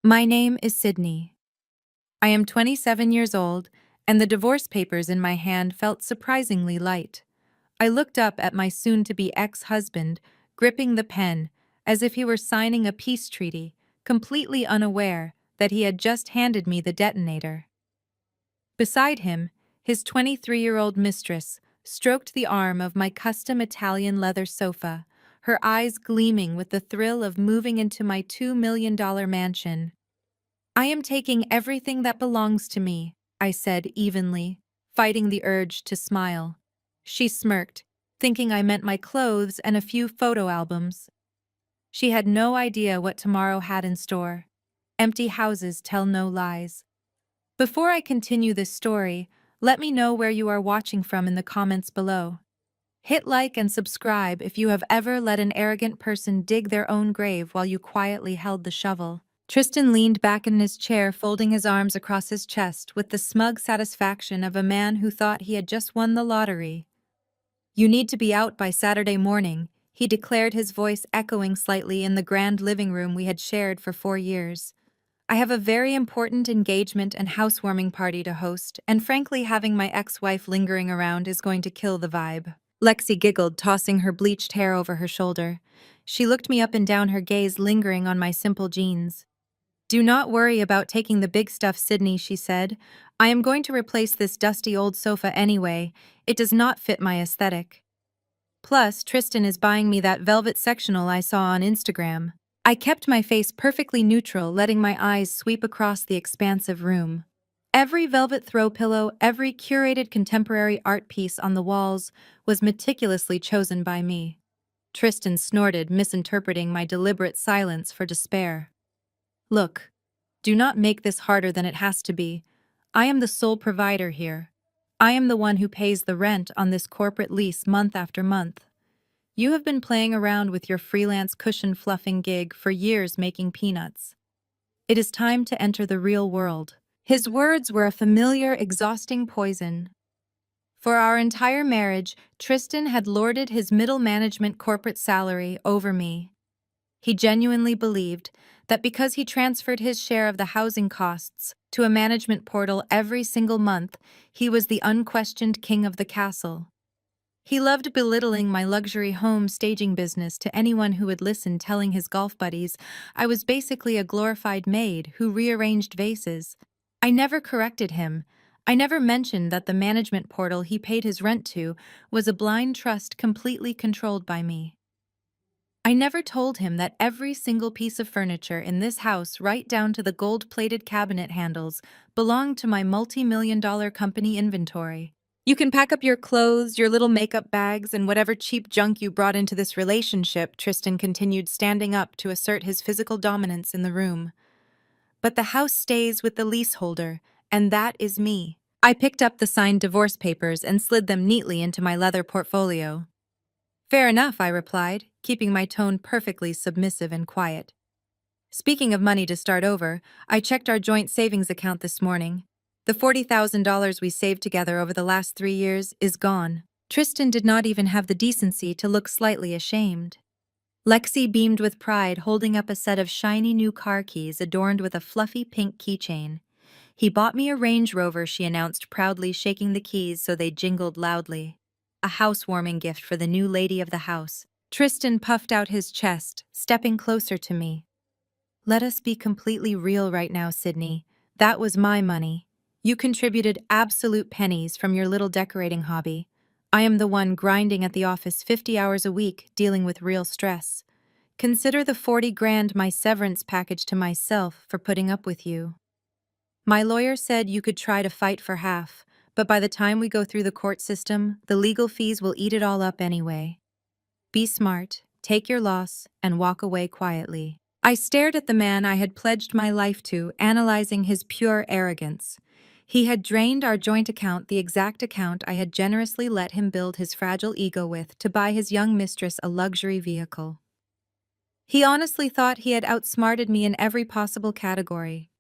My name is Sydney. I am 27 years old, and the divorce papers in my hand felt surprisingly light. I looked up at my soon-to-be ex-husband, gripping the pen, as if he were signing a peace treaty, completely unaware that he had just handed me the detonator. Beside him, his 23-year-old mistress stroked the arm of my custom Italian leather sofa, her eyes gleaming with the thrill of moving into my $2 million mansion. I am taking everything that belongs to me, I said evenly, fighting the urge to smile. She smirked, thinking I meant my clothes and a few photo albums. She had no idea what tomorrow had in store. Empty houses tell no lies. Before I continue this story, let me know where you are watching from in the comments below. Hit like and subscribe if you have ever let an arrogant person dig their own grave while you quietly held the shovel. Tristan leaned back in his chair, folding his arms across his chest with the smug satisfaction of a man who thought he had just won the lottery. "You need to be out by Saturday morning," he declared, his voice echoing slightly in the grand living room we had shared for 4 years. "I have a very important engagement and housewarming party to host, and frankly, having my ex-wife lingering around is going to kill the vibe." Lexi giggled, tossing her bleached hair over her shoulder. She looked me up and down, her gaze lingering on my simple jeans. "Do not worry about taking the big stuff, Sydney," she said. "I am going to replace this dusty old sofa anyway. It does not fit my aesthetic. Plus, Tristan is buying me that velvet sectional I saw on Instagram." I kept my face perfectly neutral, letting my eyes sweep across the expansive room. Every velvet throw pillow, every curated contemporary art piece on the walls was meticulously chosen by me. Tristan snorted, misinterpreting my deliberate silence for despair. "Look, do not make this harder than it has to be. I am the sole provider here. I am the one who pays the rent on this corporate lease month after month. You have been playing around with your freelance cushion fluffing gig for years, making peanuts. It is time to enter the real world." His words were a familiar, exhausting poison. For our entire marriage, Tristan had lorded his middle management corporate salary over me. He genuinely believed that because he transferred his share of the housing costs to a management portal every single month, he was the unquestioned king of the castle. He loved belittling my luxury home staging business to anyone who would listen, telling his golf buddies I was basically a glorified maid who rearranged vases. I never corrected him. I never mentioned that the management portal he paid his rent to was a blind trust completely controlled by me. I never told him that every single piece of furniture in this house, right down to the gold-plated cabinet handles, belonged to my multi-million-dollar company inventory. "You can pack up your clothes, your little makeup bags, and whatever cheap junk you brought into this relationship," Tristan continued, standing up to assert his physical dominance in the room. "But the house stays with the leaseholder, and that is me." I picked up the signed divorce papers and slid them neatly into my leather portfolio. "Fair enough," I replied, keeping my tone perfectly submissive and quiet. "Speaking of money to start over, I checked our joint savings account this morning. The $40,000 we saved together over the last 3 years is gone." Tristan did not even have the decency to look slightly ashamed. Lexi beamed with pride, holding up a set of shiny new car keys adorned with a fluffy pink keychain. "He bought me a Range Rover," she announced, proudly shaking the keys so they jingled loudly. "A housewarming gift for the new lady of the house." Tristan puffed out his chest, stepping closer to me. "Let us be completely real right now, Sydney. That was my money. You contributed absolute pennies from your little decorating hobby. I am the one grinding at the office 50 hours a week, dealing with real stress. Consider the 40 grand my severance package to myself for putting up with you. My lawyer said you could try to fight for half, but by the time we go through the court system, the legal fees will eat it all up anyway. Be smart, take your loss, and walk away quietly." I stared at the man I had pledged my life to, analyzing his pure arrogance. He had drained our joint account, the exact account I had generously let him build his fragile ego with to buy his young mistress a luxury vehicle. He honestly thought he had outsmarted me in every possible category.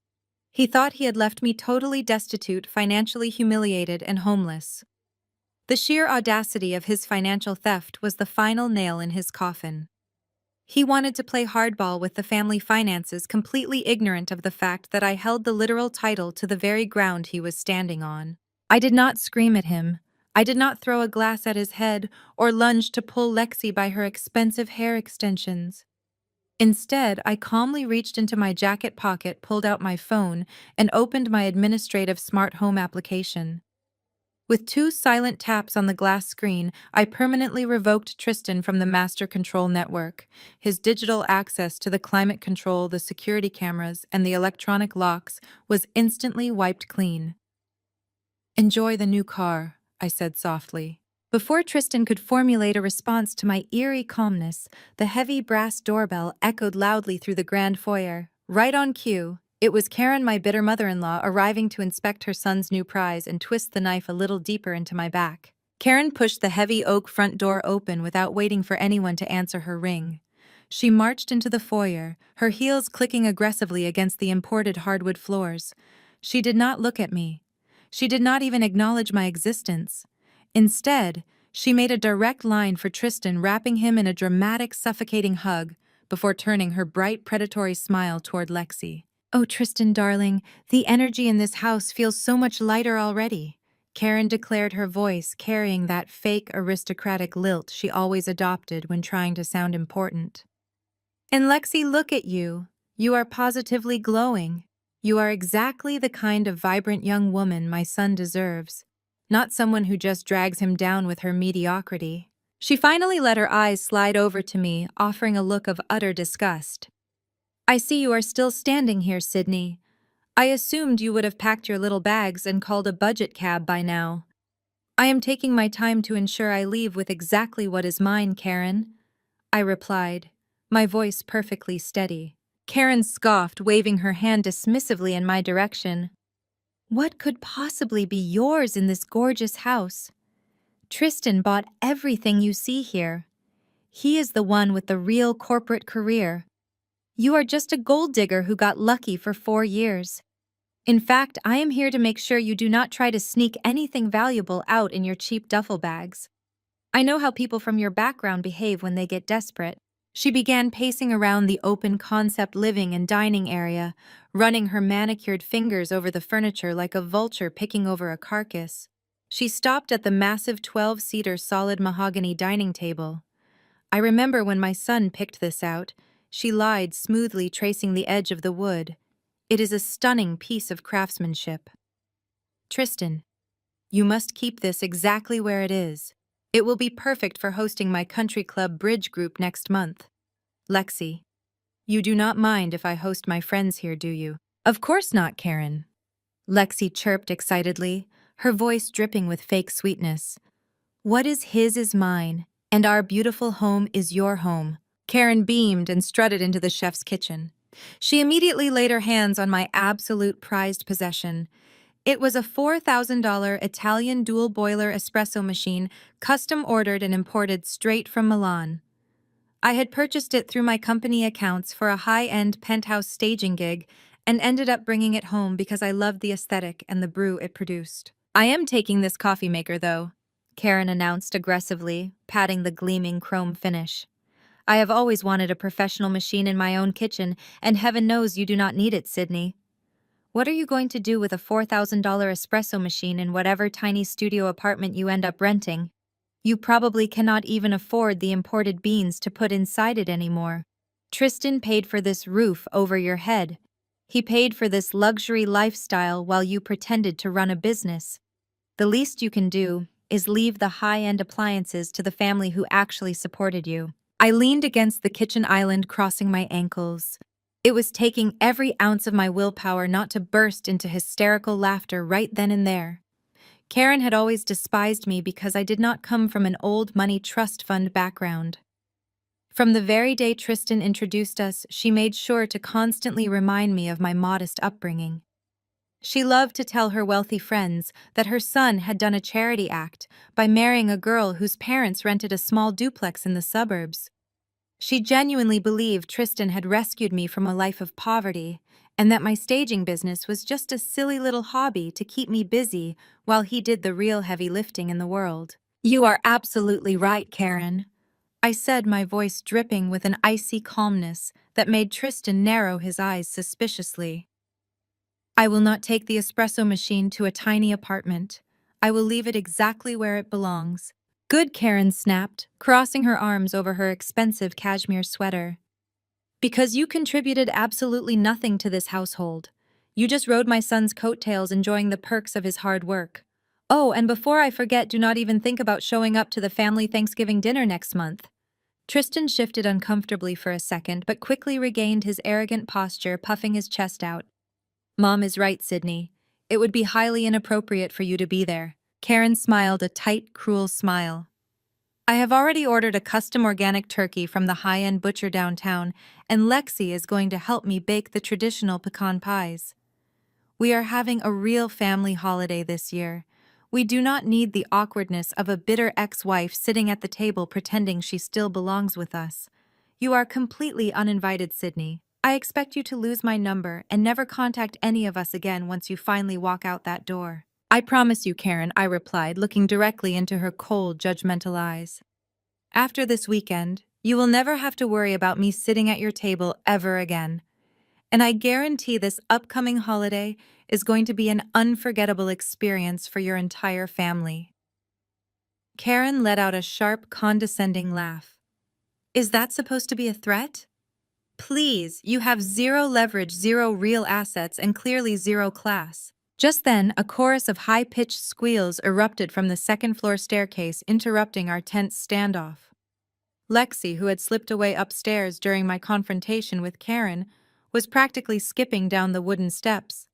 He thought he had left me totally destitute, financially humiliated, and homeless. The sheer audacity of his financial theft was the final nail in his coffin. He wanted to play hardball with the family finances, completely ignorant of the fact that I held the literal title to the very ground he was standing on. I did not scream at him. I did not throw a glass at his head or lunge to pull Lexi by her expensive hair extensions. Instead, I calmly reached into my jacket pocket, pulled out my phone, and opened my administrative smart home application. With two silent taps on the glass screen, I permanently revoked Tristan from the master control network. His digital access to the climate control, the security cameras, and the electronic locks was instantly wiped clean. "Enjoy the new car," I said softly. Before Tristan could formulate a response to my eerie calmness, the heavy brass doorbell echoed loudly through the grand foyer. Right on cue, it was Karen, my bitter mother-in-law, arriving to inspect her son's new prize and twist the knife a little deeper into my back. Karen pushed the heavy oak front door open without waiting for anyone to answer her ring. She marched into the foyer, her heels clicking aggressively against the imported hardwood floors. She did not look at me. She did not even acknowledge my existence. Instead, she made a direct line for Tristan, wrapping him in a dramatic, suffocating hug before turning her bright, predatory smile toward Lexi. "Oh, Tristan, darling, the energy in this house feels so much lighter already," Karen declared, her voice carrying that fake aristocratic lilt she always adopted when trying to sound important. "And Lexi, look at you. You are positively glowing. You are exactly the kind of vibrant young woman my son deserves, not someone who just drags him down with her mediocrity." She finally let her eyes slide over to me, offering a look of utter disgust. "I see you are still standing here, Sydney. I assumed you would have packed your little bags and called a budget cab by now." "I am taking my time to ensure I leave with exactly what is mine, Karen," I replied, my voice perfectly steady. Karen scoffed, waving her hand dismissively in my direction. "What could possibly be yours in this gorgeous house? Tristan bought everything you see here. He is the one with the real corporate career. You are just a gold digger who got lucky for 4 years. In fact, I am here to make sure you do not try to sneak anything valuable out in your cheap duffel bags. I know how people from your background behave when they get desperate." She began pacing around the open concept living and dining area, running her manicured fingers over the furniture like a vulture picking over a carcass. She stopped at the massive 12-seater solid mahogany dining table. "I remember when my son picked this out," she lied, smoothly tracing the edge of the wood. "It is a stunning piece of craftsmanship. Tristan, you must keep this exactly where it is. It will be perfect for hosting my country club bridge group next month. Lexi, you do not mind if I host my friends here, do you?" "Of course not, Karen," Lexi chirped excitedly, her voice dripping with fake sweetness. "What is his is mine, and our beautiful home is your home." Karen beamed and strutted into the chef's kitchen. She immediately laid her hands on my absolute prized possession. It was a $4,000 Italian dual-boiler espresso machine, custom-ordered and imported straight from Milan. I had purchased it through my company accounts for a high-end penthouse staging gig and ended up bringing it home because I loved the aesthetic and the brew it produced. "I am taking this coffee maker, though," Karen announced aggressively, patting the gleaming chrome finish. "I have always wanted a professional machine in my own kitchen, and heaven knows you do not need it, Sydney. What are you going to do with a $4,000 espresso machine in whatever tiny studio apartment you end up renting? You probably cannot even afford the imported beans to put inside it anymore. Tristan paid for this roof over your head. He paid for this luxury lifestyle while you pretended to run a business. The least you can do is leave the high-end appliances to the family who actually supported you." I leaned against the kitchen island, crossing my ankles. It was taking every ounce of my willpower not to burst into hysterical laughter right then and there. Karen had always despised me because I did not come from an old money trust fund background. From the very day Tristan introduced us, she made sure to constantly remind me of my modest upbringing. She loved to tell her wealthy friends that her son had done a charity act by marrying a girl whose parents rented a small duplex in the suburbs. She genuinely believed Tristan had rescued me from a life of poverty, and that my staging business was just a silly little hobby to keep me busy while he did the real heavy lifting in the world. "You are absolutely right, Karen. I said, my voice dripping with an icy calmness that made Tristan narrow his eyes suspiciously. I will not take the espresso machine to a tiny apartment. I will leave it exactly where it belongs. Good, Karen snapped, crossing her arms over her expensive cashmere sweater. Because you contributed absolutely nothing to this household. You just rode my son's coattails enjoying the perks of his hard work. Oh, and before I forget, do not even think about showing up to the family Thanksgiving dinner next month. Tristan shifted uncomfortably for a second, but quickly regained his arrogant posture, puffing his chest out. Mom is right, Sydney. It would be highly inappropriate for you to be there. Karen smiled a tight, cruel smile. I have already ordered a custom organic turkey from the high-end butcher downtown, and Lexi is going to help me bake the traditional pecan pies. We are having a real family holiday this year. We do not need the awkwardness of a bitter ex-wife sitting at the table pretending she still belongs with us. You are completely uninvited, Sydney. I expect you to lose my number and never contact any of us again once you finally walk out that door. I promise you, Karen, I replied, looking directly into her cold, judgmental eyes. After this weekend, you will never have to worry about me sitting at your table ever again. And I guarantee this upcoming holiday is going to be an unforgettable experience for your entire family. Karen let out a sharp, condescending laugh. Is that supposed to be a threat? Please, you have zero leverage, zero real assets, and clearly zero class. Just then, a chorus of high-pitched squeals erupted from the second-floor staircase, interrupting our tense standoff. Lexi, who had slipped away upstairs during my confrontation with Karen, was practically skipping down the wooden steps.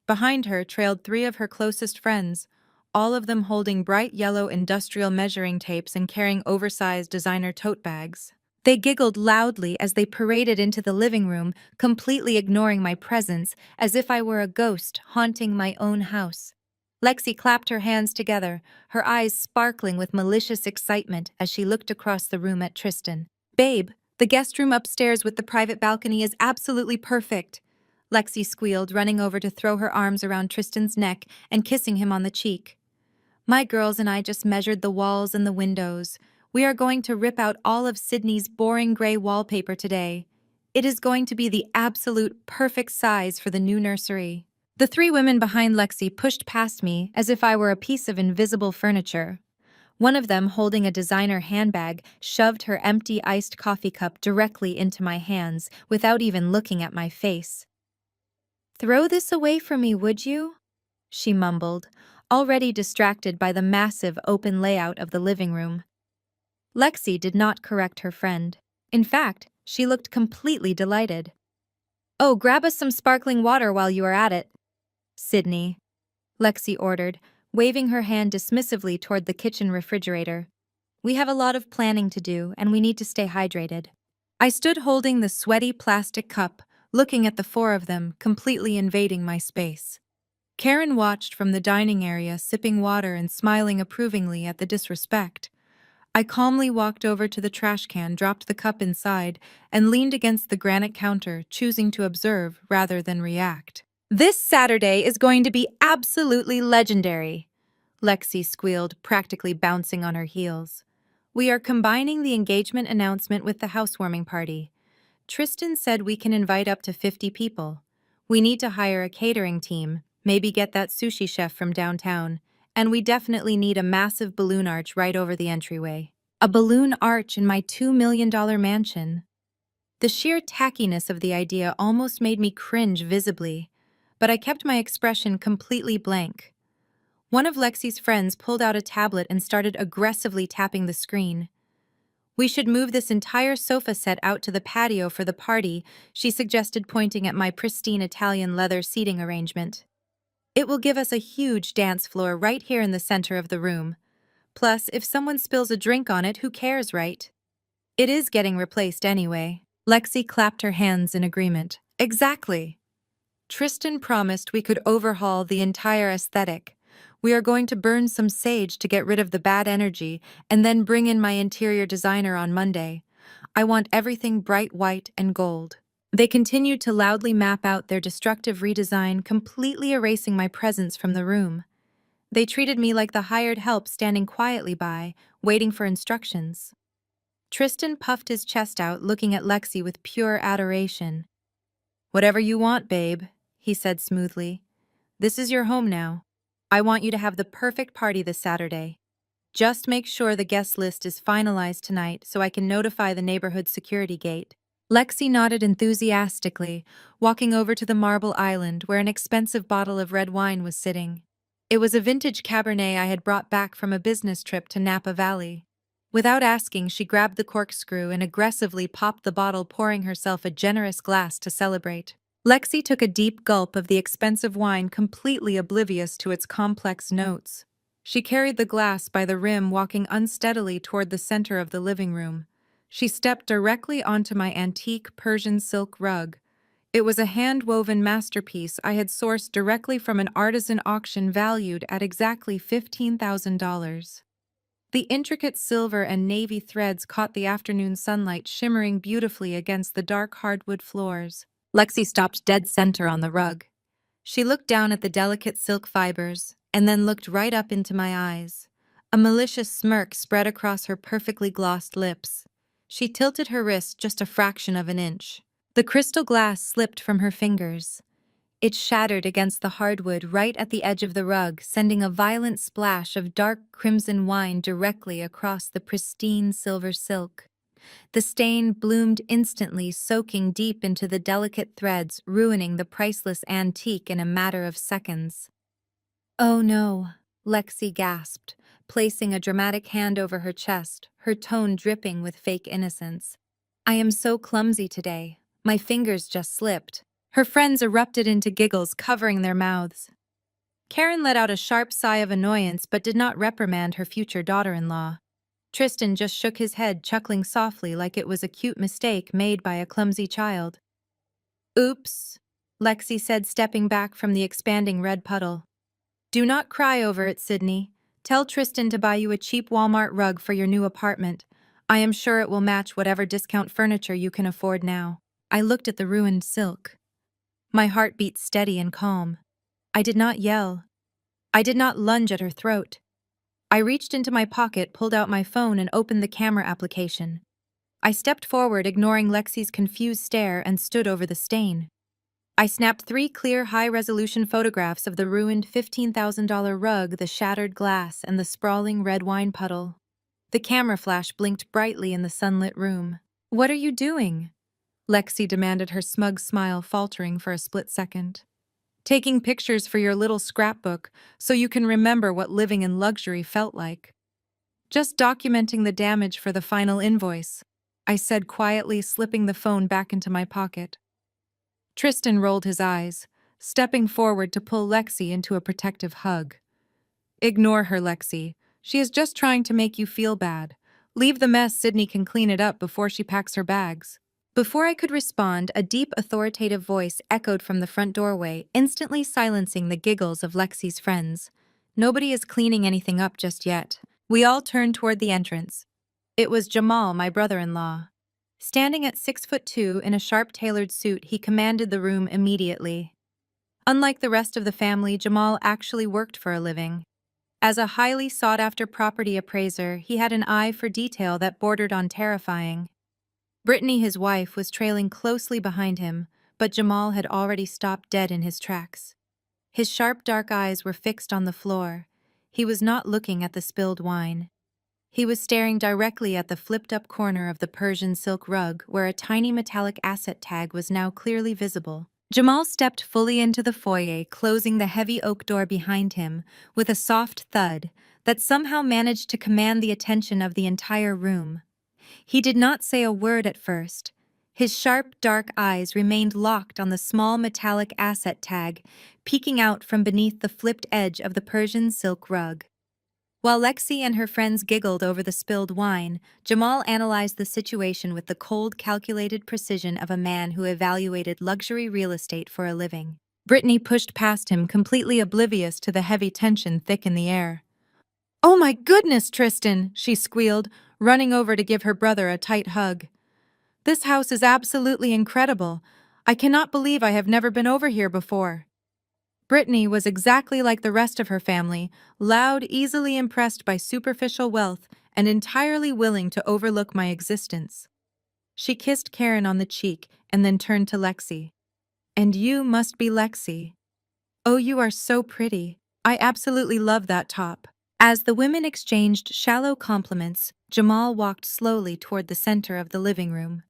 Behind her trailed three of her closest friends, all of them holding bright yellow industrial measuring tapes and carrying oversized designer tote bags. They giggled loudly as they paraded into the living room, completely ignoring my presence, as if I were a ghost haunting my own house. Lexi clapped her hands together, her eyes sparkling with malicious excitement as she looked across the room at Tristan. Babe, the guest room upstairs with the private balcony is absolutely perfect, Lexi squealed, running over to throw her arms around Tristan's neck and kissing him on the cheek. My girls and I just measured the walls and the windows. We are going to rip out all of Sydney's boring gray wallpaper today. It is going to be the absolute perfect size for the new nursery. The three women behind Lexi pushed past me as if I were a piece of invisible furniture. One of them, holding a designer handbag, shoved her empty iced coffee cup directly into my hands without even looking at my face. "Throw this away from me, would you?" she mumbled, already distracted by the massive open layout of the living room. Lexi did not correct her friend. In fact, she looked completely delighted. "Oh, grab us some sparkling water while you are at it, Sydney," Lexi ordered, waving her hand dismissively toward the kitchen refrigerator. "We have a lot of planning to do, and we need to stay hydrated." I stood holding the sweaty plastic cup, looking at the four of them, completely invading my space. Karen watched from the dining area, sipping water and smiling approvingly at the disrespect. I calmly walked over to the trash can, dropped the cup inside, and leaned against the granite counter, choosing to observe rather than react. "This Saturday is going to be absolutely legendary," Lexi squealed, practically bouncing on her heels. "We are combining the engagement announcement with the housewarming party. Tristan said we can invite up to 50 people. We need to hire a catering team, maybe get that sushi chef from downtown, and we definitely need a massive balloon arch right over the entryway. A balloon arch in my $2 million mansion." The sheer tackiness of the idea almost made me cringe visibly, but I kept my expression completely blank. One of Lexi's friends pulled out a tablet and started aggressively tapping the screen. "We should move this entire sofa set out to the patio for the party," she suggested, pointing at my pristine Italian leather seating arrangement. "It will give us a huge dance floor right here in the center of the room. Plus, if someone spills a drink on it, who cares, right? It is getting replaced anyway." Lexi clapped her hands in agreement. "Exactly. Tristan promised we could overhaul the entire aesthetic. We are going to burn some sage to get rid of the bad energy and then bring in my interior designer on Monday. I want everything bright white and gold." They continued to loudly map out their destructive redesign, completely erasing my presence from the room. They treated me like the hired help standing quietly by, waiting for instructions. Tristan puffed his chest out, looking at Lexi with pure adoration. "Whatever you want, babe," he said smoothly. "This is your home now. I want you to have the perfect party this Saturday. Just make sure the guest list is finalized tonight so I can notify the neighborhood security gate." Lexi nodded enthusiastically, walking over to the marble island where an expensive bottle of red wine was sitting. It was a vintage Cabernet I had brought back from a business trip to Napa Valley. Without asking, she grabbed the corkscrew and aggressively popped the bottle, pouring herself a generous glass to celebrate. Lexi took a deep gulp of the expensive wine, completely oblivious to its complex notes. She carried the glass by the rim, walking unsteadily toward the center of the living room. She stepped directly onto my antique Persian silk rug. It was a hand-woven masterpiece I had sourced directly from an artisan auction valued at exactly $15,000. The intricate silver and navy threads caught the afternoon sunlight, shimmering beautifully against the dark hardwood floors. Lexi stopped dead center on the rug. She looked down at the delicate silk fibers, and then looked right up into my eyes. A malicious smirk spread across her perfectly glossed lips. She tilted her wrist just a fraction of an inch. The crystal glass slipped from her fingers. It shattered against the hardwood right at the edge of the rug, sending a violent splash of dark crimson wine directly across the pristine silver silk. The stain bloomed instantly, soaking deep into the delicate threads, ruining the priceless antique in a matter of seconds. "Oh no," Lexi gasped, placing a dramatic hand over her chest, her tone dripping with fake innocence. "I am so clumsy today. My fingers just slipped." Her friends erupted into giggles, covering their mouths. Karen let out a sharp sigh of annoyance but did not reprimand her future daughter-in-law. Tristan just shook his head, chuckling softly like it was a cute mistake made by a clumsy child. "Oops," Lexi said, stepping back from the expanding red puddle. "Do not cry over it, Sydney. Tell Tristan to buy you a cheap Walmart rug for your new apartment. I am sure it will match whatever discount furniture you can afford now." I looked at the ruined silk. My heart beat steady and calm. I did not yell. I did not lunge at her throat. I reached into my pocket, pulled out my phone, and opened the camera application. I stepped forward, ignoring Lexi's confused stare, and stood over the stain. I snapped 3 clear, high-resolution photographs of the ruined $15,000 rug, the shattered glass, and the sprawling red wine puddle. The camera flash blinked brightly in the sunlit room. "What are you doing?" Lexi demanded, her smug smile faltering for a split second. "Taking pictures for your little scrapbook so you can remember what living in luxury felt like." "Just documenting the damage for the final invoice," I said quietly, slipping the phone back into my pocket. Tristan rolled his eyes, stepping forward to pull Lexi into a protective hug. "Ignore her, Lexi. She is just trying to make you feel bad. Leave the mess, Sydney can clean it up before she packs her bags." Before I could respond, a deep, authoritative voice echoed from the front doorway, instantly silencing the giggles of Lexi's friends. "Nobody is cleaning anything up just yet." We all turned toward the entrance. It was Jamal, my brother-in-law. Standing at 6'2" in a sharp-tailored suit, he commanded the room immediately. Unlike the rest of the family, Jamal actually worked for a living. As a highly sought-after property appraiser, he had an eye for detail that bordered on terrifying. Brittany, his wife, was trailing closely behind him, but Jamal had already stopped dead in his tracks. His sharp, dark eyes were fixed on the floor. He was not looking at the spilled wine. He was staring directly at the flipped-up corner of the Persian silk rug, where a tiny metallic asset tag was now clearly visible. Jamal stepped fully into the foyer, closing the heavy oak door behind him with a soft thud that somehow managed to command the attention of the entire room. He did not say a word at first. His sharp, dark eyes remained locked on the small metallic asset tag, peeking out from beneath the flipped edge of the Persian silk rug. While Lexi and her friends giggled over the spilled wine, Jamal analyzed the situation with the cold, calculated precision of a man who evaluated luxury real estate for a living. Brittany pushed past him, completely oblivious to the heavy tension thick in the air. "Oh my goodness, Tristan!" she squealed, running over to give her brother a tight hug. "This house is absolutely incredible. I cannot believe I have never been over here before." Brittany was exactly like the rest of her family, loud, easily impressed by superficial wealth, and entirely willing to overlook my existence. She kissed Karen on the cheek and then turned to Lexi. And you must be Lexi. Oh, you are so pretty. I absolutely love that top. As the women exchanged shallow compliments, Jamal walked slowly toward the center of the living room.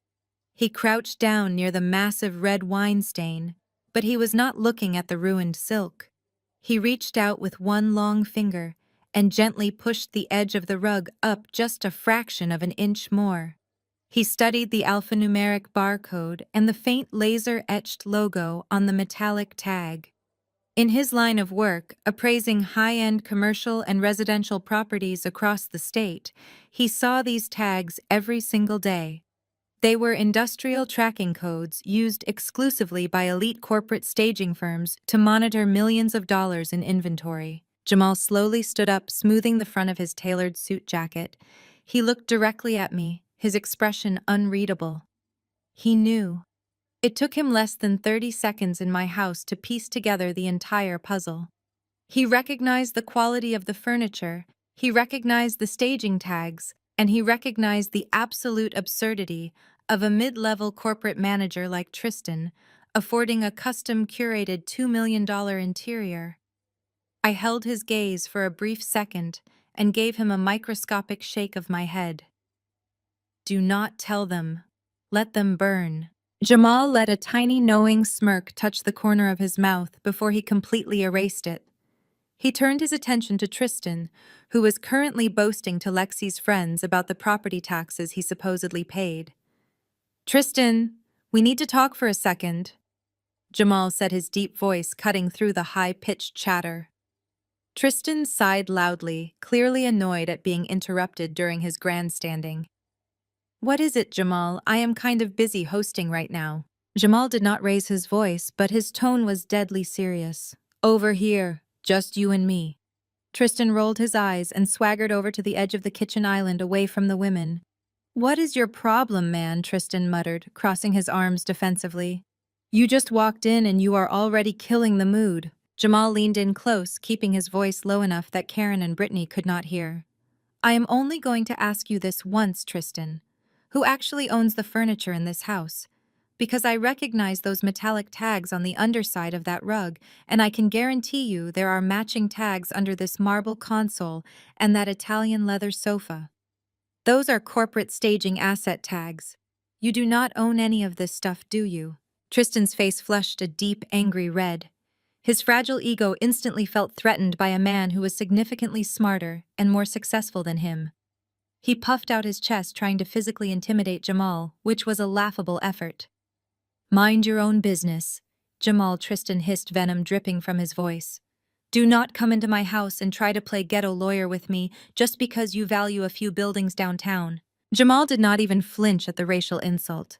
He crouched down near the massive red wine stain, but he was not looking at the ruined silk. He reached out with one long finger and gently pushed the edge of the rug up just a fraction of an inch more. He studied the alphanumeric barcode and the faint laser-etched logo on the metallic tag. In his line of work, appraising high-end commercial and residential properties across the state, he saw these tags every single day. They were industrial tracking codes used exclusively by elite corporate staging firms to monitor millions of dollars in inventory. Jamal slowly stood up, smoothing the front of his tailored suit jacket. He looked directly at me, his expression unreadable. He knew. It took him less than 30 seconds in my house to piece together the entire puzzle. He recognized the quality of the furniture, he recognized the staging tags, and he recognized the absolute absurdity of a mid-level corporate manager like Tristan affording a custom-curated $2 million interior. I held his gaze for a brief second and gave him a microscopic shake of my head. Do not tell them. Let them burn. Jamal let a tiny knowing smirk touch the corner of his mouth before he completely erased it. He turned his attention to Tristan, who was currently boasting to Lexi's friends about the property taxes he supposedly paid. Tristan, we need to talk for a second, Jamal said, his deep voice cutting through the high-pitched chatter. Tristan sighed loudly, clearly annoyed at being interrupted during his grandstanding. What is it, Jamal? I am kind of busy hosting right now. Jamal did not raise his voice, but his tone was deadly serious. Over here, just you and me. Tristan rolled his eyes and swaggered over to the edge of the kitchen island away from the women. What is your problem, man? Tristan muttered, crossing his arms defensively. You just walked in and you are already killing the mood. Jamal leaned in close, keeping his voice low enough that Karen and Brittany could not hear. I am only going to ask you this once, Tristan. Who actually owns the furniture in this house? Because I recognize those metallic tags on the underside of that rug, and I can guarantee you there are matching tags under this marble console and that Italian leather sofa. Those are corporate staging asset tags. You do not own any of this stuff, do you? Tristan's face flushed a deep, angry red. His fragile ego instantly felt threatened by a man who was significantly smarter and more successful than him. He puffed out his chest, trying to physically intimidate Jamal, which was a laughable effort. Mind your own business, Jamal, Tristan hissed, venom dripping from his voice. Do not come into my house and try to play ghetto lawyer with me just because you value a few buildings downtown. Jamal did not even flinch at the racial insult.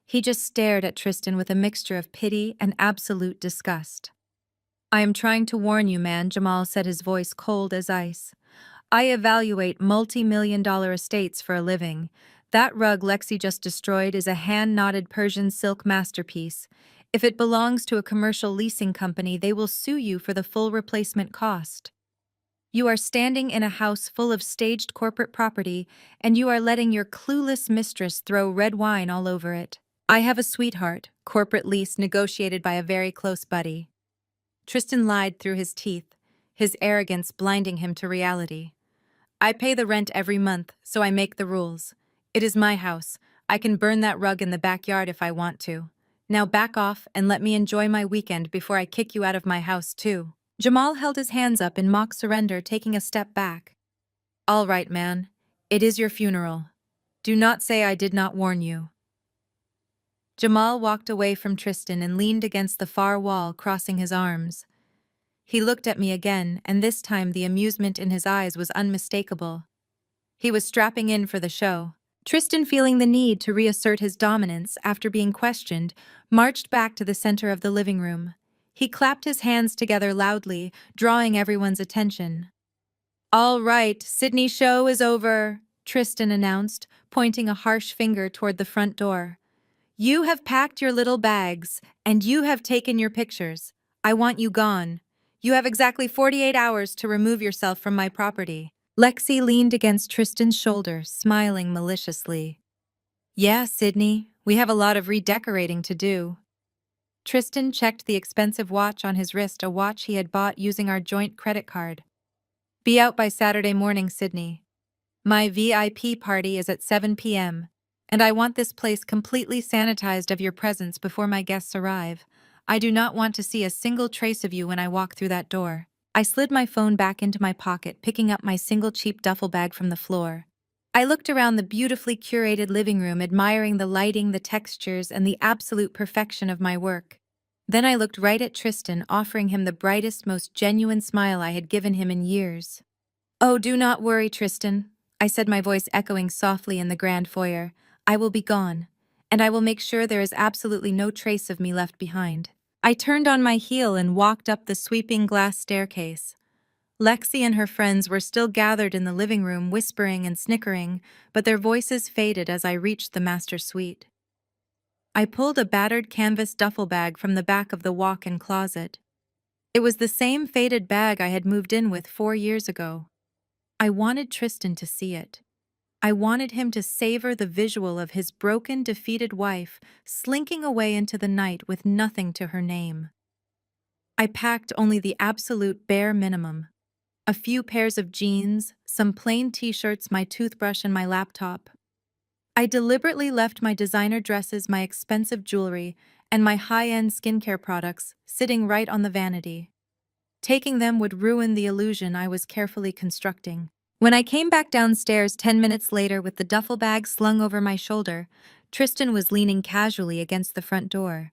He just stared at Tristan with a mixture of pity and absolute disgust. I am trying to warn you, man, Jamal said, his voice cold as ice. I evaluate multi-million-dollar estates for a living. That rug Lexi just destroyed is a hand-knotted Persian silk masterpiece. If it belongs to a commercial leasing company, they will sue you for the full replacement cost. You are standing in a house full of staged corporate property, and you are letting your clueless mistress throw red wine all over it. I have a sweetheart, corporate lease negotiated by a very close buddy. Tristan lied through his teeth, his arrogance blinding him to reality. I pay the rent every month, so I make the rules. It is my house. I can burn that rug in the backyard if I want to. Now back off and let me enjoy my weekend before I kick you out of my house too. Jamal held his hands up in mock surrender, taking a step back. All right, man. It is your funeral. Do not say I did not warn you. Jamal walked away from Tristan and leaned against the far wall, crossing his arms. He looked at me again, and this time the amusement in his eyes was unmistakable. He was strapping in for the show. Tristan, feeling the need to reassert his dominance after being questioned, marched back to the center of the living room. He clapped his hands together loudly, drawing everyone's attention. All right, Sydney's show is over, Tristan announced, pointing a harsh finger toward the front door. You have packed your little bags, and you have taken your pictures. I want you gone. You have exactly 48 hours to remove yourself from my property. Lexi leaned against Tristan's shoulder, smiling maliciously. Yeah, Sydney, we have a lot of redecorating to do. Tristan checked the expensive watch on his wrist, a watch he had bought using our joint credit card. Be out by Saturday morning, Sydney. My VIP party is at 7 p.m., and I want this place completely sanitized of your presence before my guests arrive. I do not want to see a single trace of you when I walk through that door. I slid my phone back into my pocket, picking up my single cheap duffel bag from the floor. I looked around the beautifully curated living room, admiring the lighting, the textures, and the absolute perfection of my work. Then I looked right at Tristan, offering him the brightest, most genuine smile I had given him in years. Oh, do not worry, Tristan, I said, my voice echoing softly in the grand foyer. I will be gone, and I will make sure there is absolutely no trace of me left behind. I turned on my heel and walked up the sweeping glass staircase. Lexi and her friends were still gathered in the living room, whispering and snickering, but their voices faded as I reached the master suite. I pulled a battered canvas duffel bag from the back of the walk-in closet. It was the same faded bag I had moved in with 4 years ago. I wanted Tristan to see it. I wanted him to savor the visual of his broken, defeated wife slinking away into the night with nothing to her name. I packed only the absolute bare minimum. A few pairs of jeans, some plain t-shirts, my toothbrush, and my laptop. I deliberately left my designer dresses, my expensive jewelry, and my high-end skincare products sitting right on the vanity. Taking them would ruin the illusion I was carefully constructing. When I came back downstairs 10 minutes later with the duffel bag slung over my shoulder, Tristan was leaning casually against the front door.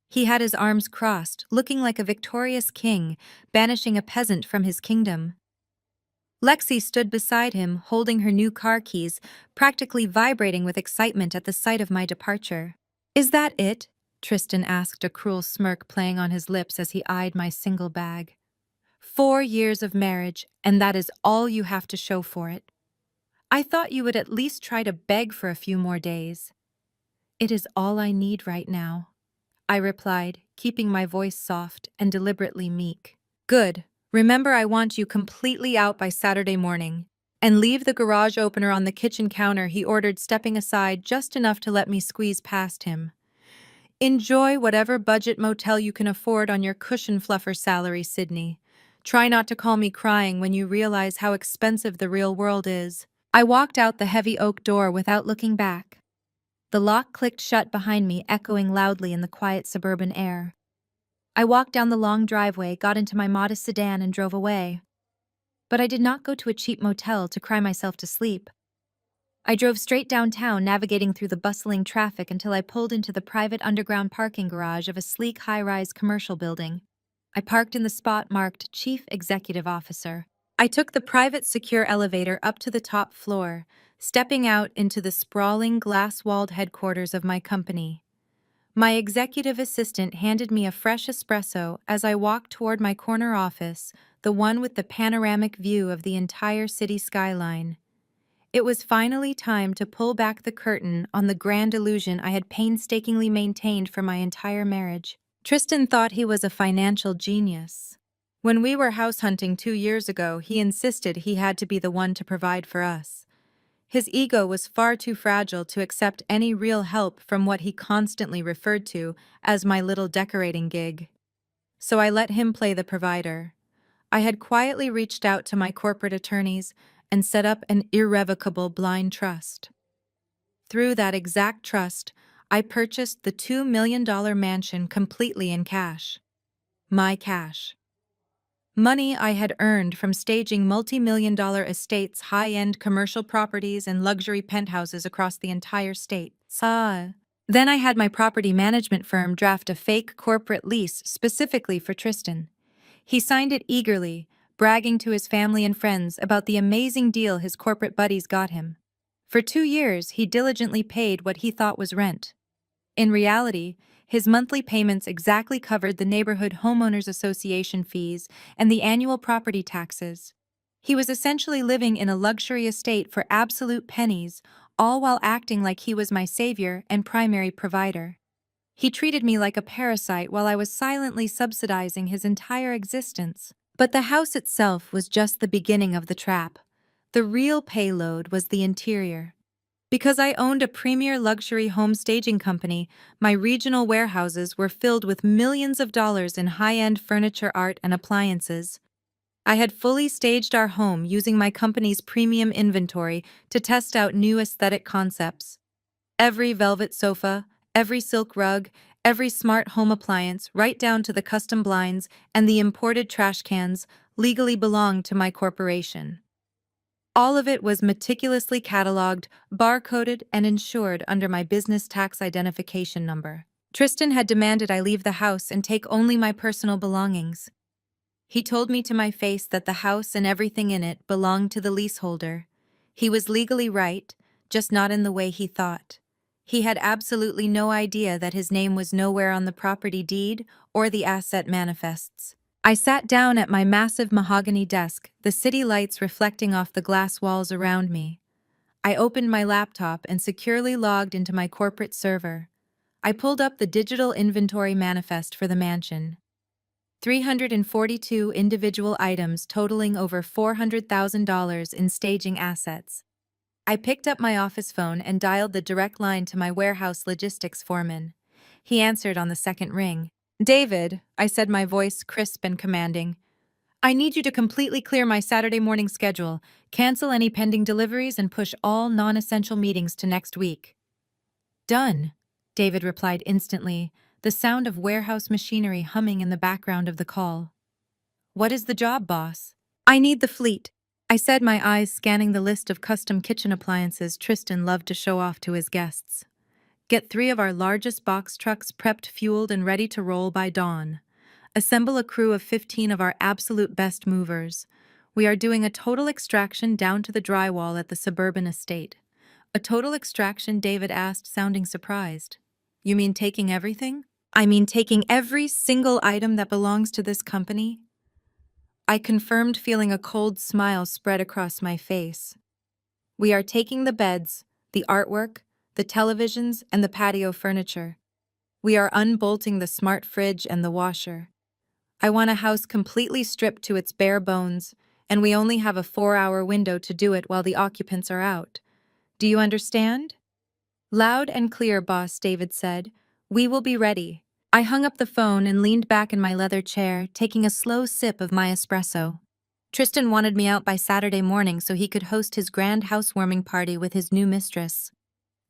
He had his arms crossed, looking like a victorious king, banishing a peasant from his kingdom. Lexi stood beside him, holding her new car keys, practically vibrating with excitement at the sight of my departure. Is that it? Tristan asked, a cruel smirk playing on his lips as he eyed my single bag. 4 years of marriage, and that is all you have to show for it. I thought you would at least try to beg for a few more days. It is all I need right now, I replied, keeping my voice soft and deliberately meek. Good. Remember, I want you completely out by Saturday morning. And leave the garage opener on the kitchen counter, he ordered, stepping aside just enough to let me squeeze past him. Enjoy whatever budget motel you can afford on your cushion fluffer salary, Sydney. Try not to call me crying when you realize how expensive the real world is. I walked out the heavy oak door without looking back. The lock clicked shut behind me, echoing loudly in the quiet suburban air. I walked down the long driveway, got into my modest sedan, and drove away. But I did not go to a cheap motel to cry myself to sleep. I drove straight downtown, navigating through the bustling traffic until I pulled into the private underground parking garage of a sleek high-rise commercial building. I parked in the spot marked Chief Executive Officer. I took the private secure elevator up to the top floor, stepping out into the sprawling glass-walled headquarters of my company. My executive assistant handed me a fresh espresso as I walked toward my corner office, the one with the panoramic view of the entire city skyline. It was finally time to pull back the curtain on the grand illusion I had painstakingly maintained for my entire marriage. Tristan thought he was a financial genius. When we were house hunting 2 years ago, he insisted he had to be the one to provide for us. His ego was far too fragile to accept any real help from what he constantly referred to as my little decorating gig. So I let him play the provider. I had quietly reached out to my corporate attorneys and set up an irrevocable blind trust. Through that exact trust, I purchased the $2 million mansion completely in cash. My cash. Money I had earned from staging multi-million-dollar estates, high-end commercial properties, and luxury penthouses across the entire state. Then I had my property management firm draft a fake corporate lease specifically for Tristan. He signed it eagerly, bragging to his family and friends about the amazing deal his corporate buddies got him. For 2 years, he diligently paid what he thought was rent. In reality, his monthly payments exactly covered the neighborhood homeowners association fees and the annual property taxes. He was essentially living in a luxury estate for absolute pennies, all while acting like he was my savior and primary provider. He treated me like a parasite while I was silently subsidizing his entire existence. But the house itself was just the beginning of the trap. The real payload was the interior. Because I owned a premier luxury home staging company, my regional warehouses were filled with millions of dollars in high-end furniture, art, and appliances. I had fully staged our home using my company's premium inventory to test out new aesthetic concepts. Every velvet sofa, every silk rug, every smart home appliance, right down to the custom blinds and the imported trash cans, legally belonged to my corporation. All of it was meticulously cataloged, barcoded, and insured under my business tax identification number. Tristan had demanded I leave the house and take only my personal belongings. He told me to my face that the house and everything in it belonged to the leaseholder. He was legally right, just not in the way he thought. He had absolutely no idea that his name was nowhere on the property deed or the asset manifests. I sat down at my massive mahogany desk, the city lights reflecting off the glass walls around me. I opened my laptop and securely logged into my corporate server. I pulled up the digital inventory manifest for the mansion. 342 individual items totaling over $400,000 in staging assets. I picked up my office phone and dialed the direct line to my warehouse logistics foreman. He answered on the second ring. "David," I said, my voice crisp and commanding, "I need you to completely clear my Saturday morning schedule, cancel any pending deliveries, and push all non-essential meetings to next week." "Done," David replied instantly, the sound of warehouse machinery humming in the background of the call. "What is the job, boss?" "I need the fleet," I said, my eyes scanning the list of custom kitchen appliances Tristan loved to show off to his guests. "Get 3 of our largest box trucks prepped, fueled, and ready to roll by dawn. Assemble a crew of 15 of our absolute best movers. We are doing a total extraction down to the drywall at the suburban estate." "A total extraction?" David asked, sounding surprised. "You mean taking everything?" "I mean taking every single item that belongs to this company," I confirmed, feeling a cold smile spread across my face. "We are taking the beds, the artwork, the televisions, and the patio furniture. We are unbolting the smart fridge and the washer. I want a house completely stripped to its bare bones, and we only have a 4-hour window to do it while the occupants are out. Do you understand?" "Loud and clear, boss," David said. "We will be ready." I hung up the phone and leaned back in my leather chair, taking a slow sip of my espresso. Tristan wanted me out by Saturday morning so he could host his grand housewarming party with his new mistress.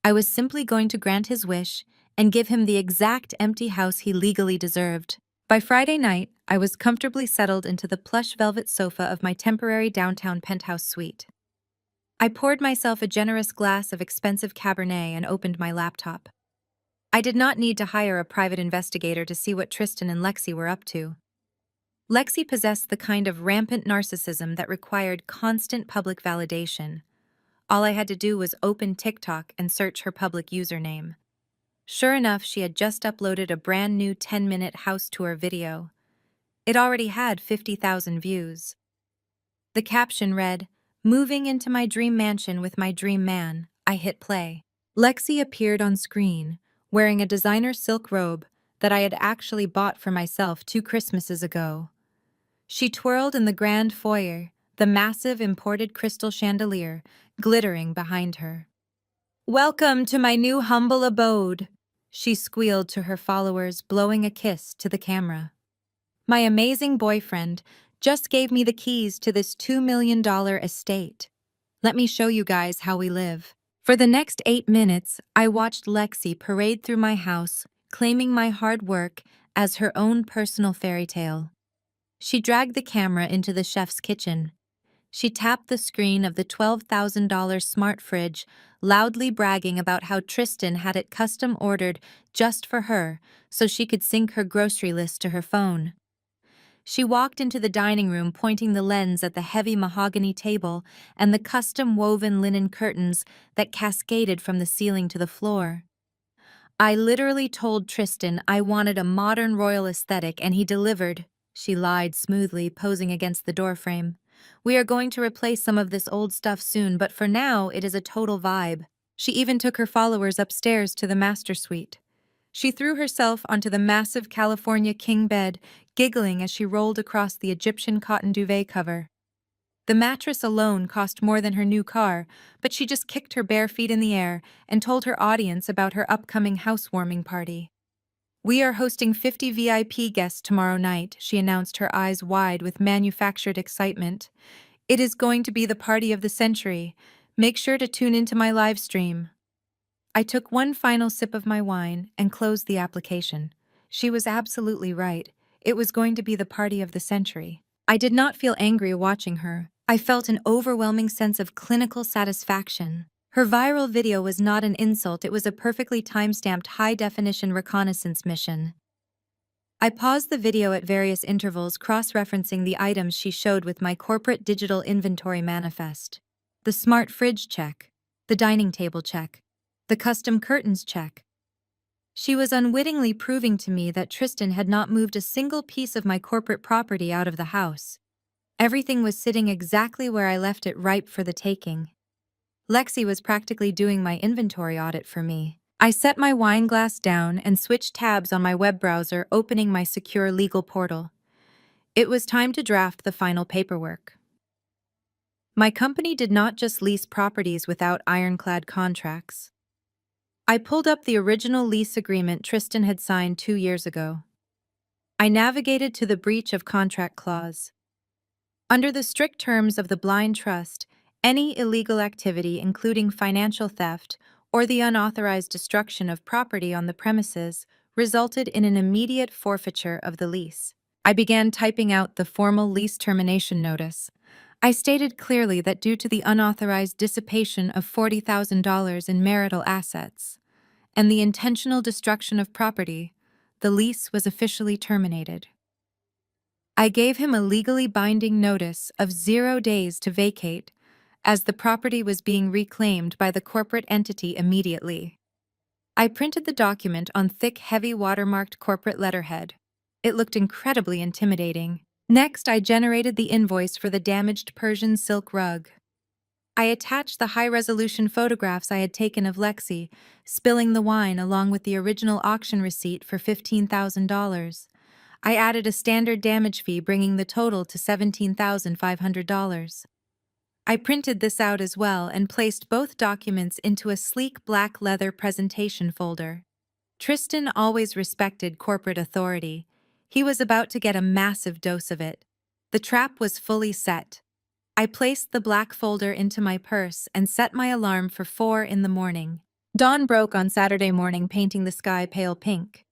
I was simply going to grant his wish and give him the exact empty house he legally deserved. By Friday night, I was comfortably settled into the plush velvet sofa of my temporary downtown penthouse suite. I poured myself a generous glass of expensive Cabernet and opened my laptop. I did not need to hire a private investigator to see what Tristan and Lexi were up to. Lexi possessed the kind of rampant narcissism that required constant public validation. All I had to do was open TikTok and search her public username. Sure enough, she had just uploaded a brand new 10-minute house tour video. It already had 50,000 views. The caption read, "Moving into my dream mansion with my dream man." I hit play. Lexi appeared on screen, wearing a designer silk robe that I had actually bought for myself 2 Christmases ago. She twirled in the grand foyer, the massive imported crystal chandelier glittering behind her. "Welcome to my new humble abode," she squealed to her followers, blowing a kiss to the camera. "My amazing boyfriend just gave me the keys to this $2 million estate. Let me show you guys how we live." For the next 8 minutes, I watched Lexi parade through my house, claiming my hard work as her own personal fairy tale. She dragged the camera into the chef's kitchen. She tapped the screen of the $12,000 smart fridge, loudly bragging about how Tristan had it custom ordered just for her so she could sync her grocery list to her phone. She walked into the dining room, pointing the lens at the heavy mahogany table and the custom-woven linen curtains that cascaded from the ceiling to the floor. "I literally told Tristan I wanted a modern royal aesthetic, and he delivered," she lied smoothly, posing against the doorframe. "We are going to replace some of this old stuff soon, but for now it is a total vibe." She even took her followers upstairs to the master suite. She threw herself onto the massive California king bed, giggling as she rolled across the Egyptian cotton duvet cover. The mattress alone cost more than her new car, but she just kicked her bare feet in the air and told her audience about her upcoming housewarming party. "We are hosting 50 VIP guests tomorrow night," she announced, her eyes wide with manufactured excitement. "It is going to be the party of the century. Make sure to tune into my live stream." I took one final sip of my wine and closed the application. She was absolutely right. It was going to be the party of the century. I did not feel angry watching her. I felt an overwhelming sense of clinical satisfaction. Her viral video was not an insult, it was a perfectly time-stamped high-definition reconnaissance mission. I paused the video at various intervals, cross-referencing the items she showed with my corporate digital inventory manifest. The smart fridge check. The dining table check. The custom curtains check. She was unwittingly proving to me that Tristan had not moved a single piece of my corporate property out of the house. Everything was sitting exactly where I left it, ripe for the taking. Lexi was practically doing my inventory audit for me. I set my wine glass down and switched tabs on my web browser, opening my secure legal portal. It was time to draft the final paperwork. My company did not just lease properties without ironclad contracts. I pulled up the original lease agreement Tristan had signed 2 years ago. I navigated to the breach of contract clause. Under the strict terms of the blind trust, any illegal activity, including financial theft or the unauthorized destruction of property on the premises, resulted in an immediate forfeiture of the lease. I began typing out the formal lease termination notice. I stated clearly that due to the unauthorized dissipation of $40,000 in marital assets and the intentional destruction of property, the lease was officially terminated. I gave him a legally binding notice of 0 days to vacate, as the property was being reclaimed by the corporate entity immediately. I printed the document on thick, heavy watermarked corporate letterhead. It looked incredibly intimidating. Next, I generated the invoice for the damaged Persian silk rug. I attached the high-resolution photographs I had taken of Lexi, spilling the wine along with the original auction receipt for $15,000. I added a standard damage fee, bringing the total to $17,500. I printed this out as well and placed both documents into a sleek black leather presentation folder. Tristan always respected corporate authority. He was about to get a massive dose of it. The trap was fully set. I placed the black folder into my purse and set my alarm for 4 in the morning. Dawn broke on Saturday morning, painting the sky pale pink.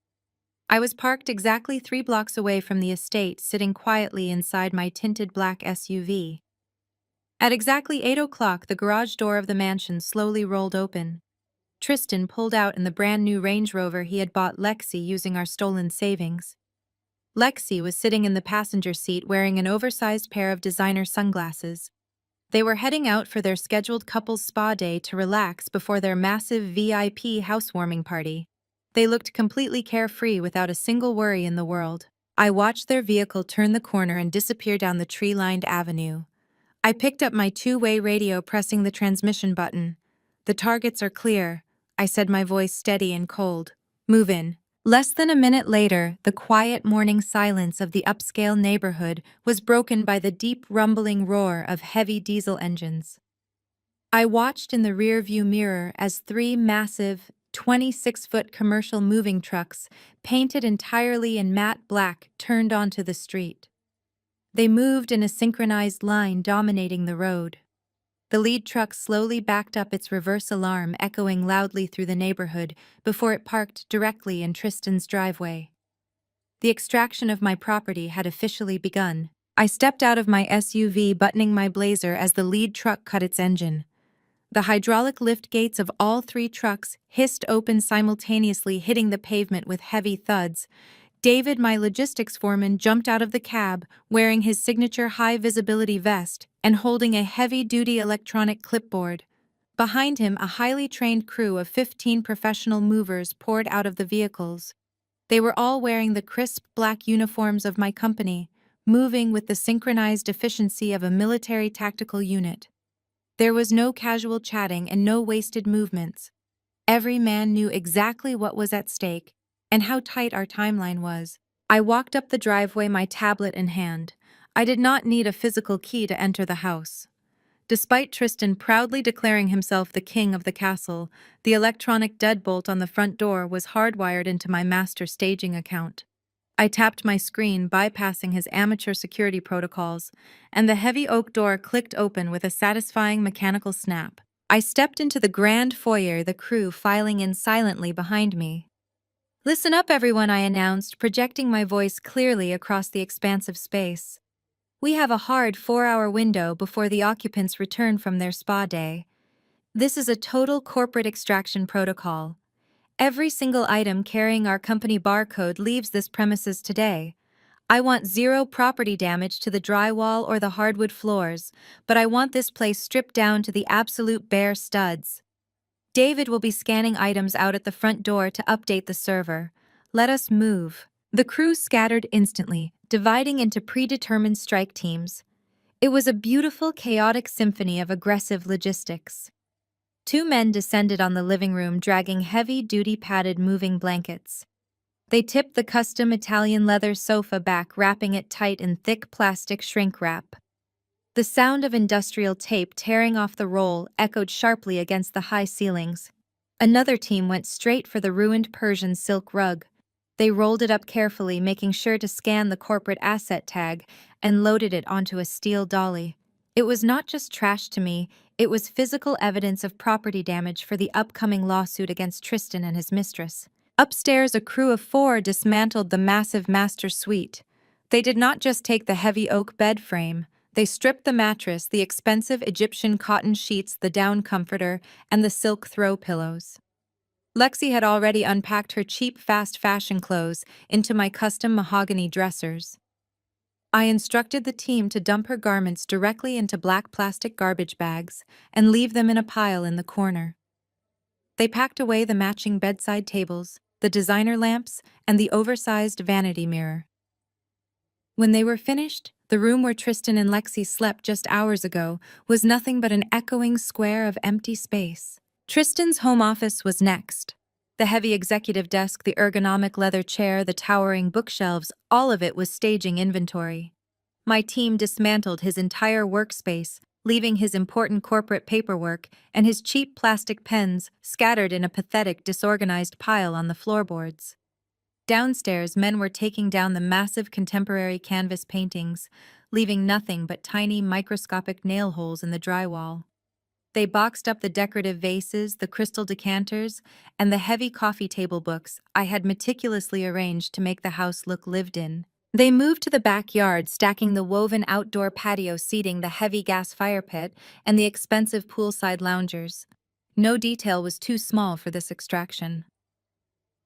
I was parked exactly 3 blocks away from the estate, sitting quietly inside my tinted black SUV. At exactly 8 o'clock, the garage door of the mansion slowly rolled open. Tristan pulled out in the brand-new Range Rover he had bought Lexi using our stolen savings. Lexi was sitting in the passenger seat wearing an oversized pair of designer sunglasses. They were heading out for their scheduled couples spa day to relax before their massive VIP housewarming party. They looked completely carefree, without a single worry in the world. I watched their vehicle turn the corner and disappear down the tree-lined avenue. I picked up my two-way radio, pressing the transmission button. "The targets are clear," I said, my voice steady and cold. "Move in." Less than a minute later, the quiet morning silence of the upscale neighborhood was broken by the deep rumbling roar of heavy diesel engines. I watched in the rearview mirror as 3 massive, 26-foot commercial moving trucks, painted entirely in matte black, turned onto the street. They moved in a synchronized line, dominating the road. The lead truck slowly backed up, its reverse alarm echoing loudly through the neighborhood before it parked directly in Tristan's driveway. The extraction of my property had officially begun. I stepped out of my SUV, buttoning my blazer as the lead truck cut its engine. The hydraulic lift gates of all 3 trucks hissed open simultaneously, hitting the pavement with heavy thuds. David, my logistics foreman, jumped out of the cab, wearing his signature high-visibility vest and holding a heavy-duty electronic clipboard. Behind him, a highly trained crew of 15 professional movers poured out of the vehicles. They were all wearing the crisp black uniforms of my company, moving with the synchronized efficiency of a military tactical unit. There was no casual chatting and no wasted movements. Every man knew exactly what was at stake and how tight our timeline was. I walked up the driveway, my tablet in hand. I did not need a physical key to enter the house. Despite Tristan proudly declaring himself the king of the castle, the electronic deadbolt on the front door was hardwired into my master staging account. I tapped my screen, bypassing his amateur security protocols, and the heavy oak door clicked open with a satisfying mechanical snap. I stepped into the grand foyer, the crew filing in silently behind me. "Listen up, everyone," I announced, projecting my voice clearly across the expansive space. "We have a hard 4-hour window before the occupants return from their spa day. This is a total corporate extraction protocol. Every single item carrying our company barcode leaves this premises today. I want zero property damage to the drywall or the hardwood floors, but I want this place stripped down to the absolute bare studs. David will be scanning items out at the front door to update the server. Let us move." The crew scattered instantly, dividing into predetermined strike teams. It was a beautiful, chaotic symphony of aggressive logistics. 2 men descended on the living room, dragging heavy-duty padded moving blankets. They tipped the custom Italian leather sofa back, wrapping it tight in thick plastic shrink wrap. The sound of industrial tape tearing off the roll echoed sharply against the high ceilings. Another team went straight for the ruined Persian silk rug. They rolled it up carefully, making sure to scan the corporate asset tag, and loaded it onto a steel dolly. It was not just trash to me, it was physical evidence of property damage for the upcoming lawsuit against Tristan and his mistress. Upstairs, a crew of 4 dismantled the massive master suite. They did not just take the heavy oak bed frame. They stripped the mattress, the expensive Egyptian cotton sheets, the down comforter, and the silk throw pillows. Lexi had already unpacked her cheap fast fashion clothes into my custom mahogany dressers. I instructed the team to dump her garments directly into black plastic garbage bags and leave them in a pile in the corner. They packed away the matching bedside tables, the designer lamps, and the oversized vanity mirror. When they were finished, the room where Tristan and Lexi slept just hours ago was nothing but an echoing square of empty space. Tristan's home office was next. The heavy executive desk, the ergonomic leather chair, the towering bookshelves, all of it was staging inventory. My team dismantled his entire workspace, leaving his important corporate paperwork and his cheap plastic pens scattered in a pathetic, disorganized pile on the floorboards. Downstairs, men were taking down the massive contemporary canvas paintings, leaving nothing but tiny microscopic nail holes in the drywall. They boxed up the decorative vases, the crystal decanters, and the heavy coffee table books I had meticulously arranged to make the house look lived in. They moved to the backyard, stacking the woven outdoor patio seating, the heavy gas fire pit, and the expensive poolside loungers. No detail was too small for this extraction.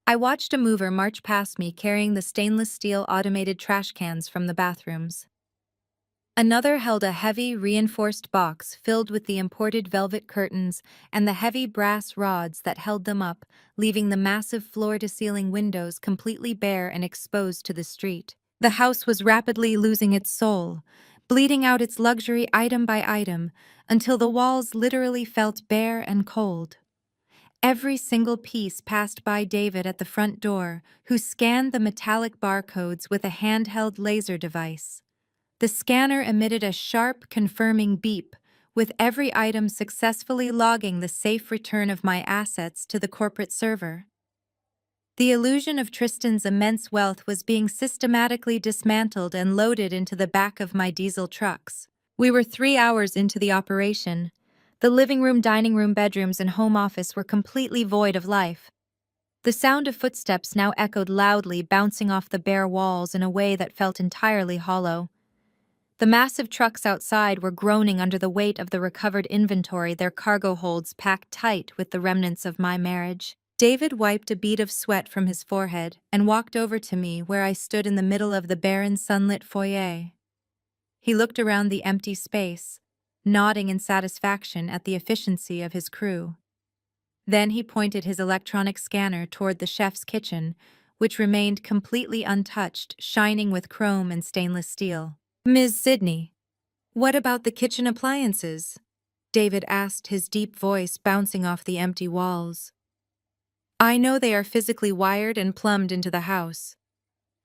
I watched a mover march past me carrying the stainless steel automated trash cans from the bathrooms. Another held a heavy, reinforced box filled with the imported velvet curtains and the heavy brass rods that held them up, leaving the massive floor-to-ceiling windows completely bare and exposed to the street. The house was rapidly losing its soul, bleeding out its luxury item by item, until the walls literally felt bare and cold. Every single piece passed by David at the front door, who scanned the metallic barcodes with a handheld laser device. The scanner emitted a sharp, confirming beep, with every item successfully logging the safe return of my assets to the corporate server. The illusion of Tristan's immense wealth was being systematically dismantled and loaded into the back of my diesel trucks. We were 3 hours into the operation. The living room, dining room, bedrooms, and home office were completely void of life. The sound of footsteps now echoed loudly, bouncing off the bare walls in a way that felt entirely hollow. The massive trucks outside were groaning under the weight of the recovered inventory, their cargo holds packed tight with the remnants of my marriage. David wiped a bead of sweat from his forehead and walked over to me where I stood in the middle of the barren, sunlit foyer. He looked around the empty space, nodding in satisfaction at the efficiency of his crew. Then he pointed his electronic scanner toward the chef's kitchen, which remained completely untouched, shining with chrome and stainless steel. "Ms. Sidney, what about the kitchen appliances?" David asked, his deep voice bouncing off the empty walls. "I know they are physically wired and plumbed into the house.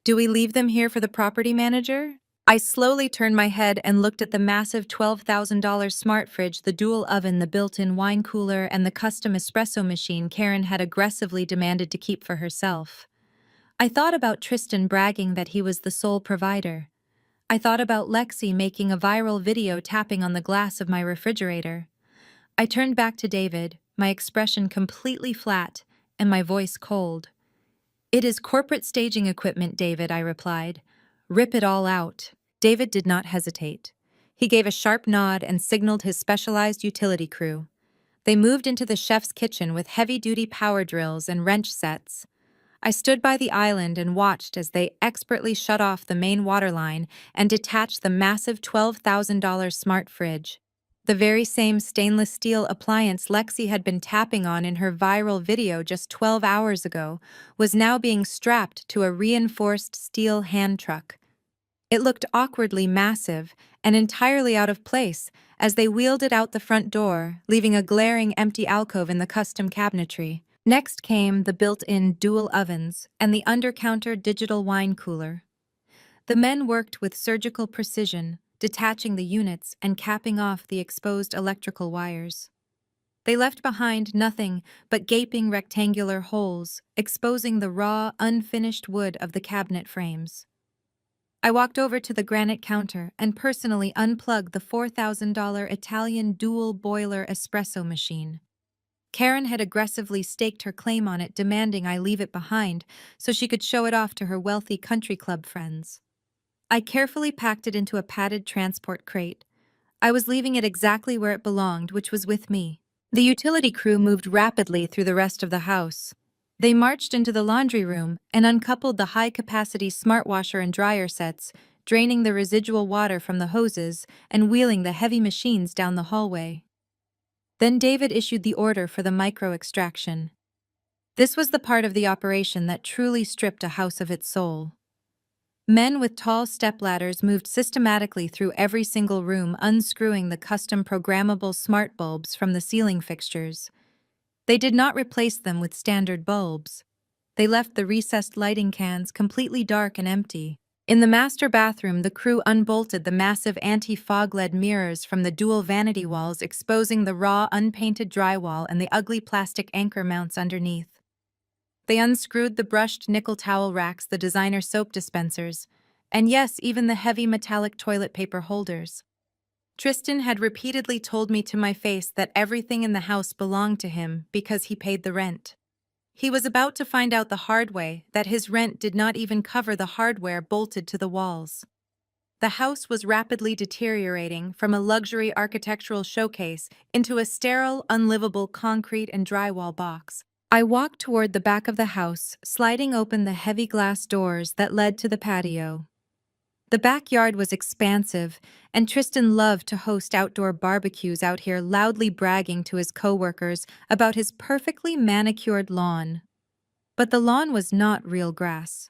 Do we leave them here for the property manager?" I slowly turned my head and looked at the massive $12,000 smart fridge, the dual oven, the built-in wine cooler, and the custom espresso machine Karen had aggressively demanded to keep for herself. I thought about Tristan bragging that he was the sole provider. I thought about Lexi making a viral video tapping on the glass of my refrigerator. I turned back to David, my expression completely flat and my voice cold. "It is corporate staging equipment, David," I replied. "Rip it all out." David did not hesitate. He gave a sharp nod and signaled his specialized utility crew. They moved into the chef's kitchen with heavy-duty power drills and wrench sets. I stood by the island and watched as they expertly shut off the main water line and detached the massive $12,000 smart fridge. The very same stainless steel appliance Lexi had been tapping on in her viral video just 12 hours ago was now being strapped to a reinforced steel hand truck. It looked awkwardly massive and entirely out of place as they wheeled it out the front door, leaving a glaring empty alcove in the custom cabinetry. Next came the built-in dual ovens and the under-counter digital wine cooler. The men worked with surgical precision, detaching the units and capping off the exposed electrical wires. They left behind nothing but gaping rectangular holes, exposing the raw, unfinished wood of the cabinet frames. I walked over to the granite counter and personally unplugged the $4,000 Italian dual boiler espresso machine. Karen had aggressively staked her claim on it, demanding I leave it behind so she could show it off to her wealthy country club friends. I carefully packed it into a padded transport crate. I was leaving it exactly where it belonged, which was with me. The utility crew moved rapidly through the rest of the house. They marched into the laundry room and uncoupled the high-capacity smart washer and dryer sets, draining the residual water from the hoses and wheeling the heavy machines down the hallway. Then David issued the order for the micro-extraction. This was the part of the operation that truly stripped a house of its soul. Men with tall stepladders moved systematically through every single room, unscrewing the custom programmable smart bulbs from the ceiling fixtures. They did not replace them with standard bulbs. They left the recessed lighting cans completely dark and empty. In the master bathroom, the crew unbolted the massive anti-fog LED mirrors from the dual vanity walls, exposing the raw, unpainted drywall and the ugly plastic anchor mounts underneath. They unscrewed the brushed nickel towel racks, the designer soap dispensers, and yes, even the heavy metallic toilet paper holders. Tristan had repeatedly told me to my face that everything in the house belonged to him because he paid the rent. He was about to find out the hard way that his rent did not even cover the hardware bolted to the walls. The house was rapidly deteriorating from a luxury architectural showcase into a sterile, unlivable concrete and drywall box. I walked toward the back of the house, sliding open the heavy glass doors that led to the patio. The backyard was expansive, and Tristan loved to host outdoor barbecues out here, loudly bragging to his coworkers about his perfectly manicured lawn. But the lawn was not real grass.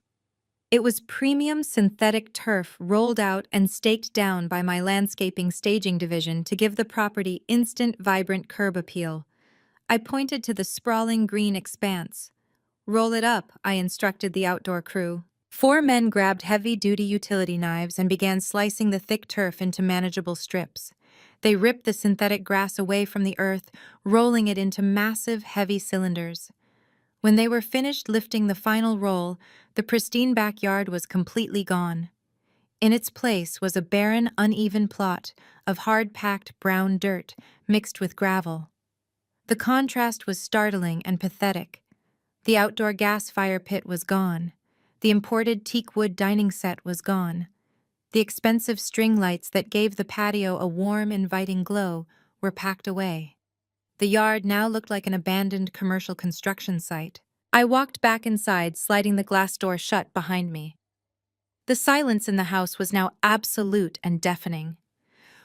It was premium synthetic turf rolled out and staked down by my landscaping staging division to give the property instant, vibrant curb appeal. I pointed to the sprawling green expanse. "Roll it up," I instructed the outdoor crew. 4 men grabbed heavy-duty utility knives and began slicing the thick turf into manageable strips. They ripped the synthetic grass away from the earth, rolling it into massive, heavy cylinders. When they were finished lifting the final roll, the pristine backyard was completely gone. In its place was a barren, uneven plot of hard-packed brown dirt mixed with gravel. The contrast was startling and pathetic. The outdoor gas fire pit was gone. The imported teak wood dining set was gone. The expensive string lights that gave the patio a warm, inviting glow were packed away. The yard now looked like an abandoned commercial construction site. I walked back inside, sliding the glass door shut behind me. The silence in the house was now absolute and deafening.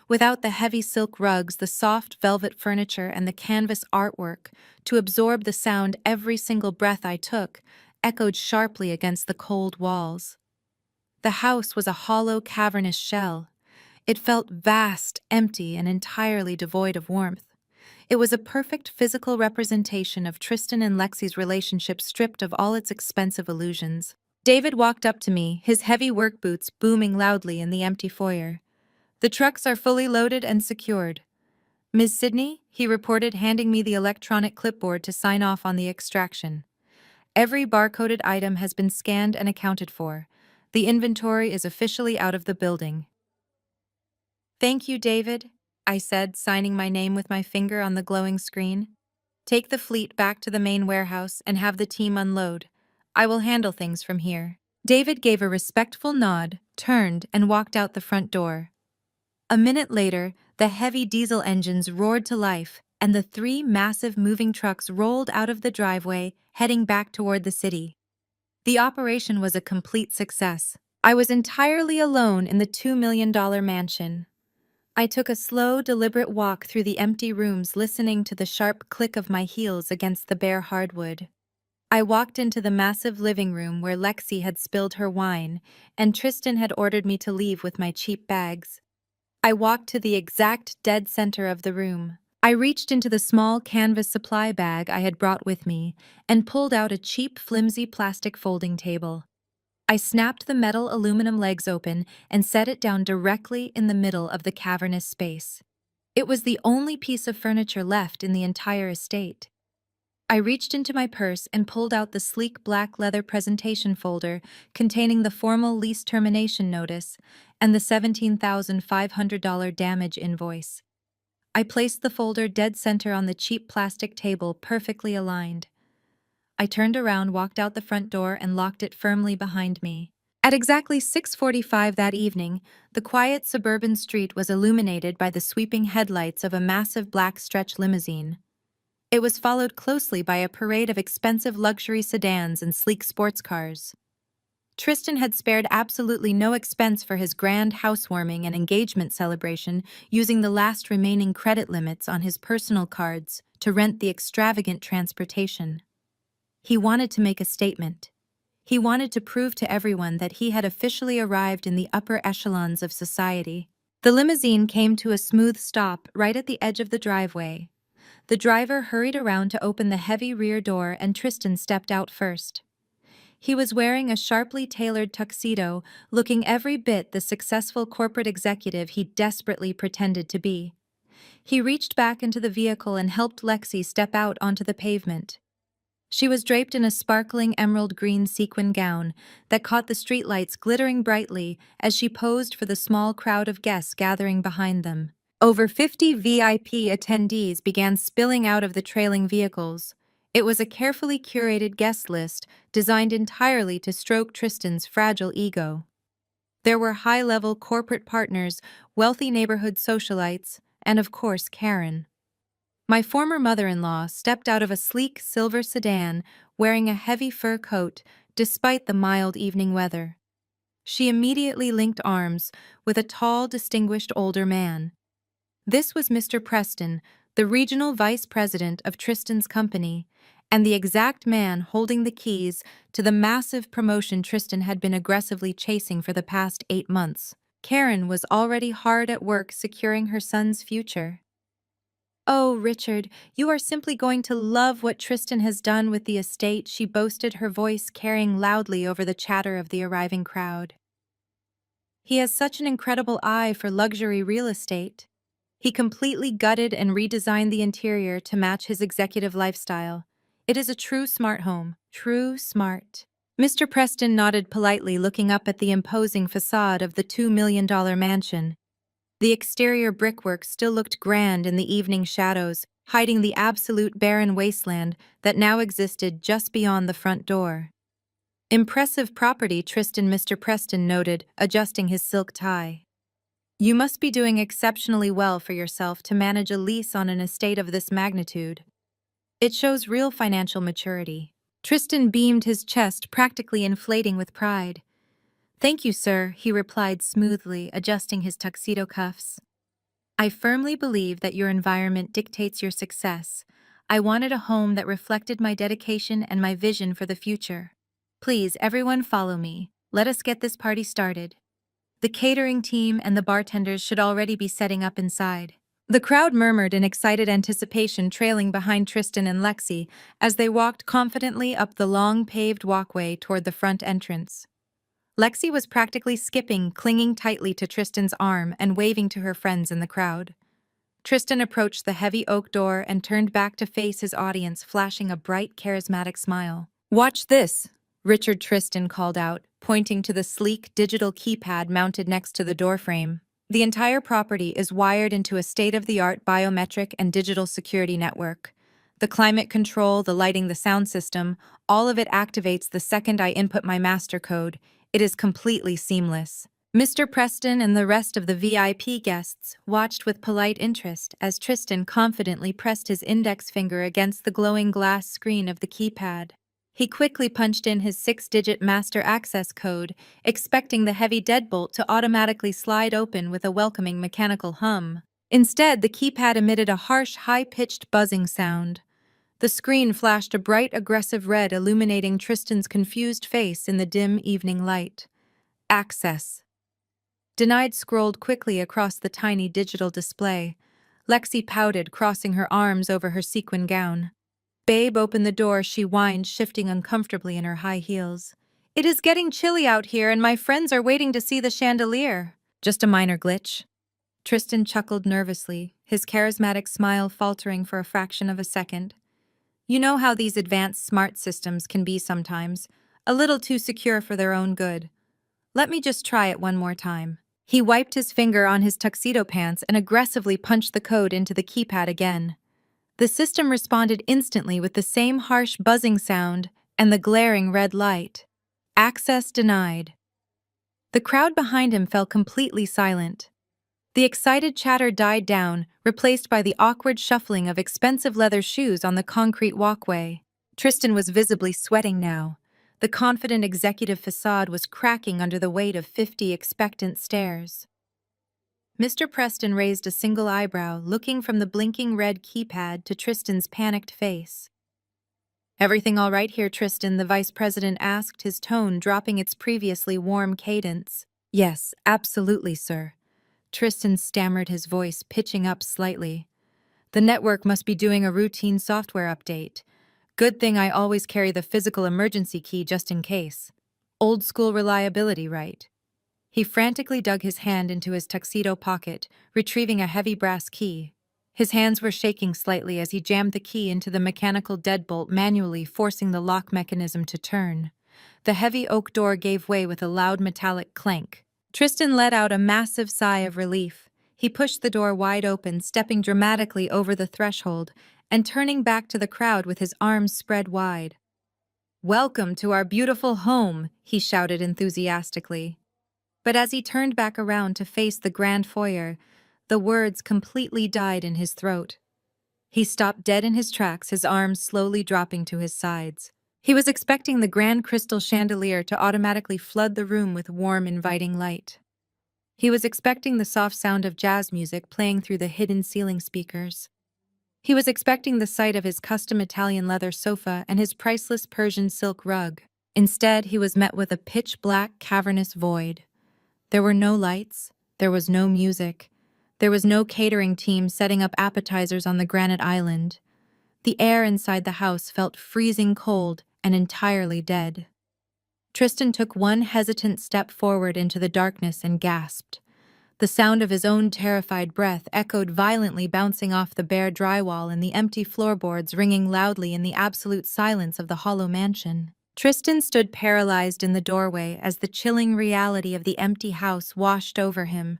Without the heavy silk rugs, the soft velvet furniture, and the canvas artwork to absorb the sound, every single breath I took echoed sharply against the cold walls. The house was a hollow, cavernous shell. It felt vast, empty, and entirely devoid of warmth. It was a perfect physical representation of Tristan and Lexi's relationship, stripped of all its expensive illusions. David walked up to me, his heavy work boots booming loudly in the empty foyer. The trucks are fully loaded and secured. Ms. Sidney, he reported, handing me the electronic clipboard to sign off on the extraction. Every barcoded item has been scanned and accounted for. The inventory is officially out of the building. Thank you, David, I said, signing my name with my finger on the glowing screen. Take the fleet back to the main warehouse and have the team unload. I will handle things from here. David gave a respectful nod, turned, and walked out the front door. A minute later, the heavy diesel engines roared to life, and the three massive moving trucks rolled out of the driveway, heading back toward the city. The operation was a complete success. I was entirely alone in the $2 million mansion. I took a slow, deliberate walk through the empty rooms, listening to the sharp click of my heels against the bare hardwood. I walked into the massive living room where Lexi had spilled her wine, and Tristan had ordered me to leave with my cheap bags. I walked to the exact dead center of the room. I reached into the small canvas supply bag I had brought with me and pulled out a cheap, flimsy plastic folding table. I snapped the metal aluminum legs open and set it down directly in the middle of the cavernous space. It was the only piece of furniture left in the entire estate. I reached into my purse and pulled out the sleek black leather presentation folder containing the formal lease termination notice and the $17,500 damage invoice. I placed the folder dead center on the cheap plastic table, perfectly aligned. I turned around, walked out the front door, and locked it firmly behind me. At exactly 6:45 that evening, the quiet suburban street was illuminated by the sweeping headlights of a massive black stretch limousine. It was followed closely by a parade of expensive luxury sedans and sleek sports cars. Tristan had spared absolutely no expense for his grand housewarming and engagement celebration, using the last remaining credit limits on his personal cards to rent the extravagant transportation. He wanted to make a statement. He wanted to prove to everyone that he had officially arrived in the upper echelons of society. The limousine came to a smooth stop right at the edge of the driveway. The driver hurried around to open the heavy rear door, and Tristan stepped out first. He was wearing a sharply tailored tuxedo, looking every bit the successful corporate executive he desperately pretended to be. He reached back into the vehicle and helped Lexi step out onto the pavement. She was draped in a sparkling emerald green sequin gown that caught the streetlights glittering brightly as she posed for the small crowd of guests gathering behind them. Over 50 VIP attendees began spilling out of the trailing vehicles. It was a carefully curated guest list designed entirely to stroke Tristan's fragile ego. There were high-level corporate partners, wealthy neighborhood socialites, and of course Karen. My former mother-in-law stepped out of a sleek silver sedan wearing a heavy fur coat despite the mild evening weather. She immediately linked arms with a tall, distinguished older man. This was Mr. Preston, the regional vice president of Tristan's company, and the exact man holding the keys to the massive promotion Tristan had been aggressively chasing for the past 8 months. Karen was already hard at work securing her son's future. "Oh, Richard, you are simply going to love what Tristan has done with the estate," she boasted, her voice carrying loudly over the chatter of the arriving crowd. "He has such an incredible eye for luxury real estate. He completely gutted and redesigned the interior to match his executive lifestyle. It is a true smart home. True smart." Mr. Preston nodded politely, looking up at the imposing facade of the $2 million mansion. The exterior brickwork still looked grand in the evening shadows, hiding the absolute barren wasteland that now existed just beyond the front door. "Impressive property," Mr. Preston noted, adjusting his silk tie. "You must be doing exceptionally well for yourself to manage a lease on an estate of this magnitude. It shows real financial maturity." Tristan beamed, his chest practically inflating with pride. "Thank you, sir," he replied smoothly, adjusting his tuxedo cuffs. "I firmly believe that your environment dictates your success. I wanted a home that reflected my dedication and my vision for the future. Please, everyone, follow me. Let us get this party started." The catering team and the bartenders should already be setting up inside. The crowd murmured in excited anticipation, trailing behind Tristan and Lexi as they walked confidently up the long paved walkway toward the front entrance. Lexi was practically skipping, clinging tightly to Tristan's arm and waving to her friends in the crowd. Tristan approached the heavy oak door and turned back to face his audience, flashing a bright, charismatic smile. "Watch this," Richard Tristan called out, pointing to the sleek digital keypad mounted next to the doorframe. The entire property is wired into a state-of-the-art biometric and digital security network. The climate control, the lighting, the sound system, all of it activates the second I input my master code. It is completely seamless. Mr. Preston and the rest of the VIP guests watched with polite interest as Tristan confidently pressed his index finger against the glowing glass screen of the keypad. He quickly punched in his 6-digit master access code, expecting the heavy deadbolt to automatically slide open with a welcoming mechanical hum. Instead, the keypad emitted a harsh, high-pitched buzzing sound. The screen flashed a bright, aggressive red, illuminating Tristan's confused face in the dim evening light. Access. Denied scrolled quickly across the tiny digital display. Lexi pouted, crossing her arms over her sequin gown. "Babe, open the door," she whined, shifting uncomfortably in her high heels. "It is getting chilly out here, and my friends are waiting to see the chandelier." "Just a minor glitch." Tristan chuckled nervously, his charismatic smile faltering for a fraction of a second. "You know how these advanced smart systems can be sometimes, a little too secure for their own good. Let me just try it one more time." He wiped his finger on his tuxedo pants and aggressively punched the code into the keypad again. The system responded instantly with the same harsh buzzing sound and the glaring red light. Access denied. The crowd behind him fell completely silent. The excited chatter died down, replaced by the awkward shuffling of expensive leather shoes on the concrete walkway. Tristan was visibly sweating now. The confident executive facade was cracking under the weight of 50 expectant stares. Mr. Preston raised a single eyebrow, looking from the blinking red keypad to Tristan's panicked face. "Everything all right here, Tristan?" the vice president asked, his tone dropping its previously warm cadence. "Yes, absolutely, sir." Tristan stammered, his voice pitching up slightly. "The network must be doing a routine software update. Good thing I always carry the physical emergency key just in case. Old school reliability, right?" He frantically dug his hand into his tuxedo pocket, retrieving a heavy brass key. His hands were shaking slightly as he jammed the key into the mechanical deadbolt, manually forcing the lock mechanism to turn. The heavy oak door gave way with a loud metallic clank. Tristan let out a massive sigh of relief. He pushed the door wide open, stepping dramatically over the threshold and turning back to the crowd with his arms spread wide. "Welcome to our beautiful home," he shouted enthusiastically. But as he turned back around to face the grand foyer, the words completely died in his throat. He stopped dead in his tracks, his arms slowly dropping to his sides. He was expecting the grand crystal chandelier to automatically flood the room with warm, inviting light. He was expecting the soft sound of jazz music playing through the hidden ceiling speakers. He was expecting the sight of his custom Italian leather sofa and his priceless Persian silk rug. Instead, he was met with a pitch-black, cavernous void. There were no lights, there was no music, there was no catering team setting up appetizers on the granite island. The air inside the house felt freezing cold and entirely dead. Tristan took one hesitant step forward into the darkness and gasped. The sound of his own terrified breath echoed violently, bouncing off the bare drywall and the empty floorboards, ringing loudly in the absolute silence of the hollow mansion. Tristan stood paralyzed in the doorway as the chilling reality of the empty house washed over him.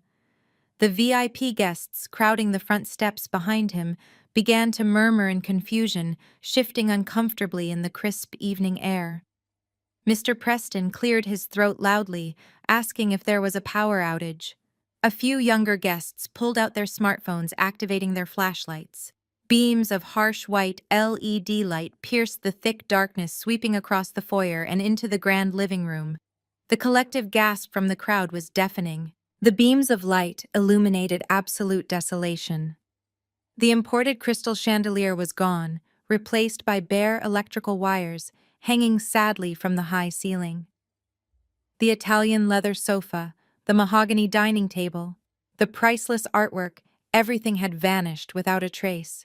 The VIP guests, crowding the front steps behind him, began to murmur in confusion, shifting uncomfortably in the crisp evening air. Mr. Preston cleared his throat loudly, asking if there was a power outage. A few younger guests pulled out their smartphones, activating their flashlights. Beams of harsh white LED light pierced the thick darkness, sweeping across the foyer and into the grand living room. The collective gasp from the crowd was deafening. The beams of light illuminated absolute desolation. The imported crystal chandelier was gone, replaced by bare electrical wires hanging sadly from the high ceiling. The Italian leather sofa, the mahogany dining table, the priceless artwork, Everything had vanished without a trace.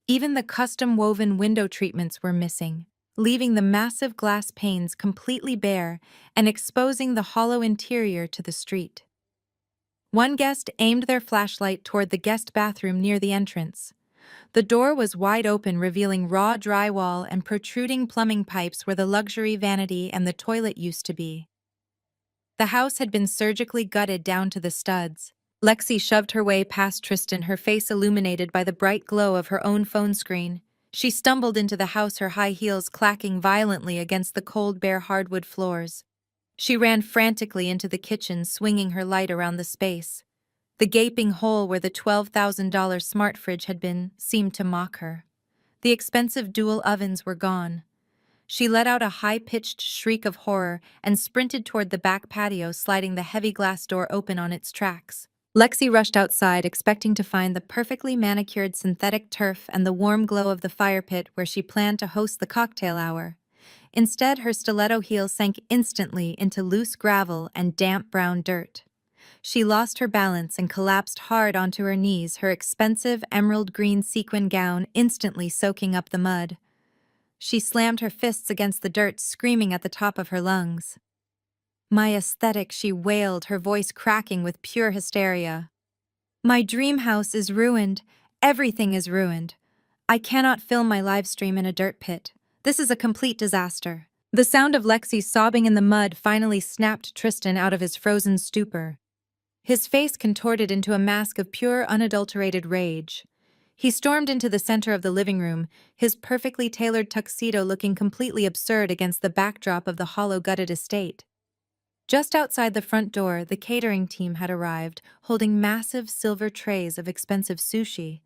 Even the custom-woven window treatments were missing, leaving the massive glass panes completely bare and exposing the hollow interior to the street. One guest aimed their flashlight toward the guest bathroom near the entrance. The door was wide open, revealing raw drywall and protruding plumbing pipes where the luxury vanity and the toilet used to be. The house had been surgically gutted down to the studs. Lexi shoved her way past Tristan, her face illuminated by the bright glow of her own phone screen. She stumbled into the house, her high heels clacking violently against the cold, bare hardwood floors. She ran frantically into the kitchen, swinging her light around the space. The gaping hole where the $12,000 smart fridge had been seemed to mock her. The expensive dual ovens were gone. She let out a high-pitched shriek of horror and sprinted toward the back patio, sliding the heavy glass door open on its tracks. Lexi rushed outside, expecting to find the perfectly manicured synthetic turf and the warm glow of the fire pit where she planned to host the cocktail hour. Instead, her stiletto heel sank instantly into loose gravel and damp brown dirt. She lost her balance and collapsed hard onto her knees, her expensive emerald green sequin gown instantly soaking up the mud. She slammed her fists against the dirt, screaming at the top of her lungs. "My aesthetic," she wailed, her voice cracking with pure hysteria. "My dream house is ruined. Everything is ruined. I cannot film my live stream in a dirt pit. This is a complete disaster." The sound of Lexi sobbing in the mud finally snapped Tristan out of his frozen stupor. His face contorted into a mask of pure, unadulterated rage. He stormed into the center of the living room, his perfectly tailored tuxedo looking completely absurd against the backdrop of the hollow, gutted estate. Just outside the front door, the catering team had arrived, holding massive silver trays of expensive sushi.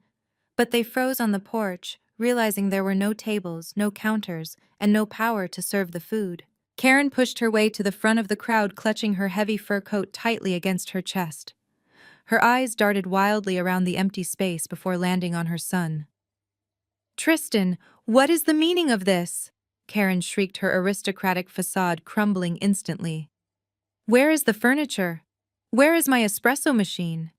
But they froze on the porch, realizing there were no tables, no counters, and no power to serve the food. Karen pushed her way to the front of the crowd, clutching her heavy fur coat tightly against her chest. Her eyes darted wildly around the empty space before landing on her son. "Tristan, what is the meaning of this?" Karen shrieked, her aristocratic facade crumbling instantly. "Where is the furniture? Where is my espresso machine?"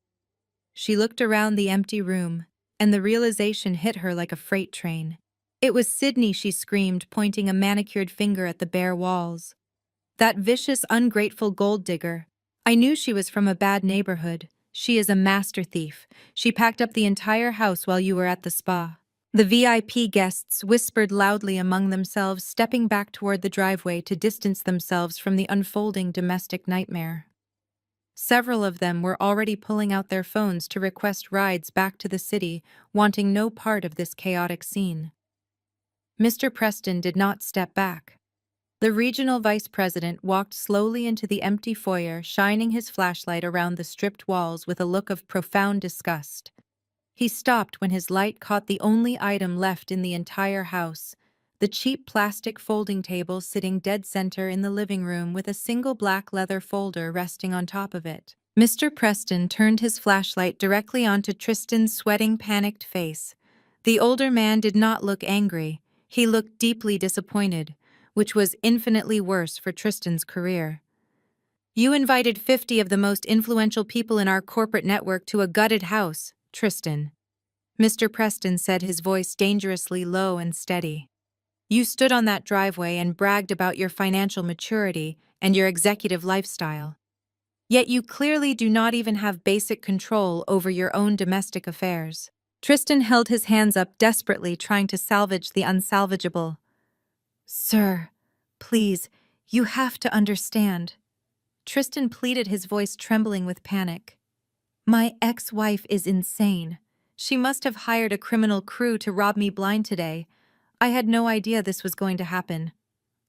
She looked around the empty room, and the realization hit her like a freight train. It was Sydney, she screamed, pointing a manicured finger at the bare walls. "That vicious, ungrateful gold digger. I knew she was from a bad neighborhood. She is a master thief. She packed up the entire house while you were at the spa." The VIP guests whispered loudly among themselves, stepping back toward the driveway to distance themselves from the unfolding domestic nightmare. Several of them were already pulling out their phones to request rides back to the city, wanting no part of this chaotic scene. Mr. Preston did not step back. The regional vice president walked slowly into the empty foyer, shining his flashlight around the stripped walls with a look of profound disgust. He stopped when his light caught the only item left in the entire house, the cheap plastic folding table sitting dead center in the living room with a single black leather folder resting on top of it. Mr. Preston turned his flashlight directly onto Tristan's sweating, panicked face. The older man did not look angry. He looked deeply disappointed, which was infinitely worse for Tristan's career. "You invited 50 of the most influential people in our corporate network to a gutted house, Tristan," Mr. Preston said, his voice dangerously low and steady. "You stood on that driveway and bragged about your financial maturity and your executive lifestyle. Yet you clearly do not even have basic control over your own domestic affairs." Tristan held his hands up desperately, trying to salvage the unsalvageable. "Sir, please, you have to understand." Tristan pleaded, his voice trembling with panic. "My ex-wife is insane. She must have hired a criminal crew to rob me blind today. I had no idea this was going to happen.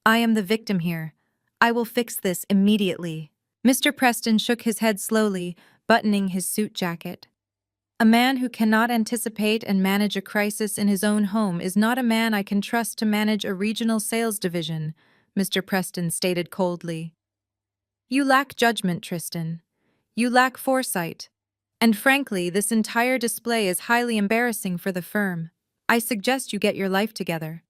I am the victim here. I will fix this immediately." Mr. Preston shook his head slowly, buttoning his suit jacket. "A man who cannot anticipate and manage a crisis in his own home is not a man I can trust to manage a regional sales division," Mr. Preston stated coldly. "You lack judgment, Tristan. You lack foresight. And frankly, this entire display is highly embarrassing for the firm. I suggest you get your life together."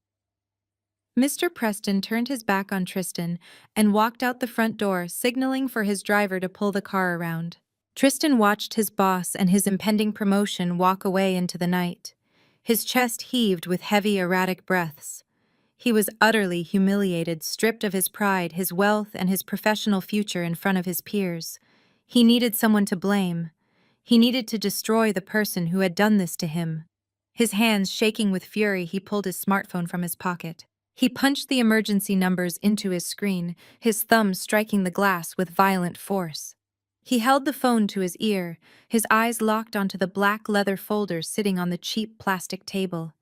Mr. Preston turned his back on Tristan and walked out the front door, signaling for his driver to pull the car around. Tristan watched his boss and his impending promotion walk away into the night. His chest heaved with heavy, erratic breaths. He was utterly humiliated, stripped of his pride, his wealth, and his professional future in front of his peers. He needed someone to blame. He needed to destroy the person who had done this to him. His hands shaking with fury, he pulled his smartphone from his pocket. He punched the emergency numbers into his screen, his thumb striking the glass with violent force. He held the phone to his ear, his eyes locked onto the black leather folder sitting on the cheap plastic table.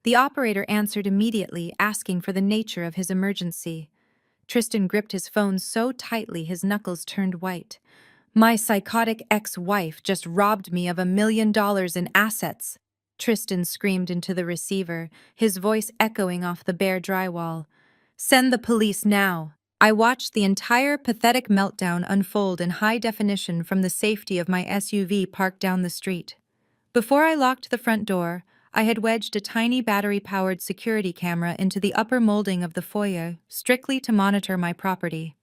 The operator answered immediately, asking for the nature of his emergency. Tristan gripped his phone so tightly his knuckles turned white. "My psychotic ex-wife just robbed me of $1 million in assets," Tristan screamed into the receiver, his voice echoing off the bare drywall. "Send the police now." I watched the entire pathetic meltdown unfold in high definition from the safety of my SUV parked down the street. Before I locked the front door, I had wedged a tiny battery-powered security camera into the upper molding of the foyer, strictly to monitor my property.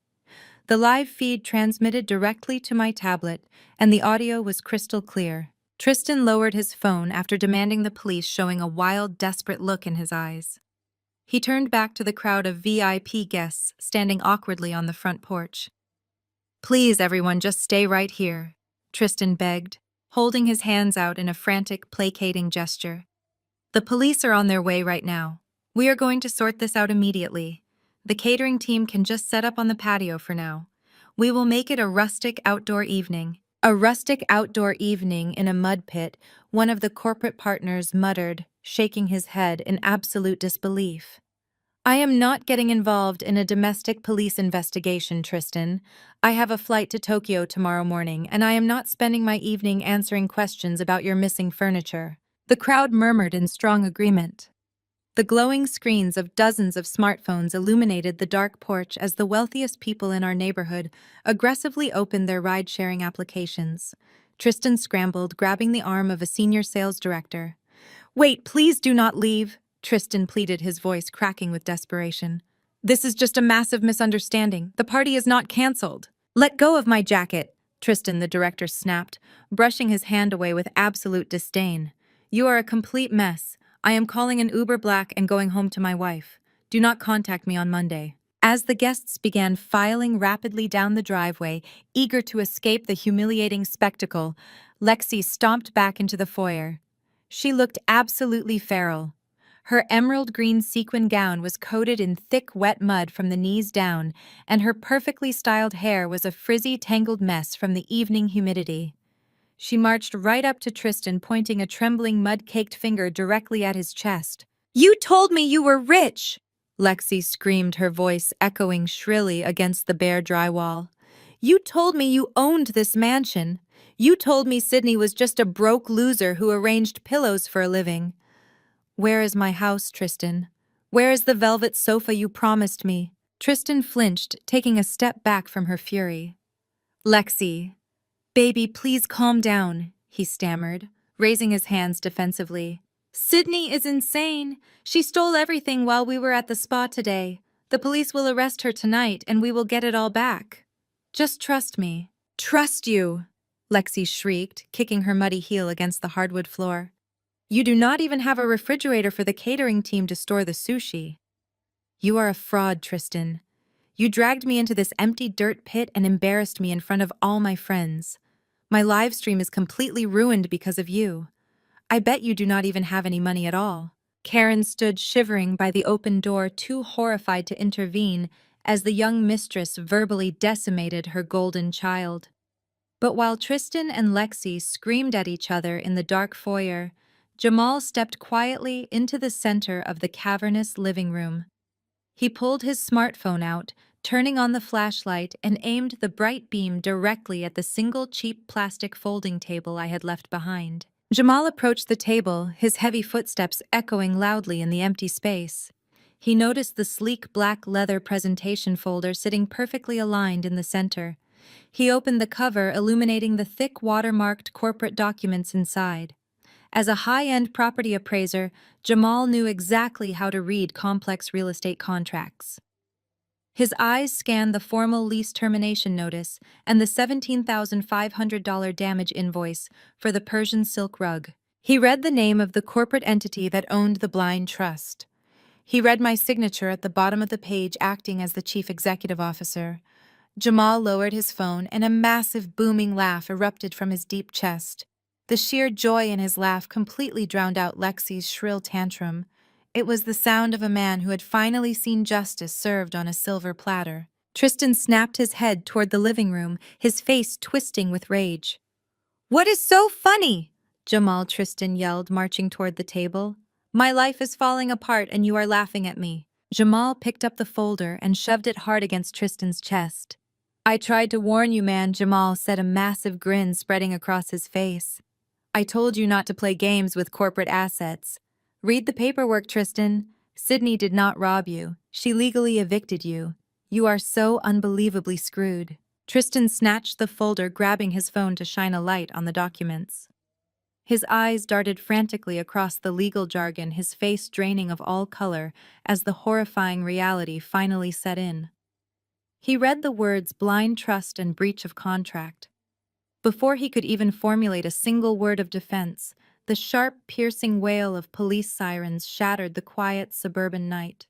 The live feed transmitted directly to my tablet, and the audio was crystal clear. Tristan lowered his phone after demanding the police, showing a wild, desperate look in his eyes. He turned back to the crowd of VIP guests standing awkwardly on the front porch. "Please, everyone, just stay right here," Tristan begged, holding his hands out in a frantic, placating gesture. "The police are on their way right now. We are going to sort this out immediately. The catering team can just set up on the patio for now. We will make it a rustic outdoor evening." "A rustic outdoor evening in a mud pit," one of the corporate partners muttered, shaking his head in absolute disbelief. "I am not getting involved in a domestic police investigation, Tristan. I have a flight to Tokyo tomorrow morning, and I am not spending my evening answering questions about your missing furniture." The crowd murmured in strong agreement. The glowing screens of dozens of smartphones illuminated the dark porch as the wealthiest people in our neighborhood aggressively opened their ride-sharing applications. Tristan scrambled, grabbing the arm of a senior sales director. "Wait, please do not leave," Tristan pleaded, his voice cracking with desperation. "This is just a massive misunderstanding. The party is not canceled." "Let go of my jacket," Tristan, the director, snapped, brushing his hand away with absolute disdain. "You are a complete mess. I am calling an Uber Black and going home to my wife. Do not contact me on Monday." As the guests began filing rapidly down the driveway, eager to escape the humiliating spectacle, Lexi stomped back into the foyer. She looked absolutely feral. Her emerald green sequin gown was coated in thick, wet mud from the knees down, and her perfectly styled hair was a frizzy, tangled mess from the evening humidity. She marched right up to Tristan, pointing a trembling, mud-caked finger directly at his chest. "You told me you were rich!" Lexi screamed, her voice echoing shrilly against the bare drywall. "You told me you owned this mansion. You told me Sydney was just a broke loser who arranged pillows for a living." "Where is my house, Tristan? Where is the velvet sofa you promised me?" Tristan flinched, taking a step back from her fury. "Lexi, baby, please calm down," he stammered, raising his hands defensively. "Sydney is insane. She stole everything while we were at the spa today. The police will arrest her tonight and we will get it all back. Just trust me." "Trust you!" Lexi shrieked, kicking her muddy heel against the hardwood floor. "You do not even have a refrigerator for the catering team to store the sushi." "You are a fraud, Tristan. You dragged me into this empty dirt pit and embarrassed me in front of all my friends. My live stream is completely ruined because of you. I bet you do not even have any money at all." Karen stood shivering by the open door, too horrified to intervene as the young mistress verbally decimated her golden child. But while Tristan and Lexi screamed at each other in the dark foyer, Jamal stepped quietly into the center of the cavernous living room. He pulled his smartphone out, turning on the flashlight, and aimed the bright beam directly at the single cheap plastic folding table I had left behind. Jamal approached the table, his heavy footsteps echoing loudly in the empty space. He noticed the sleek black leather presentation folder sitting perfectly aligned in the center. He opened the cover, illuminating the thick watermarked corporate documents inside. As a high-end property appraiser, Jamal knew exactly how to read complex real estate contracts. His eyes scanned the formal lease termination notice and the $17,500 damage invoice for the Persian silk rug. He read the name of the corporate entity that owned the blind trust. He read my signature at the bottom of the page, acting as the chief executive officer. Jamal lowered his phone, and a massive booming laugh erupted from his deep chest. The sheer joy in his laugh completely drowned out Lexi's shrill tantrum. It was the sound of a man who had finally seen justice served on a silver platter. Tristan snapped his head toward the living room, his face twisting with rage. "What is so funny?" Jamal Tristan yelled, marching toward the table. "My life is falling apart and you are laughing at me." Jamal picked up the folder and shoved it hard against Tristan's chest. "I tried to warn you, man," Jamal said, a massive grin spreading across his face. "I told you not to play games with corporate assets. Read the paperwork, Tristan. Sydney did not rob you. She legally evicted you. You are so unbelievably screwed." Tristan snatched the folder, grabbing his phone to shine a light on the documents. His eyes darted frantically across the legal jargon, his face draining of all color as the horrifying reality finally set in. He read the words blind trust and breach of contract. Before he could even formulate a single word of defense, the sharp, piercing wail of police sirens shattered the quiet suburban night.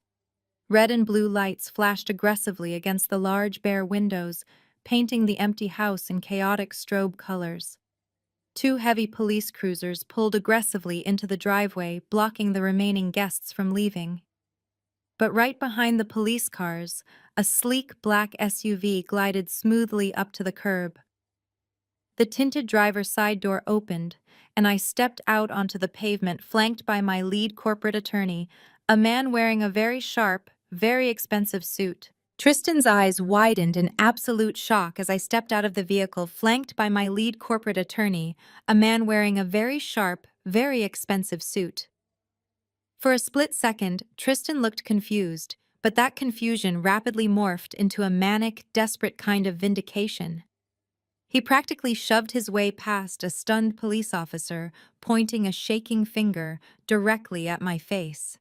Red and blue lights flashed aggressively against the large bare windows, painting the empty house in chaotic strobe colors. Two heavy police cruisers pulled aggressively into the driveway, blocking the remaining guests from leaving. But right behind the police cars, a sleek black SUV glided smoothly up to the curb. The tinted driver's side door opened, and I stepped out onto the pavement, flanked by my lead corporate attorney, a man wearing a very sharp, very expensive suit. Tristan's eyes widened in absolute shock as I stepped out of the vehicle, flanked by my lead corporate attorney, a man wearing a very sharp, very expensive suit. For a split second, Tristan looked confused, but that confusion rapidly morphed into a manic, desperate kind of vindication. He practically shoved his way past a stunned police officer, pointing a shaking finger directly at my face.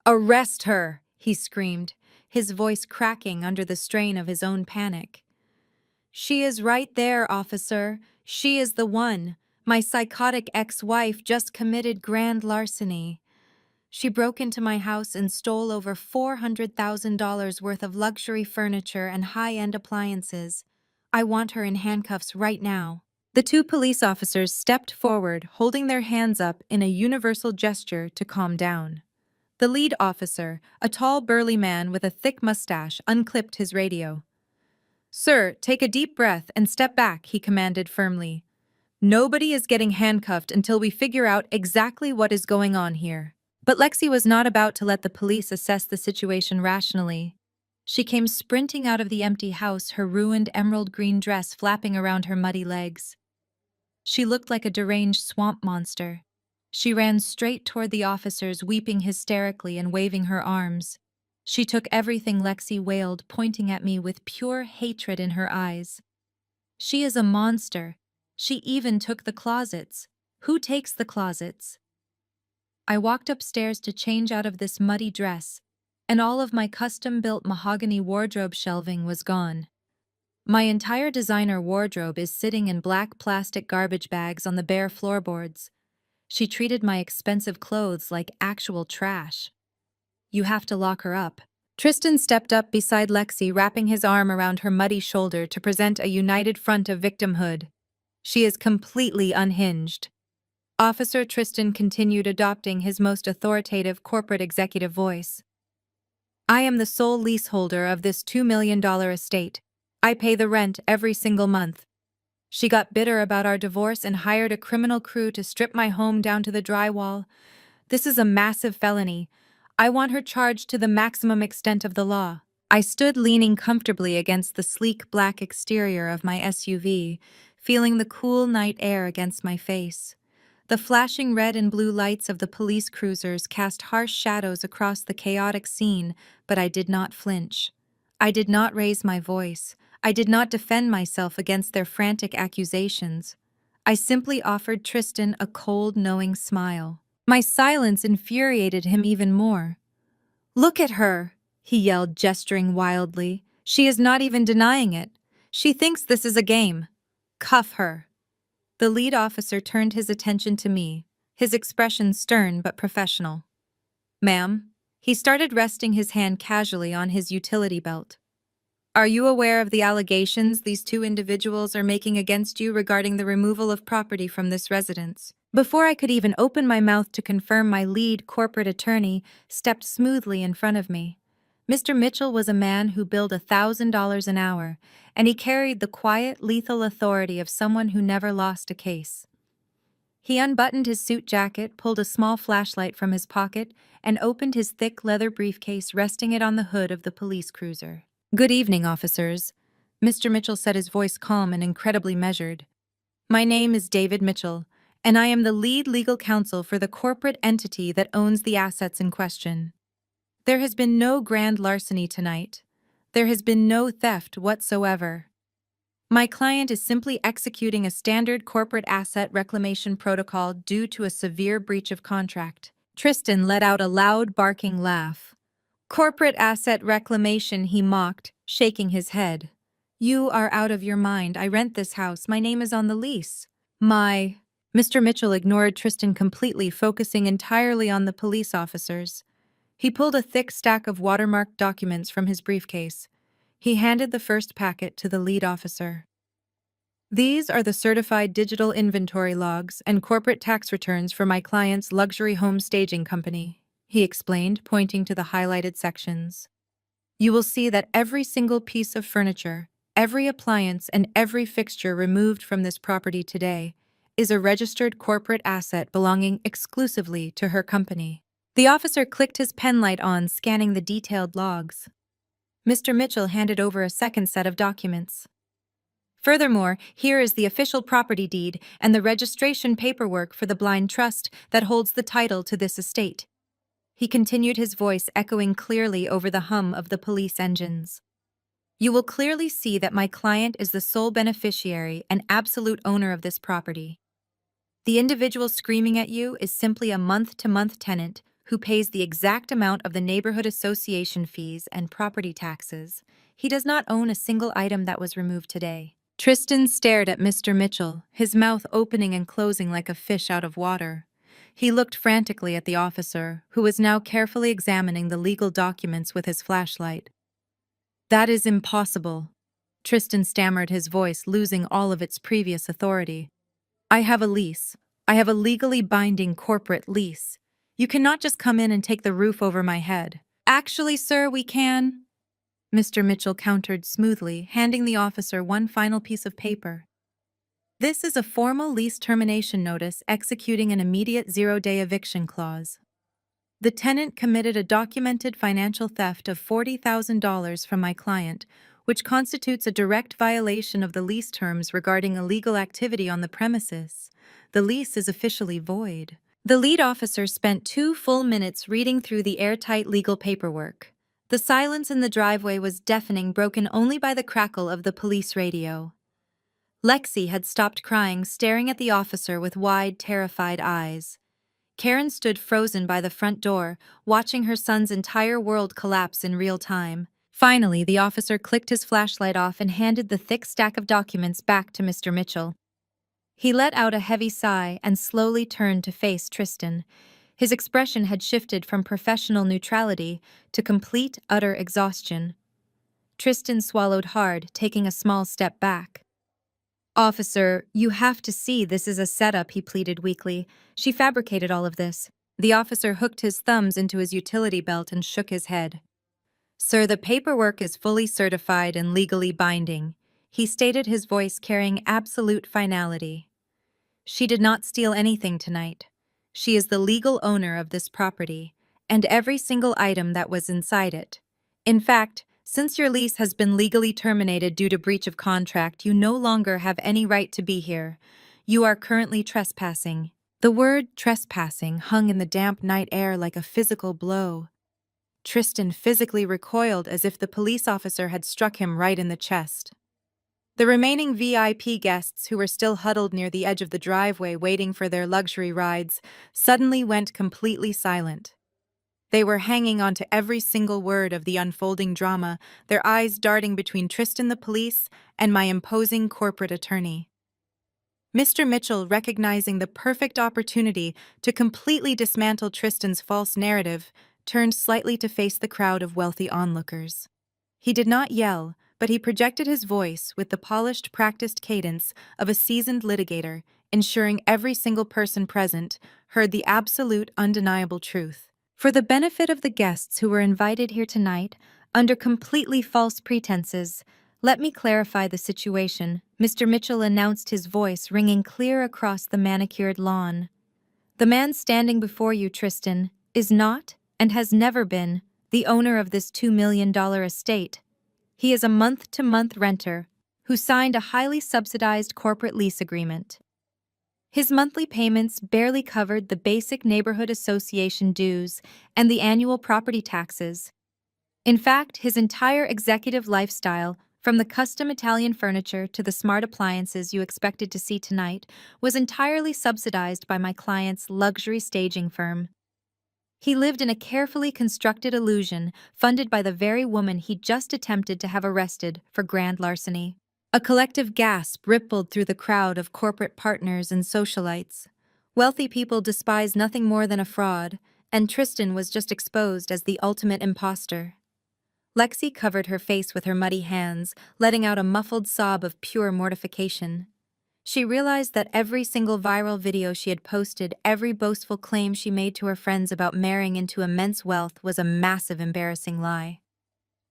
"Arrest her!" he screamed, his voice cracking under the strain of his own panic. "She is right there, officer. She is the one. My psychotic ex-wife just committed grand larceny. She broke into my house and stole over $400,000 worth of luxury furniture and high-end appliances. I want her in handcuffs right now." The two police officers stepped forward, holding their hands up in a universal gesture to calm down. The lead officer, a tall, burly man with a thick mustache, unclipped his radio. "Sir, take a deep breath and step back," he commanded firmly. "Nobody is getting handcuffed until we figure out exactly what is going on here." But Lexi was not about to let the police assess the situation rationally. She came sprinting out of the empty house, her ruined emerald green dress flapping around her muddy legs. She looked like a deranged swamp monster. She ran straight toward the officers, weeping hysterically and waving her arms. She took everything, Lexi wailed, pointing at me with pure hatred in her eyes. "She is a monster. She even took the closets. Who takes the closets?" I walked upstairs to change out of this muddy dress, and all of my custom-built mahogany wardrobe shelving was gone. My entire designer wardrobe is sitting in black plastic garbage bags on the bare floorboards. She treated my expensive clothes like actual trash. "You have to lock her up." Tristan stepped up beside Lexi, wrapping his arm around her muddy shoulder to present a united front of victimhood. "She is completely unhinged." Officer Tristan continued, adopting his most authoritative corporate executive voice. "I am the sole leaseholder of this $2 million estate. I pay the rent every single month. She got bitter about our divorce and hired a criminal crew to strip my home down to the drywall. This is a massive felony. I want her charged to the maximum extent of the law." I stood leaning comfortably against the sleek black exterior of my SUV, feeling the cool night air against my face. The flashing red and blue lights of the police cruisers cast harsh shadows across the chaotic scene, but I did not flinch. I did not raise my voice. I did not defend myself against their frantic accusations. I simply offered Tristan a cold, knowing smile. My silence infuriated him even more. "Look at her," he yelled, gesturing wildly. She is not even denying it. She thinks this is a game. Cuff her. The lead officer turned his attention to me, his expression stern but professional. Ma'am, he started resting his hand casually on his utility belt. Are you aware of the allegations these two individuals are making against you regarding the removal of property from this residence? Before I could even open my mouth to confirm, my lead corporate attorney stepped smoothly in front of me. Mr. Mitchell was a man who billed $1,000 an hour, and he carried the quiet, lethal authority of someone who never lost a case. He unbuttoned his suit jacket, pulled a small flashlight from his pocket, and opened his thick leather briefcase, resting it on the hood of the police cruiser. Good evening, officers. Mr. Mitchell said, his voice calm and incredibly measured. My name is David Mitchell, and I am the lead legal counsel for the corporate entity that owns the assets in question. There has been no grand larceny tonight. There has been no theft whatsoever. My client is simply executing a standard corporate asset reclamation protocol due to a severe breach of contract. Tristan let out a loud, barking laugh. Corporate asset reclamation, he mocked, shaking his head. You are out of your mind. I rent this house. My name is on the lease. Mr. Mitchell ignored Tristan completely, focusing entirely on the police officers. He pulled a thick stack of watermarked documents from his briefcase. He handed the first packet to the lead officer. These are the certified digital inventory logs and corporate tax returns for my client's luxury home staging company, he explained, pointing to the highlighted sections. You will see that every single piece of furniture, every appliance, and every fixture removed from this property today is a registered corporate asset belonging exclusively to her company. The officer clicked his pen light on, scanning the detailed logs. Mr. Mitchell handed over a second set of documents. Furthermore, here is the official property deed and the registration paperwork for the blind trust that holds the title to this estate. He continued, his voice echoing clearly over the hum of the police engines. You will clearly see that my client is the sole beneficiary and absolute owner of this property. The individual screaming at you is simply a month-to-month tenant who pays the exact amount of the neighborhood association fees and property taxes. He does not own a single item that was removed today. Tristan stared at Mr. Mitchell, his mouth opening and closing like a fish out of water. He looked frantically at the officer, who was now carefully examining the legal documents with his flashlight. That is impossible, Tristan stammered, his voice losing all of its previous authority. I have a lease. I have a legally binding corporate lease. You cannot just come in and take the roof over my head. Actually, sir, we can, Mr. Mitchell countered smoothly, handing the officer one final piece of paper. This is a formal lease termination notice executing an immediate 0-day eviction clause. The tenant committed a documented financial theft of $40,000 from my client, which constitutes a direct violation of the lease terms regarding illegal activity on the premises. The lease is officially void. The lead officer spent 2 full minutes reading through the airtight legal paperwork. The silence in the driveway was deafening, broken only by the crackle of the police radio. Lexi had stopped crying, staring at the officer with wide, terrified eyes. Karen stood frozen by the front door, watching her son's entire world collapse in real time. Finally, the officer clicked his flashlight off and handed the thick stack of documents back to Mr. Mitchell. He let out a heavy sigh and slowly turned to face Tristan. His expression had shifted from professional neutrality to complete, utter exhaustion. Tristan swallowed hard, taking a small step back. Officer, you have to see this is a setup, he pleaded weakly. She fabricated all of this. The officer hooked his thumbs into his utility belt and shook his head. Sir, the paperwork is fully certified and legally binding, he stated, his voice carrying absolute finality. She did not steal anything tonight. She is the legal owner of this property, and every single item that was inside it. In fact, since your lease has been legally terminated due to breach of contract, you no longer have any right to be here. You are currently trespassing. The word trespassing hung in the damp night air like a physical blow. Tristan physically recoiled as if the police officer had struck him right in the chest. The remaining VIP guests, who were still huddled near the edge of the driveway waiting for their luxury rides, suddenly went completely silent. They were hanging on to every single word of the unfolding drama, their eyes darting between Tristan the police and my imposing corporate attorney. Mr. Mitchell, recognizing the perfect opportunity to completely dismantle Tristan's false narrative, turned slightly to face the crowd of wealthy onlookers. He did not yell, but he projected his voice with the polished, practiced cadence of a seasoned litigator, ensuring every single person present heard the absolute, undeniable truth. For the benefit of the guests who were invited here tonight, under completely false pretenses, let me clarify the situation. Mr. Mitchell announced, his voice ringing clear across the manicured lawn. The man standing before you, Tristan, is not, and has never been, the owner of this $2 million estate. He is a month-to-month renter who signed a highly subsidized corporate lease agreement. His monthly payments barely covered the basic neighborhood association dues and the annual property taxes. In fact, his entire executive lifestyle, from the custom Italian furniture to the smart appliances you expected to see tonight, was entirely subsidized by my client's luxury staging firm. He lived in a carefully constructed illusion funded by the very woman he just attempted to have arrested for grand larceny. A collective gasp rippled through the crowd of corporate partners and socialites. Wealthy people despise nothing more than a fraud, and Tristan was just exposed as the ultimate imposter. Lexi covered her face with her muddy hands, letting out a muffled sob of pure mortification. She realized that every single viral video she had posted, every boastful claim she made to her friends about marrying into immense wealth was a massive, embarrassing lie.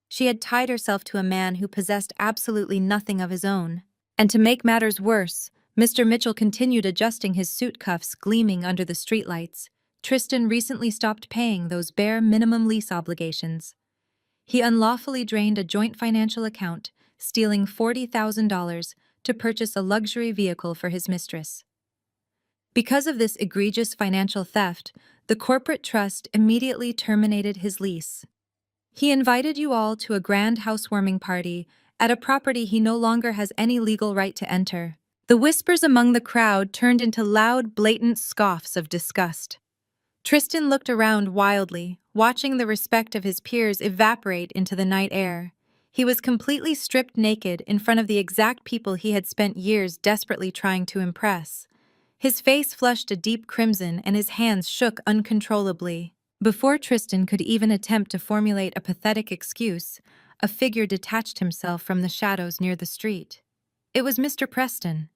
She had tied herself to a man who possessed absolutely nothing of his own. And to make matters worse, Mr. Mitchell continued adjusting his suit cuffs gleaming under the streetlights. Tristan recently stopped paying those bare minimum lease obligations. He unlawfully drained a joint financial account, stealing $40,000 to purchase a luxury vehicle for his mistress. Because of this egregious financial theft, the corporate trust immediately terminated his lease. He invited you all to a grand housewarming party at a property he no longer has any legal right to enter. The whispers among the crowd turned into loud, blatant scoffs of disgust. Tristan looked around wildly, watching the respect of his peers evaporate into the night air. He was completely stripped naked in front of the exact people he had spent years desperately trying to impress. His face flushed a deep crimson and his hands shook uncontrollably. Before Tristan could even attempt to formulate a pathetic excuse, a figure detached himself from the shadows near the street. It was Mr. Preston.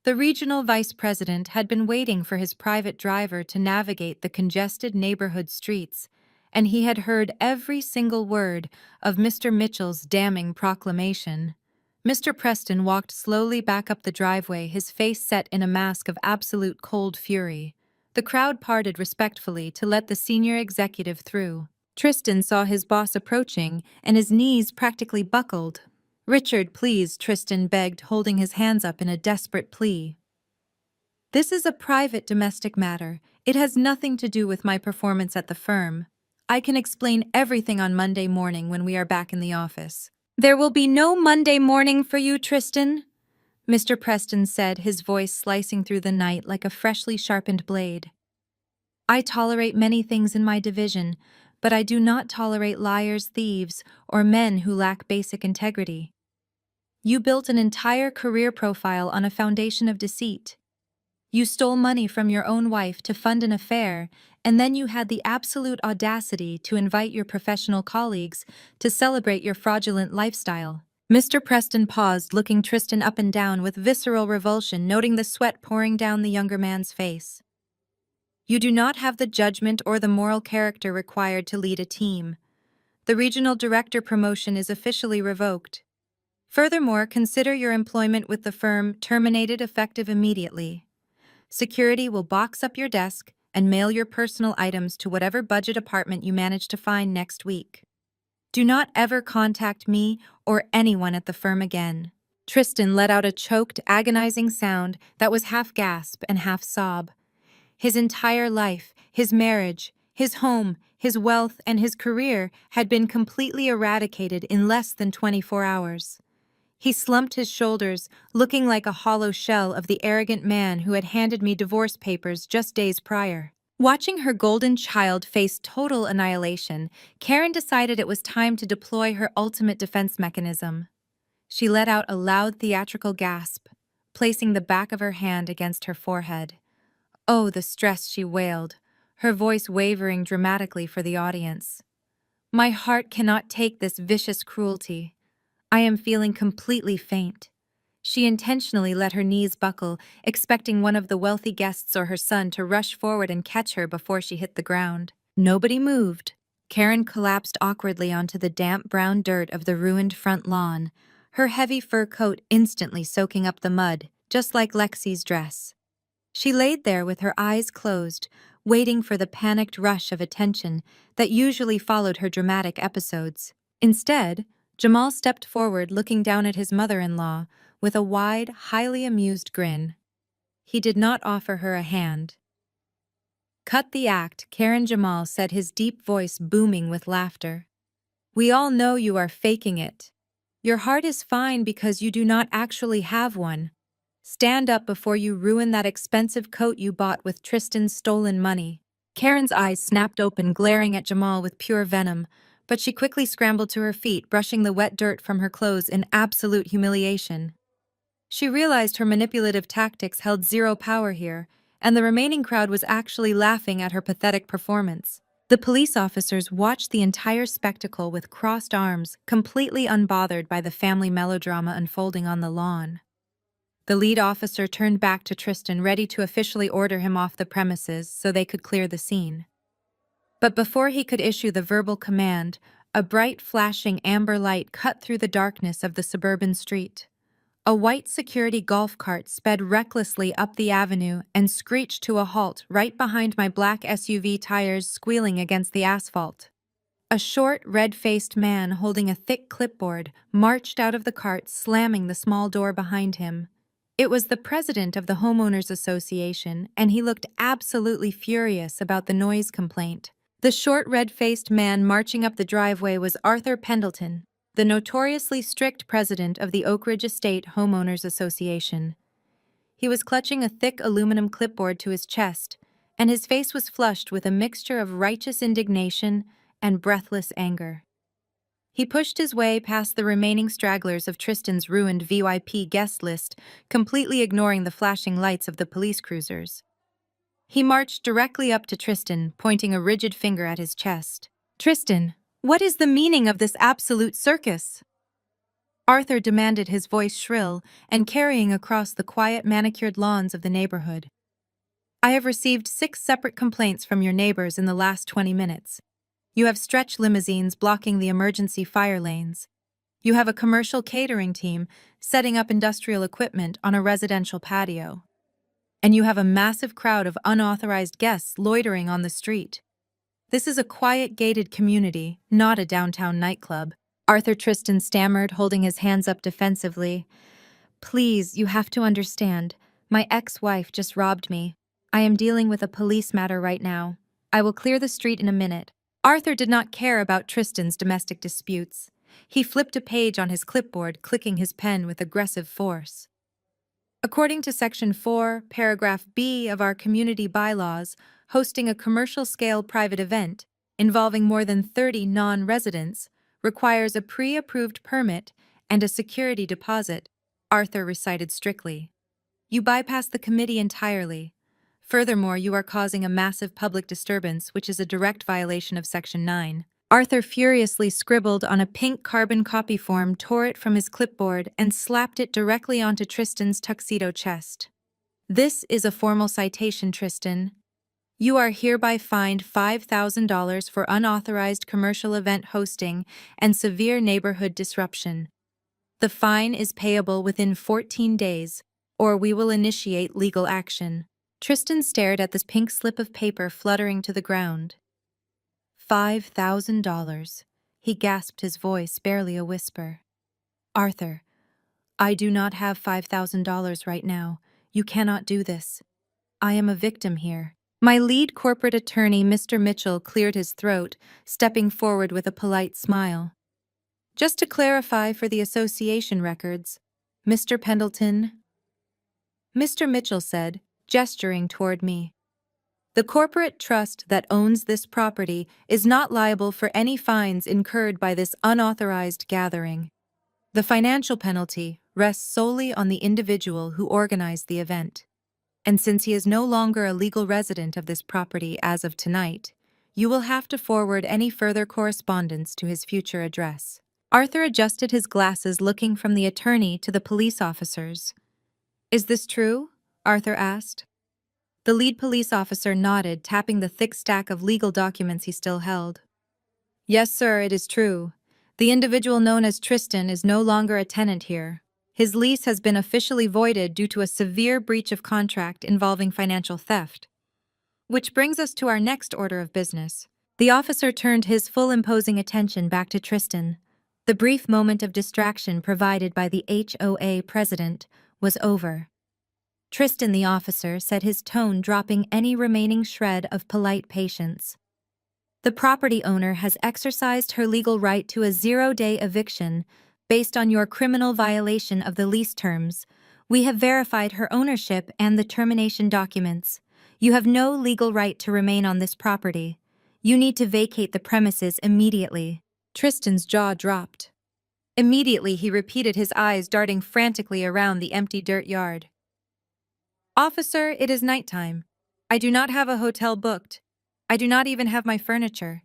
The regional vice president had been waiting for his private driver to navigate the congested neighborhood streets, and he had heard every single word of Mr. Mitchell's damning proclamation. Mr. Preston walked slowly back up the driveway, his face set in a mask of absolute cold fury. The crowd parted respectfully to let the senior executive through. Tristan saw his boss approaching, and his knees practically buckled. "Richard, please," Tristan begged, holding his hands up in a desperate plea. "This is a private domestic matter. It has nothing to do with my performance at the firm. I can explain everything on Monday morning when we are back in the office." "There will be no Monday morning for you, Tristan," Mr. Preston said, his voice slicing through the night like a freshly sharpened blade. "I tolerate many things in my division, but I do not tolerate liars, thieves, or men who lack basic integrity. You built an entire career profile on a foundation of deceit. You stole money from your own wife to fund an affair, and then you had the absolute audacity to invite your professional colleagues to celebrate your fraudulent lifestyle." Mr. Preston paused, looking Tristan up and down with visceral revulsion, noting the sweat pouring down the younger man's face. "You do not have the judgment or the moral character required to lead a team. The regional director promotion is officially revoked. Furthermore, consider your employment with the firm terminated effective immediately. Security will box up your desk and mail your personal items to whatever budget apartment you manage to find next week. Do not ever contact me or anyone at the firm again." Tristan let out a choked, agonizing sound that was half gasp and half sob. His entire life, his marriage, his home, his wealth, and his career had been completely eradicated in less than 24 hours. He slumped his shoulders, looking like a hollow shell of the arrogant man who had handed me divorce papers just days prior. Watching her golden child face total annihilation, Karen decided it was time to deploy her ultimate defense mechanism. She let out a loud theatrical gasp, placing the back of her hand against her forehead. Oh, the stress, she wailed, her voice wavering dramatically for the audience. My heart cannot take this vicious cruelty. I am feeling completely faint. She intentionally let her knees buckle, expecting one of the wealthy guests or her son to rush forward and catch her before she hit the ground. Nobody moved. Karen collapsed awkwardly onto the damp brown dirt of the ruined front lawn, her heavy fur coat instantly soaking up the mud, just like Lexi's dress. She laid there with her eyes closed, waiting for the panicked rush of attention that usually followed her dramatic episodes. Instead, Jamal stepped forward looking down at his mother-in-law with a wide, highly amused grin. He did not offer her a hand. Cut the act, Karen Jamal said, his deep voice booming with laughter. We all know you are faking it. Your heart is fine because you do not actually have one. Stand up before you ruin that expensive coat you bought with Tristan's stolen money. Karen's eyes snapped open, glaring at Jamal with pure venom, but she quickly scrambled to her feet, brushing the wet dirt from her clothes in absolute humiliation. She realized her manipulative tactics held zero power here, and the remaining crowd was actually laughing at her pathetic performance. The police officers watched the entire spectacle with crossed arms, completely unbothered by the family melodrama unfolding on the lawn. The lead officer turned back to Tristan, ready to officially order him off the premises so they could clear the scene. But before he could issue the verbal command, a bright flashing amber light cut through the darkness of the suburban street. A white security golf cart sped recklessly up the avenue and screeched to a halt right behind my black SUV, tires squealing against the asphalt. A short, red-faced man holding a thick clipboard marched out of the cart, slamming the small door behind him. It was the president of the Homeowners Association, and he looked absolutely furious about the noise complaint. The short, red-faced man marching up the driveway was Arthur Pendleton, the notoriously strict president of the Oak Ridge Estate Homeowners Association. He was clutching a thick aluminum clipboard to his chest, and his face was flushed with a mixture of righteous indignation and breathless anger. He pushed his way past the remaining stragglers of Tristan's ruined VIP guest list, completely ignoring the flashing lights of the police cruisers. He marched directly up to Tristan, pointing a rigid finger at his chest. Tristan, what is the meaning of this absolute circus? Arthur demanded, his voice shrill and carrying across the quiet, manicured lawns of the neighborhood. I have received 6 separate complaints from your neighbors in the last 20 minutes. You have stretch limousines blocking the emergency fire lanes. You have a commercial catering team setting up industrial equipment on a residential patio. And you have a massive crowd of unauthorized guests loitering on the street. This is a quiet, gated community, not a downtown nightclub. Arthur Tristan stammered, holding his hands up defensively. Please, you have to understand. My ex-wife just robbed me. I am dealing with a police matter right now. I will clear the street in a minute. Arthur did not care about Tristan's domestic disputes. He flipped a page on his clipboard, clicking his pen with aggressive force. According to Section 4, Paragraph B of our community bylaws, hosting a commercial-scale private event involving more than 30 non-residents requires a pre-approved permit and a security deposit, Arthur recited strictly. You bypass the committee entirely. Furthermore, you are causing a massive public disturbance, which is a direct violation of Section 9. Arthur furiously scribbled on a pink carbon copy form, tore it from his clipboard, and slapped it directly onto Tristan's tuxedo chest. This is a formal citation, Tristan. You are hereby fined $5,000 for unauthorized commercial event hosting and severe neighborhood disruption. The fine is payable within 14 days, or we will initiate legal action. Tristan stared at this pink slip of paper fluttering to the ground. $5,000. He gasped, his voice barely a whisper. Arthur, I do not have $5,000 right now. You cannot do this. I am a victim here. My lead corporate attorney, Mr. Mitchell, cleared his throat, stepping forward with a polite smile. Just to clarify for the association records, Mr. Pendleton, Mr. Mitchell said, gesturing toward me. The corporate trust that owns this property is not liable for any fines incurred by this unauthorized gathering. The financial penalty rests solely on the individual who organized the event. And since he is no longer a legal resident of this property as of tonight, you will have to forward any further correspondence to his future address. Arthur adjusted his glasses, looking from the attorney to the police officers. Is this true? Arthur asked. The lead police officer nodded, tapping the thick stack of legal documents he still held. Yes, sir, it is true. The individual known as Tristan is no longer a tenant here. His lease has been officially voided due to a severe breach of contract involving financial theft. Which brings us to our next order of business. The officer turned his full imposing attention back to Tristan. The brief moment of distraction provided by the HOA president was over. Tristan, the officer, said, his tone dropping any remaining shred of polite patience. The property owner has exercised her legal right to a 0-day eviction based on your criminal violation of the lease terms. We have verified her ownership and the termination documents. You have no legal right to remain on this property. You need to vacate the premises immediately. Tristan's jaw dropped. Immediately he repeated, his eyes darting frantically around the empty dirt yard. Officer, it is nighttime. I do not have a hotel booked. I do not even have my furniture.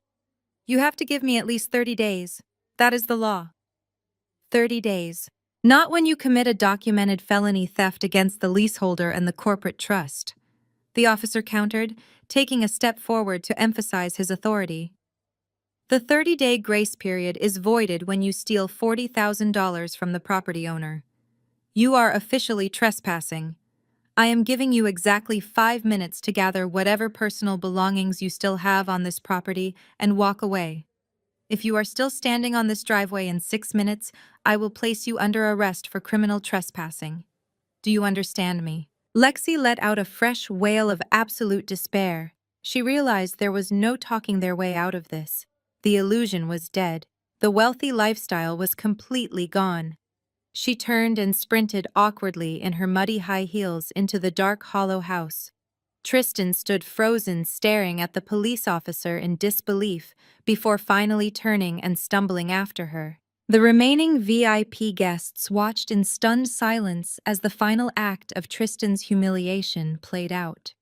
You have to give me at least 30 days. That is the law. 30 days. Not when you commit a documented felony theft against the leaseholder and the corporate trust. The officer countered, taking a step forward to emphasize his authority. The 30-day grace period is voided when you steal $40,000 from the property owner. You are officially trespassing. I am giving you exactly 5 minutes to gather whatever personal belongings you still have on this property and walk away. If you are still standing on this driveway in 6 minutes, I will place you under arrest for criminal trespassing. Do you understand me? Lexi let out a fresh wail of absolute despair. She realized there was no talking their way out of this. The illusion was dead. The wealthy lifestyle was completely gone. She turned and sprinted awkwardly in her muddy high heels into the dark, hollow house. Tristan stood frozen, staring at the police officer in disbelief before finally turning and stumbling after her. The remaining VIP guests watched in stunned silence as the final act of Tristan's humiliation played out.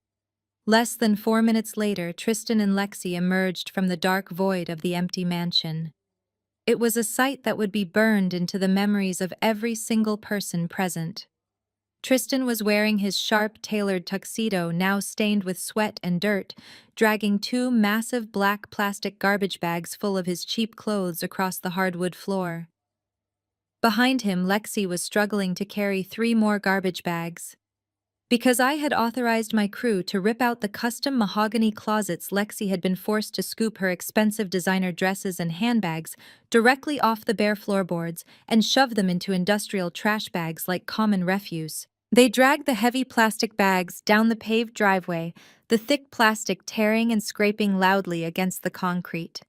Less than 4 minutes later, Tristan and Lexi emerged from the dark void of the empty mansion. It was a sight that would be burned into the memories of every single person present. Tristan was wearing his sharp, tailored tuxedo, now stained with sweat and dirt, dragging 2 massive black plastic garbage bags full of his cheap clothes across the hardwood floor. Behind him, Lexi was struggling to carry 3 more garbage bags. Because I had authorized my crew to rip out the custom mahogany closets, Lexi had been forced to scoop her expensive designer dresses and handbags directly off the bare floorboards and shove them into industrial trash bags like common refuse. They dragged the heavy plastic bags down the paved driveway, the thick plastic tearing and scraping loudly against the concrete.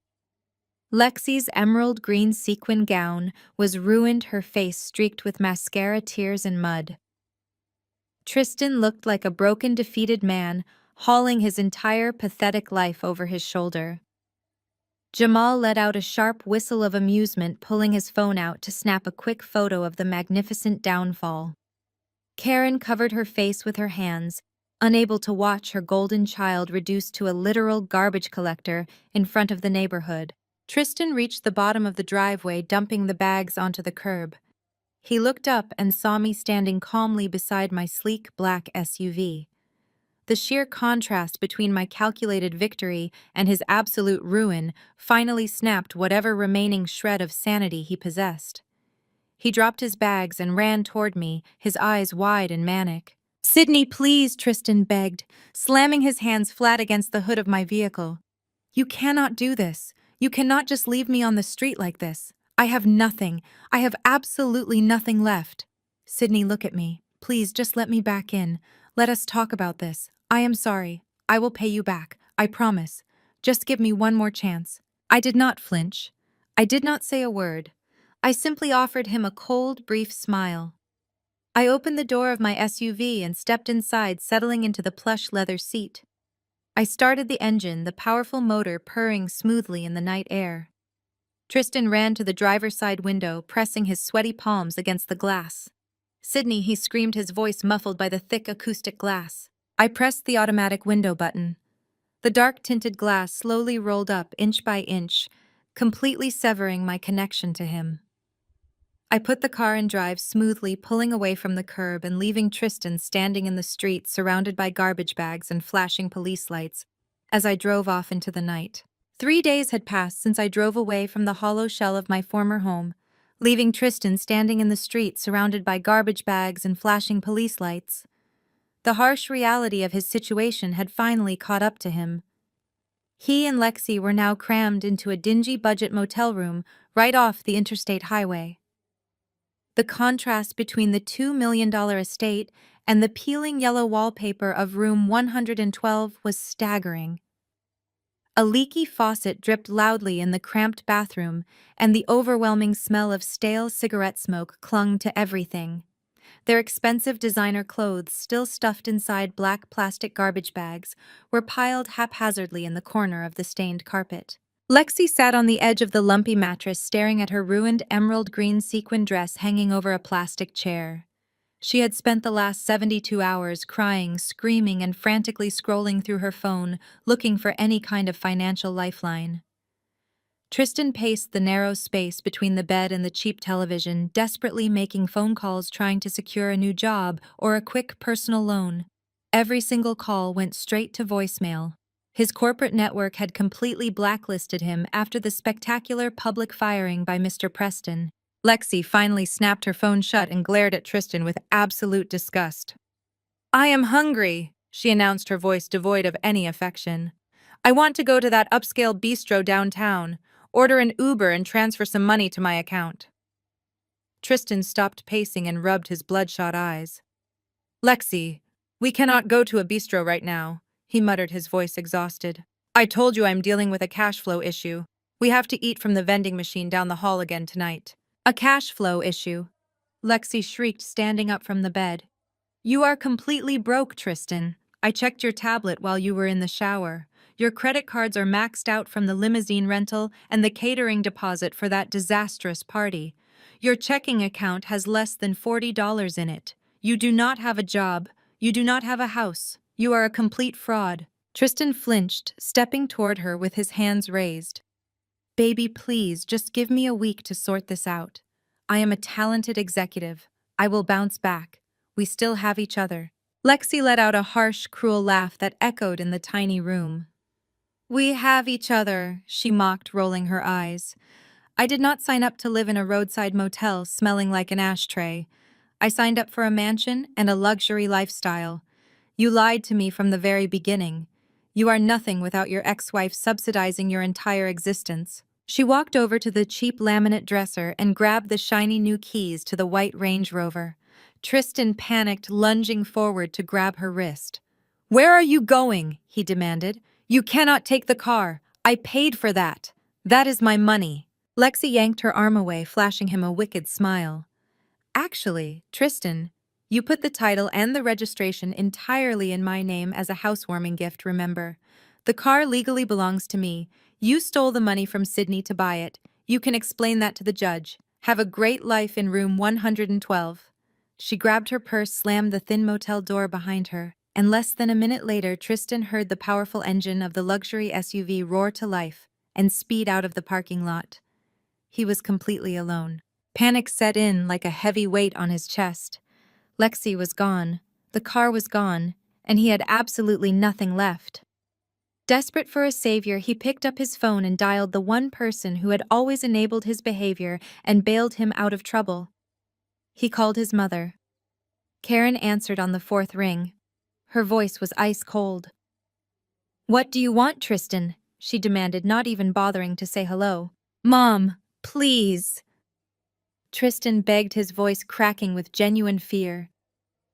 Lexi's emerald green sequin gown was ruined, her face streaked with mascara, tears, and mud. Tristan looked like a broken, defeated man, hauling his entire pathetic life over his shoulder. Jamal let out a sharp whistle of amusement, pulling his phone out to snap a quick photo of the magnificent downfall. Karen covered her face with her hands, unable to watch her golden child reduced to a literal garbage collector in front of the neighborhood. Tristan reached the bottom of the driveway, dumping the bags onto the curb. He looked up and saw me standing calmly beside my sleek black SUV. The sheer contrast between my calculated victory and his absolute ruin finally snapped whatever remaining shred of sanity he possessed. He dropped his bags and ran toward me, his eyes wide and manic. "Sydney, please," Tristan begged, slamming his hands flat against the hood of my vehicle. "You cannot do this. You cannot just leave me on the street like this. I have nothing. I have absolutely nothing left. Sydney, look at me. Please, just let me back in. Let us talk about this. I am sorry. I will pay you back. I promise. Just give me one more chance." I did not flinch. I did not say a word. I simply offered him a cold, brief smile. I opened the door of my SUV and stepped inside, settling into the plush leather seat. I started the engine, the powerful motor purring smoothly in the night air. Tristan ran to the driver's side window, pressing his sweaty palms against the glass. "Sydney," he screamed, his voice muffled by the thick acoustic glass. I pressed the automatic window button. The dark-tinted glass slowly rolled up inch by inch, completely severing my connection to him. I put the car in drive smoothly, pulling away from the curb and leaving Tristan standing in the street surrounded by garbage bags and flashing police lights as I drove off into the night. 3 days had passed since I drove away from the hollow shell of my former home, leaving Tristan standing in the street surrounded by garbage bags and flashing police lights. The harsh reality of his situation had finally caught up to him. He and Lexi were now crammed into a dingy budget motel room right off the interstate highway. The contrast between the $2 million estate and the peeling yellow wallpaper of room 112 was staggering. A leaky faucet dripped loudly in the cramped bathroom, and the overwhelming smell of stale cigarette smoke clung to everything. Their expensive designer clothes, still stuffed inside black plastic garbage bags, were piled haphazardly in the corner of the stained carpet. Lexi sat on the edge of the lumpy mattress, staring at her ruined emerald green sequin dress hanging over a plastic chair. She had spent the last 72 hours crying, screaming, and frantically scrolling through her phone, looking for any kind of financial lifeline. Tristan paced the narrow space between the bed and the cheap television, desperately making phone calls trying to secure a new job or a quick personal loan. Every single call went straight to voicemail. His corporate network had completely blacklisted him after the spectacular public firing by Mr. Preston. Lexi finally snapped her phone shut and glared at Tristan with absolute disgust. "I am hungry," she announced, her voice devoid of any affection. "I want to go to that upscale bistro downtown, order an Uber and transfer some money to my account." Tristan stopped pacing and rubbed his bloodshot eyes. "Lexi, we cannot go to a bistro right now," he muttered, his voice exhausted. "I told you I'm dealing with a cash flow issue. We have to eat from the vending machine down the hall again tonight." "A cash flow issue?" Lexi shrieked, standing up from the bed. "You are completely broke, Tristan. I checked your tablet while you were in the shower. Your credit cards are maxed out from the limousine rental and the catering deposit for that disastrous party. Your checking account has less than $40 in it. You do not have a job. You do not have a house. You are a complete fraud." Tristan flinched, stepping toward her with his hands raised. "Baby, please, just give me a week to sort this out. I am a talented executive. I will bounce back. We still have each other." Lexi let out a harsh, cruel laugh that echoed in the tiny room. "We have each other," she mocked, rolling her eyes. "I did not sign up to live in a roadside motel smelling like an ashtray. I signed up for a mansion and a luxury lifestyle. You lied to me from the very beginning. You are nothing without your ex-wife subsidizing your entire existence." She walked over to the cheap laminate dresser and grabbed the shiny new keys to the white Range Rover. Tristan panicked, lunging forward to grab her wrist. "Where are you going?" he demanded. "You cannot take the car. I paid for that. That is my money." Lexi yanked her arm away, flashing him a wicked smile. "Actually, Tristan, you put the title and the registration entirely in my name as a housewarming gift, remember? The car legally belongs to me. You stole the money from Sydney to buy it. You can explain that to the judge. Have a great life in room 112. She grabbed her purse, slammed the thin motel door behind her, and less than a minute later, Tristan heard the powerful engine of the luxury SUV roar to life and speed out of the parking lot. He was completely alone. Panic set in like a heavy weight on his chest. Lexi was gone, the car was gone, and he had absolutely nothing left. Desperate for a savior, he picked up his phone and dialed the one person who had always enabled his behavior and bailed him out of trouble. He called his mother. Karen answered on the fourth ring. Her voice was ice cold. "What do you want, Tristan?" she demanded, not even bothering to say hello. "Mom, please." Tristan begged, his voice cracking with genuine fear.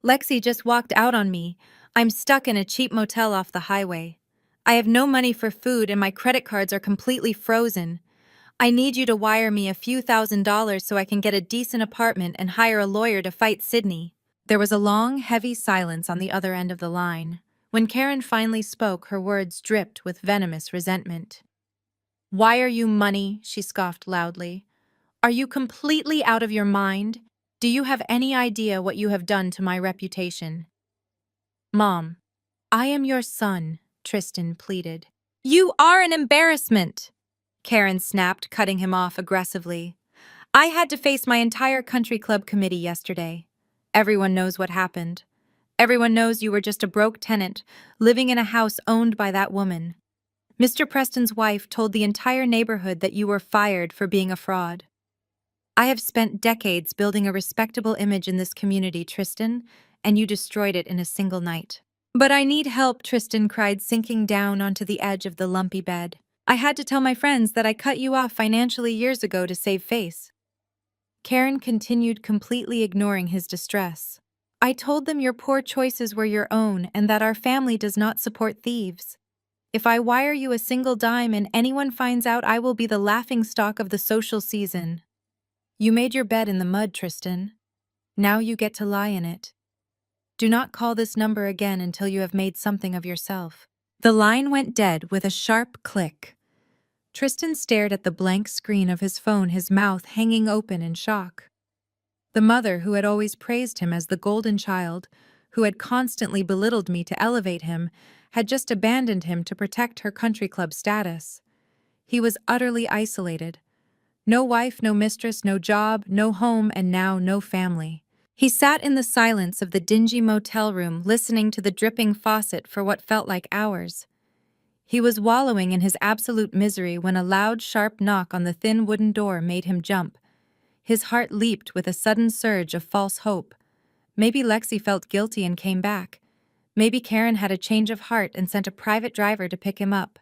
"Lexi just walked out on me. I'm stuck in a cheap motel off the highway. I have no money for food and my credit cards are completely frozen. I need you to wire me a few $1,000s so I can get a decent apartment and hire a lawyer to fight Sydney." There was a long, heavy silence on the other end of the line. When Karen finally spoke, her words dripped with venomous resentment. "Why are you money?" she scoffed loudly. "Are you completely out of your mind? Do you have any idea what you have done to my reputation?" "Mom, I am your son," Tristan pleaded. "You are an embarrassment," Karen snapped, cutting him off aggressively. "I had to face my entire country club committee yesterday. Everyone knows what happened. Everyone knows you were just a broke tenant, living in a house owned by that woman. Mr. Preston's wife told the entire neighborhood that you were fired for being a fraud. I have spent decades building a respectable image in this community, Tristan, and you destroyed it in a single night." "But I need help," Tristan cried, sinking down onto the edge of the lumpy bed. "I had to tell my friends that I cut you off financially years ago to save face." Karen continued, completely ignoring his distress. "I told them your poor choices were your own and that our family does not support thieves. If I wire you a single dime and anyone finds out, I will be the laughingstock of the social season." "You made your bed in the mud, Tristan. Now you get to lie in it. Do not call this number again until you have made something of yourself." The line went dead with a sharp click. Tristan stared at the blank screen of his phone, his mouth hanging open in shock. The mother who had always praised him as the golden child, who had constantly belittled me to elevate him, had just abandoned him to protect her country club status. He was utterly isolated. No wife, no mistress, no job, no home, and now no family. He sat in the silence of the dingy motel room, listening to the dripping faucet for what felt like hours. He was wallowing in his absolute misery when a loud, sharp knock on the thin wooden door made him jump. His heart leaped with a sudden surge of false hope. Maybe Lexi felt guilty and came back. Maybe Karen had a change of heart and sent a private driver to pick him up.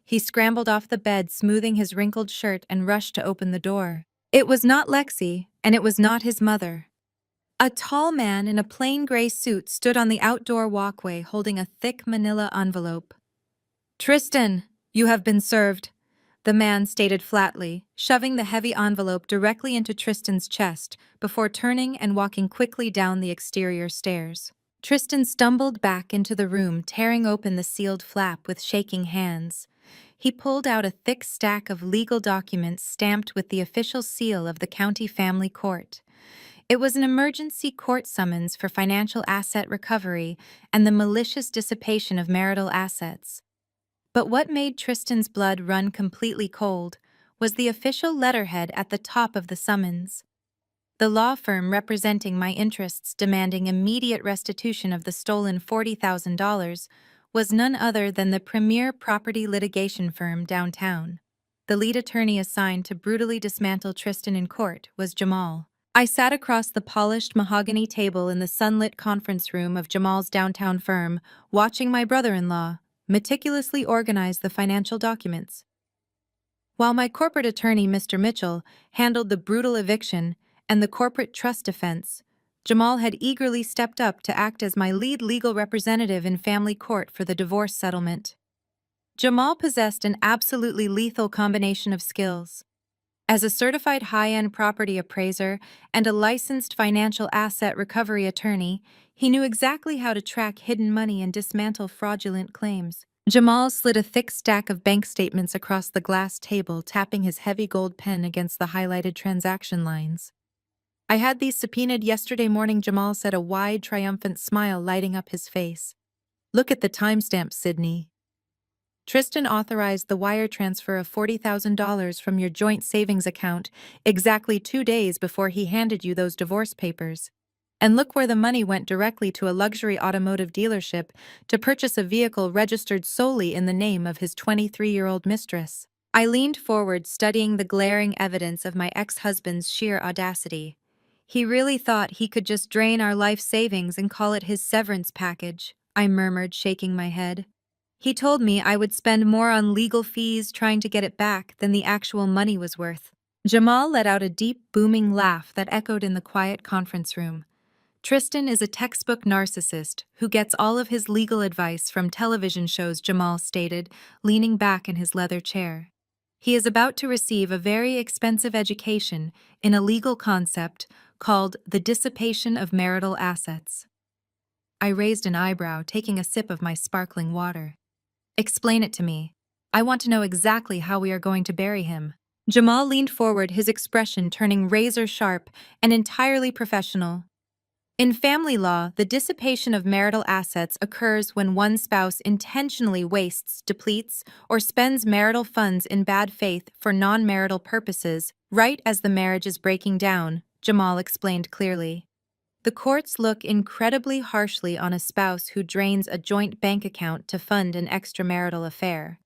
He scrambled off the bed, smoothing his wrinkled shirt, and rushed to open the door. It was not Lexi, and it was not his mother. A tall man in a plain gray suit stood on the outdoor walkway holding a thick manila envelope. "Tristan, you have been served," the man stated flatly, shoving the heavy envelope directly into Tristan's chest before turning and walking quickly down the exterior stairs. Tristan stumbled back into the room, tearing open the sealed flap with shaking hands. He pulled out a thick stack of legal documents stamped with the official seal of the county family court. It was an emergency court summons for financial asset recovery and the malicious dissipation of marital assets. But what made Tristan's blood run completely cold was the official letterhead at the top of the summons. The law firm representing my interests, demanding immediate restitution of the stolen $40,000, was none other than the premier property litigation firm downtown. The lead attorney assigned to brutally dismantle Tristan in court was Jamal. I sat across the polished mahogany table in the sunlit conference room of Jamal's downtown firm, watching my brother-in-law meticulously organize the financial documents. While my corporate attorney, Mr. Mitchell, handled the brutal eviction and the corporate trust defense, Jamal had eagerly stepped up to act as my lead legal representative in family court for the divorce settlement. Jamal possessed an absolutely lethal combination of skills. As a certified high-end property appraiser and a licensed financial asset recovery attorney, he knew exactly how to track hidden money and dismantle fraudulent claims. Jamal slid a thick stack of bank statements across the glass table, tapping his heavy gold pen against the highlighted transaction lines. "I had these subpoenaed yesterday morning," Jamal said, a wide, triumphant smile lighting up his face. "Look at the timestamp, Sydney. Tristan authorized the wire transfer of $40,000 from your joint savings account exactly 2 days before he handed you those divorce papers. And look where the money went: directly to a luxury automotive dealership to purchase a vehicle registered solely in the name of his 23-year-old mistress." I leaned forward, studying the glaring evidence of my ex-husband's sheer audacity. "He really thought he could just drain our life savings and call it his severance package," I murmured, shaking my head. "He told me I would spend more on legal fees trying to get it back than the actual money was worth." Jamal let out a deep, booming laugh that echoed in the quiet conference room. "Tristan is a textbook narcissist who gets all of his legal advice from television shows," Jamal stated, leaning back in his leather chair. "He is about to receive a very expensive education in a legal concept called the dissipation of marital assets." I raised an eyebrow, taking a sip of my sparkling water. Explain it to me. I want to know exactly how we are going to bury him. Jamal leaned forward, his expression turning razor sharp and entirely professional. In family law, the dissipation of marital assets occurs when one spouse intentionally wastes, depletes, or spends marital funds in bad faith for non-marital purposes, right as the marriage is breaking down, Jamal explained clearly. The courts look incredibly harshly on a spouse who drains a joint bank account to fund an extramarital affair.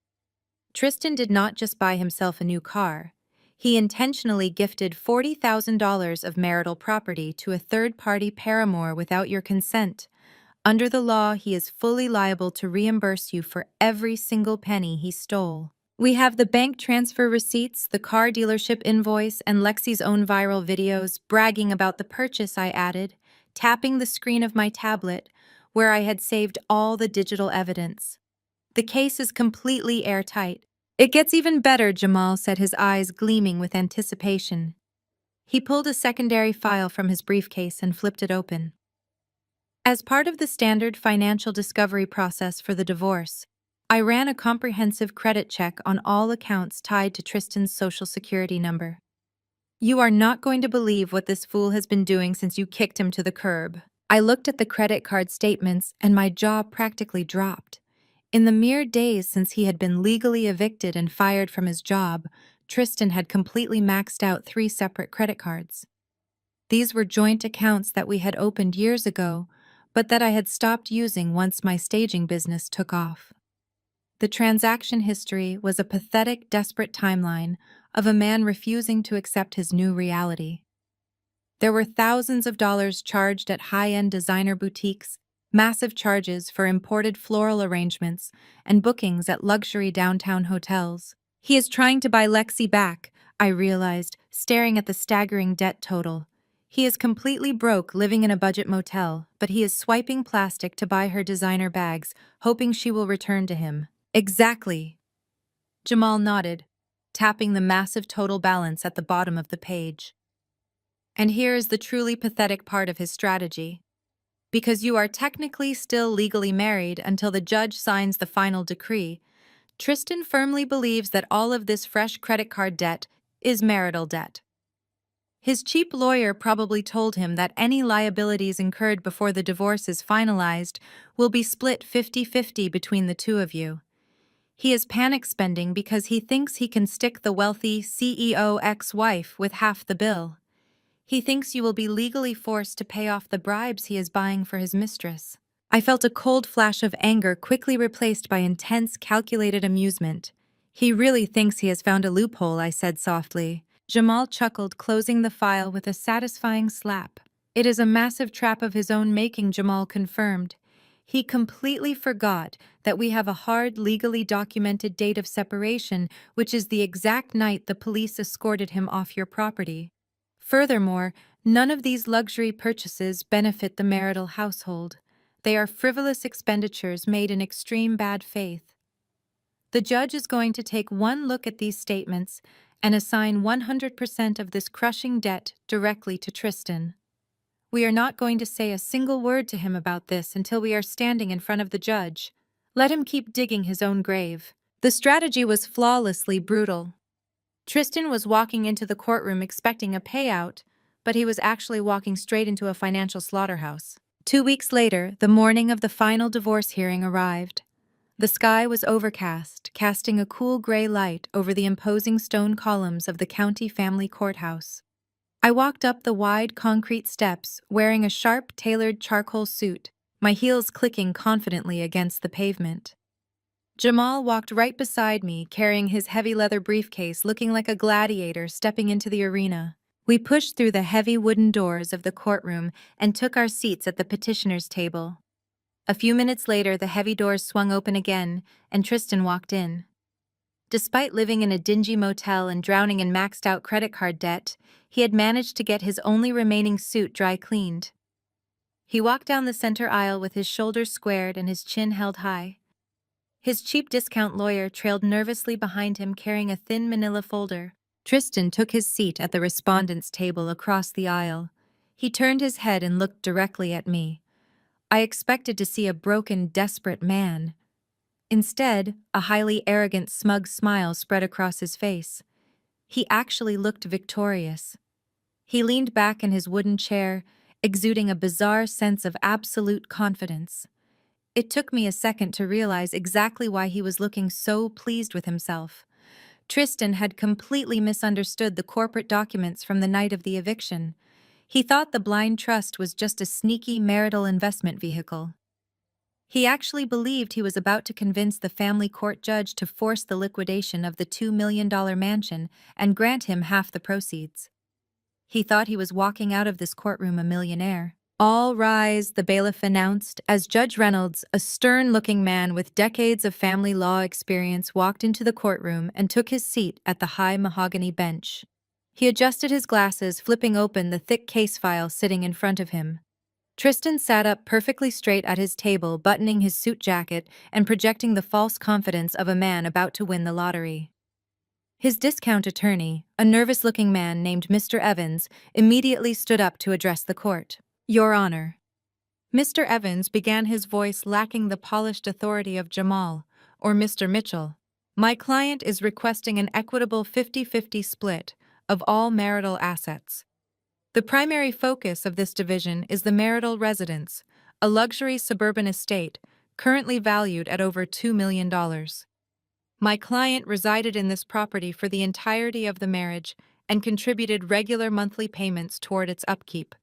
Tristan did not just buy himself a new car. He intentionally gifted $40,000 of marital property to a third-party paramour without your consent. Under the law, he is fully liable to reimburse you for every single penny he stole. We have the bank transfer receipts, the car dealership invoice, and Lexi's own viral videos bragging about the purchase, I added, tapping the screen of my tablet, where I had saved all the digital evidence. The case is completely airtight. It gets even better, Jamal said, his eyes gleaming with anticipation. He pulled a secondary file from his briefcase and flipped it open. As part of the standard financial discovery process for the divorce, I ran a comprehensive credit check on all accounts tied to Tristan's social security number. You are not going to believe what this fool has been doing since you kicked him to the curb. I looked at the credit card statements and my jaw practically dropped. In the mere days since he had been legally evicted and fired from his job, Tristan had completely maxed out 3 separate credit cards. These were joint accounts that we had opened years ago, but that I had stopped using once my staging business took off. The transaction history was a pathetic, desperate timeline of a man refusing to accept his new reality. There were thousands of dollars charged at high-end designer boutiques, massive charges for imported floral arrangements, and bookings at luxury downtown hotels. He is trying to buy Lexi back, I realized, staring at the staggering debt total. He is completely broke, living in a budget motel, but he is swiping plastic to buy her designer bags, hoping she will return to him. Exactly. Jamal nodded, tapping the massive total balance at the bottom of the page. And here is the truly pathetic part of his strategy. Because you are technically still legally married until the judge signs the final decree, Tristan firmly believes that all of this fresh credit card debt is marital debt. His cheap lawyer probably told him that any liabilities incurred before the divorce is finalized will be split 50-50 between the two of you. He is panic spending because he thinks he can stick the wealthy CEO ex-wife with half the bill. He thinks you will be legally forced to pay off the bribes he is buying for his mistress. I felt a cold flash of anger quickly replaced by intense, calculated amusement. He really thinks he has found a loophole, I said softly. Jamal chuckled, closing the file with a satisfying slap. It is a massive trap of his own making, Jamal confirmed. He completely forgot that we have a hard, legally documented date of separation, which is the exact night the police escorted him off your property. Furthermore, none of these luxury purchases benefit the marital household. They are frivolous expenditures made in extreme bad faith. The judge is going to take one look at these statements and assign 100% of this crushing debt directly to Tristan. We are not going to say a single word to him about this until we are standing in front of the judge. Let him keep digging his own grave. The strategy was flawlessly brutal. Tristan was walking into the courtroom expecting a payout, but he was actually walking straight into a financial slaughterhouse. 2 weeks later, the morning of the final divorce hearing arrived. The sky was overcast, casting a cool gray light over the imposing stone columns of the county family courthouse. I walked up the wide concrete steps, wearing a sharp, tailored charcoal suit, my heels clicking confidently against the pavement. Jamal walked right beside me, carrying his heavy leather briefcase, looking like a gladiator stepping into the arena. We pushed through the heavy wooden doors of the courtroom and took our seats at the petitioner's table. A few minutes later, the heavy doors swung open again, and Tristan walked in. Despite living in a dingy motel and drowning in maxed-out credit card debt, he had managed to get his only remaining suit dry cleaned. He walked down the center aisle with his shoulders squared and his chin held high. His cheap discount lawyer trailed nervously behind him, carrying a thin manila folder. Tristan took his seat at the respondent's table across the aisle. He turned his head and looked directly at me. I expected to see a broken, desperate man. Instead, a highly arrogant, smug smile spread across his face. He actually looked victorious. He leaned back in his wooden chair, exuding a bizarre sense of absolute confidence. It took me a second to realize exactly why he was looking so pleased with himself. Tristan had completely misunderstood the corporate documents from the night of the eviction. He thought the blind trust was just a sneaky marital investment vehicle. He actually believed he was about to convince the family court judge to force the liquidation of the $2 million mansion and grant him half the proceeds. He thought he was walking out of this courtroom a millionaire. "All rise," the bailiff announced, as Judge Reynolds, a stern-looking man with decades of family law experience, walked into the courtroom and took his seat at the high mahogany bench. He adjusted his glasses, flipping open the thick case file sitting in front of him. Tristan sat up perfectly straight at his table, buttoning his suit jacket and projecting the false confidence of a man about to win the lottery. His discount attorney, a nervous-looking man named Mr. Evans, immediately stood up to address the court. "Your Honor." Mr. Evans began, his voice lacking the polished authority of Jamal, or Mr. Mitchell. "My client is requesting an equitable 50-50 split of all marital assets. The primary focus of this division is the marital residence, a luxury suburban estate currently valued at over $2 million. My client resided in this property for the entirety of the marriage and contributed regular monthly payments toward its upkeep.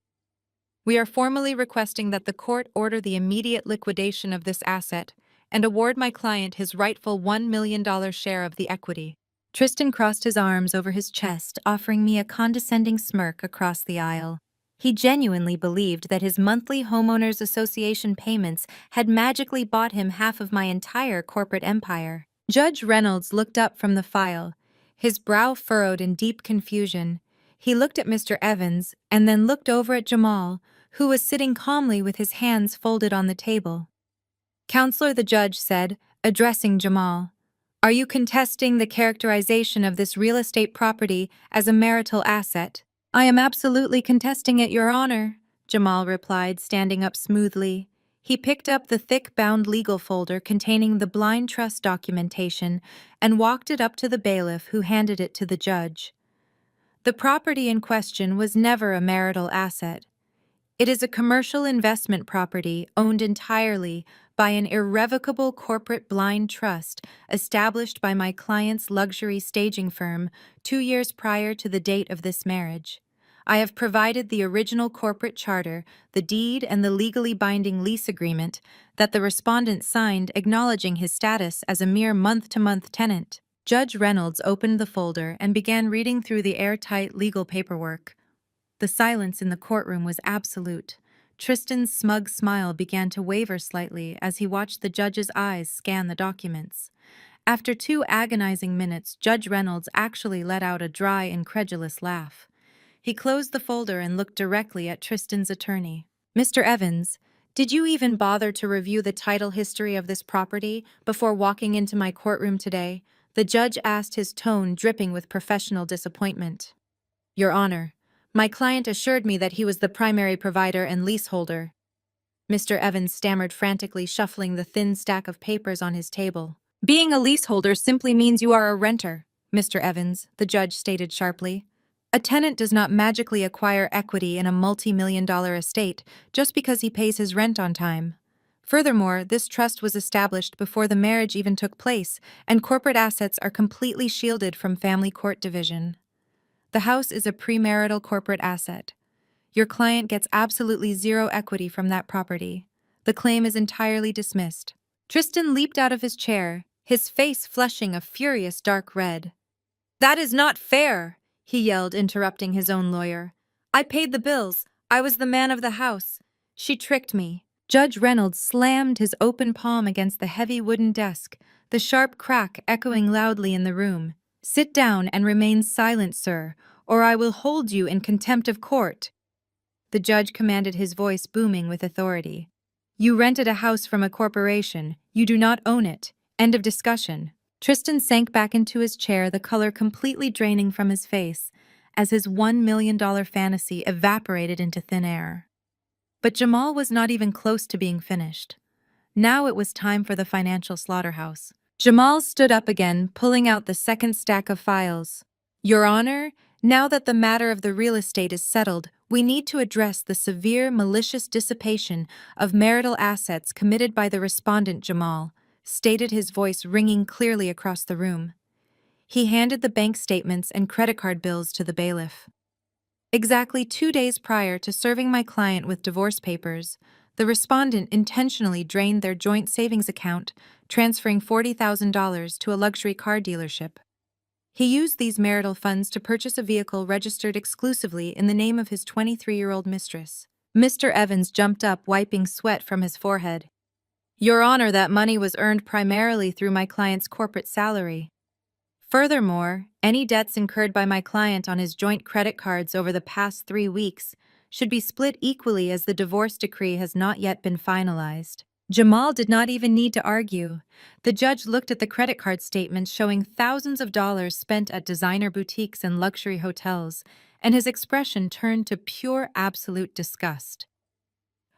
We are formally requesting that the court order the immediate liquidation of this asset and award my client his rightful $1 million share of the equity." Tristan crossed his arms over his chest, offering me a condescending smirk across the aisle. He genuinely believed that his monthly homeowners association payments had magically bought him half of my entire corporate empire. Judge Reynolds looked up from the file, his brow furrowed in deep confusion. He looked at Mr. Evans and then looked over at Jamal, who was sitting calmly with his hands folded on the table. "Counselor," the judge said, addressing Jamal, "are you contesting the characterization of this real estate property as a marital asset?" "I am absolutely contesting it, Your Honor," Jamal replied, standing up smoothly. He picked up the thick-bound legal folder containing the blind trust documentation and walked it up to the bailiff, who handed it to the judge. "The property in question was never a marital asset. It is a commercial investment property owned entirely by an irrevocable corporate blind trust established by my client's luxury staging firm 2 years prior to the date of this marriage. I have provided the original corporate charter, the deed, and the legally binding lease agreement that the respondent signed, acknowledging his status as a mere month-to-month tenant." Judge Reynolds opened the folder and began reading through the airtight legal paperwork. The silence in the courtroom was absolute. Tristan's smug smile began to waver slightly as he watched the judge's eyes scan the documents. After 2 agonizing minutes, Judge Reynolds actually let out a dry, incredulous laugh. He closed the folder and looked directly at Tristan's attorney. "Mr. Evans, did you even bother to review the title history of this property before walking into my courtroom today?" the judge asked, his tone dripping with professional disappointment. "Your Honor, my client assured me that he was the primary provider and leaseholder." Mr. Evans stammered frantically, shuffling the thin stack of papers on his table. "Being a leaseholder simply means you are a renter, Mr. Evans," the judge stated sharply. "A tenant does not magically acquire equity in a multi-million-dollar estate just because he pays his rent on time. Furthermore, this trust was established before the marriage even took place, and corporate assets are completely shielded from family court division. The house is a premarital corporate asset. Your client gets absolutely zero equity from that property. The claim is entirely dismissed." Tristan leaped out of his chair, his face flushing a furious dark red. "That is not fair," he yelled, interrupting his own lawyer. "I paid the bills. I was the man of the house. She tricked me." Judge Reynolds slammed his open palm against the heavy wooden desk, the sharp crack echoing loudly in the room. "Sit down and remain silent, sir, or I will hold you in contempt of court," the judge commanded, his voice booming with authority. "You rented a house from a corporation. You do not own it. End of discussion." Tristan sank back into his chair, the color completely draining from his face, as his $1 million fantasy evaporated into thin air. But Jamal was not even close to being finished. Now it was time for the financial slaughterhouse. Jamal stood up again, pulling out the second stack of files. Your Honor, now that the matter of the real estate is settled, we need to address the severe malicious dissipation of marital assets committed by the respondent Jamal, stated, his voice ringing clearly across the room. He handed the bank statements and credit card bills to the bailiff. Exactly 2 days prior to serving my client with divorce papers, the respondent intentionally drained their joint savings account, transferring $40,000 to a luxury car dealership. He used these marital funds to purchase a vehicle registered exclusively in the name of his 23-year-old mistress. Mr. Evans jumped up, wiping sweat from his forehead. Your Honor, that money was earned primarily through my client's corporate salary. Furthermore, any debts incurred by my client on his joint credit cards over the past 3 weeks should be split equally, as the divorce decree has not yet been finalized. Jamal did not even need to argue. The judge looked at the credit card statements showing thousands of dollars spent at designer boutiques and luxury hotels, and his expression turned to pure absolute disgust.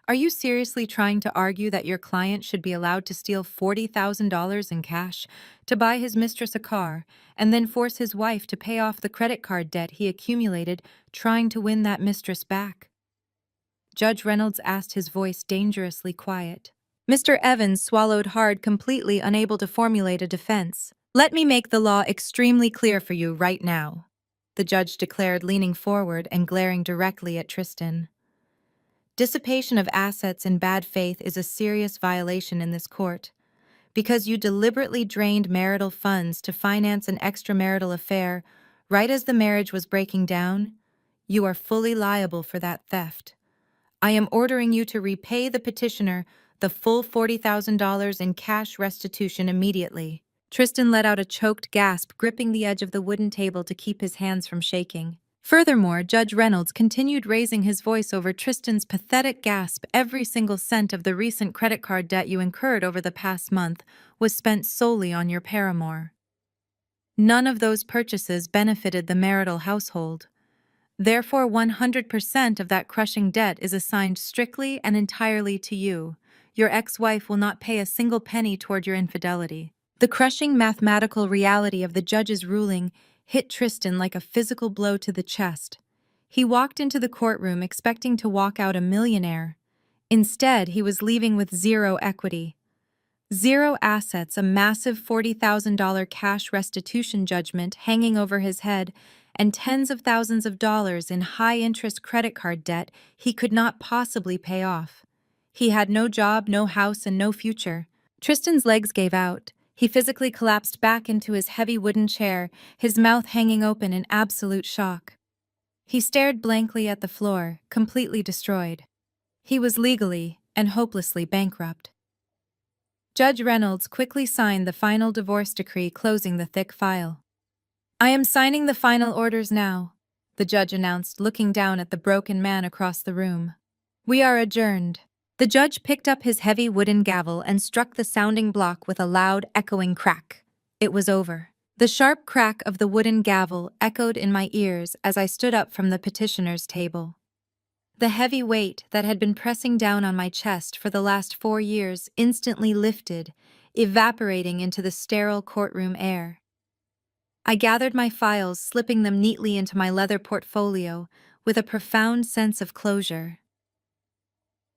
Are you seriously trying to argue that your client should be allowed to steal $40,000 in cash to buy his mistress a car and then force his wife to pay off the credit card debt he accumulated trying to win that mistress back? Judge Reynolds asked, his voice dangerously quiet. Mr. Evans swallowed hard, completely unable to formulate a defense. Let me make the law extremely clear for you right now, the judge declared, leaning forward and glaring directly at Tristan. Dissipation of assets in bad faith is a serious violation in this court. Because you deliberately drained marital funds to finance an extramarital affair right as the marriage was breaking down, you are fully liable for that theft. I am ordering you to repay the petitioner the full $40,000 in cash restitution immediately. Tristan let out a choked gasp, gripping the edge of the wooden table to keep his hands from shaking. Furthermore, Judge Reynolds continued, raising his voice over Tristan's pathetic gasp. Every single cent of the recent credit card debt you incurred over the past month was spent solely on your paramour. None of those purchases benefited the marital household. Therefore, 100% of that crushing debt is assigned strictly and entirely to you. Your ex-wife will not pay a single penny toward your infidelity. The crushing mathematical reality of the judge's ruling hit Tristan like a physical blow to the chest. He walked into the courtroom expecting to walk out a millionaire. Instead, he was leaving with zero equity, zero assets, a massive $40,000 cash restitution judgment hanging over his head, and tens of thousands of dollars in high-interest credit card debt he could not possibly pay off. He had no job, no house, and no future. Tristan's legs gave out. He physically collapsed back into his heavy wooden chair, his mouth hanging open in absolute shock. He stared blankly at the floor, completely destroyed. He was legally and hopelessly bankrupt. Judge Reynolds quickly signed the final divorce decree, closing the thick file. I am signing the final orders now, the judge announced, looking down at the broken man across the room. We are adjourned. The judge picked up his heavy wooden gavel and struck the sounding block with a loud, echoing crack. It was over. The sharp crack of the wooden gavel echoed in my ears as I stood up from the petitioner's table. The heavy weight that had been pressing down on my chest for the last 4 years instantly lifted, evaporating into the sterile courtroom air. I gathered my files, slipping them neatly into my leather portfolio, with a profound sense of closure.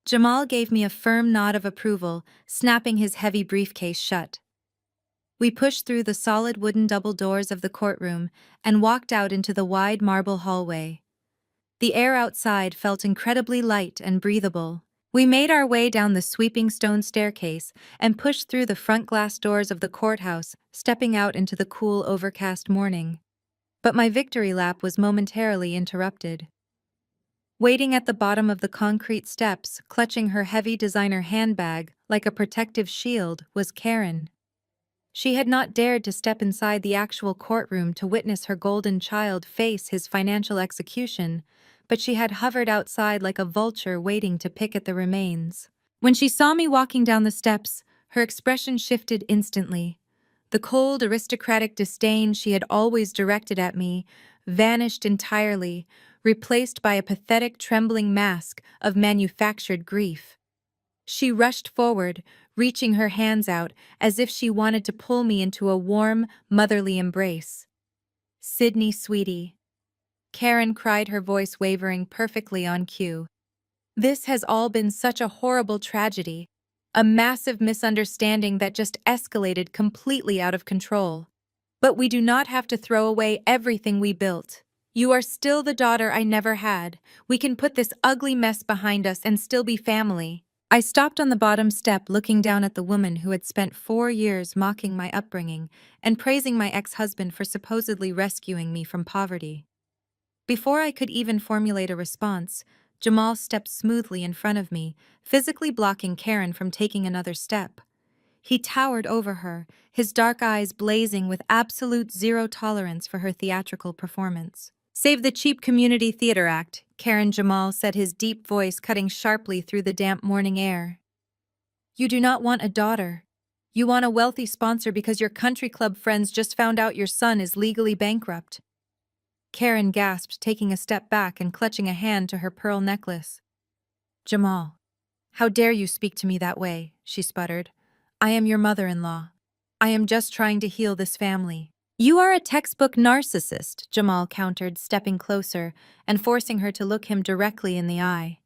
Jamal gave me a firm nod of approval, snapping his heavy briefcase shut. We pushed through the solid wooden double doors of the courtroom and walked out into the wide marble hallway. The air outside felt incredibly light and breathable. We made our way down the sweeping stone staircase and pushed through the front glass doors of the courthouse, stepping out into the cool, overcast morning. But my victory lap was momentarily interrupted. Waiting at the bottom of the concrete steps, clutching her heavy designer handbag like a protective shield, was Karen. She had not dared to step inside the actual courtroom to witness her golden child face his financial execution, but she had hovered outside like a vulture waiting to pick at the remains. When she saw me walking down the steps, her expression shifted instantly. The cold, aristocratic disdain she had always directed at me vanished entirely, replaced by a pathetic trembling mask of manufactured grief. She rushed forward, reaching her hands out as if she wanted to pull me into a warm, motherly embrace. "Sydney, sweetie," Karen cried, her voice wavering perfectly on cue. "This has all been such a horrible tragedy, a massive misunderstanding that just escalated completely out of control. But we do not have to throw away everything we built. You are still the daughter I never had. We can put this ugly mess behind us and still be family." I stopped on the bottom step, looking down at the woman who had spent 4 years mocking my upbringing and praising my ex-husband for supposedly rescuing me from poverty. Before I could even formulate a response, Jamal stepped smoothly in front of me, physically blocking Karen from taking another step. He towered over her, his dark eyes blazing with absolute zero tolerance for her theatrical performance. "Save the cheap community theater act," Karen Jamal said, his deep voice cutting sharply through the damp morning air. "You do not want a daughter. You want a wealthy sponsor because your country club friends just found out your son is legally bankrupt." Karen gasped, taking a step back and clutching a hand to her pearl necklace. "Jamal, how dare you speak to me that way?" she sputtered. "I am your mother-in-law. I am just trying to heal this family." "You are a textbook narcissist," Jamal countered, stepping closer and forcing her to look him directly in the eye.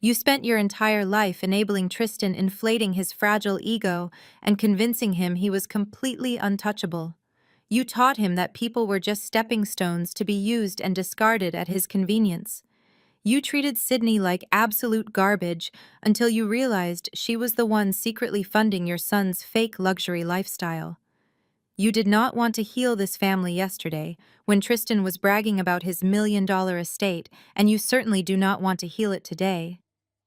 "You spent your entire life enabling Tristan, inflating his fragile ego and convincing him he was completely untouchable. You taught him that people were just stepping stones to be used and discarded at his convenience. You treated Sydney like absolute garbage until you realized she was the one secretly funding your son's fake luxury lifestyle. You did not want to heal this family yesterday, when Tristan was bragging about his $1 million estate, and you certainly do not want to heal it today.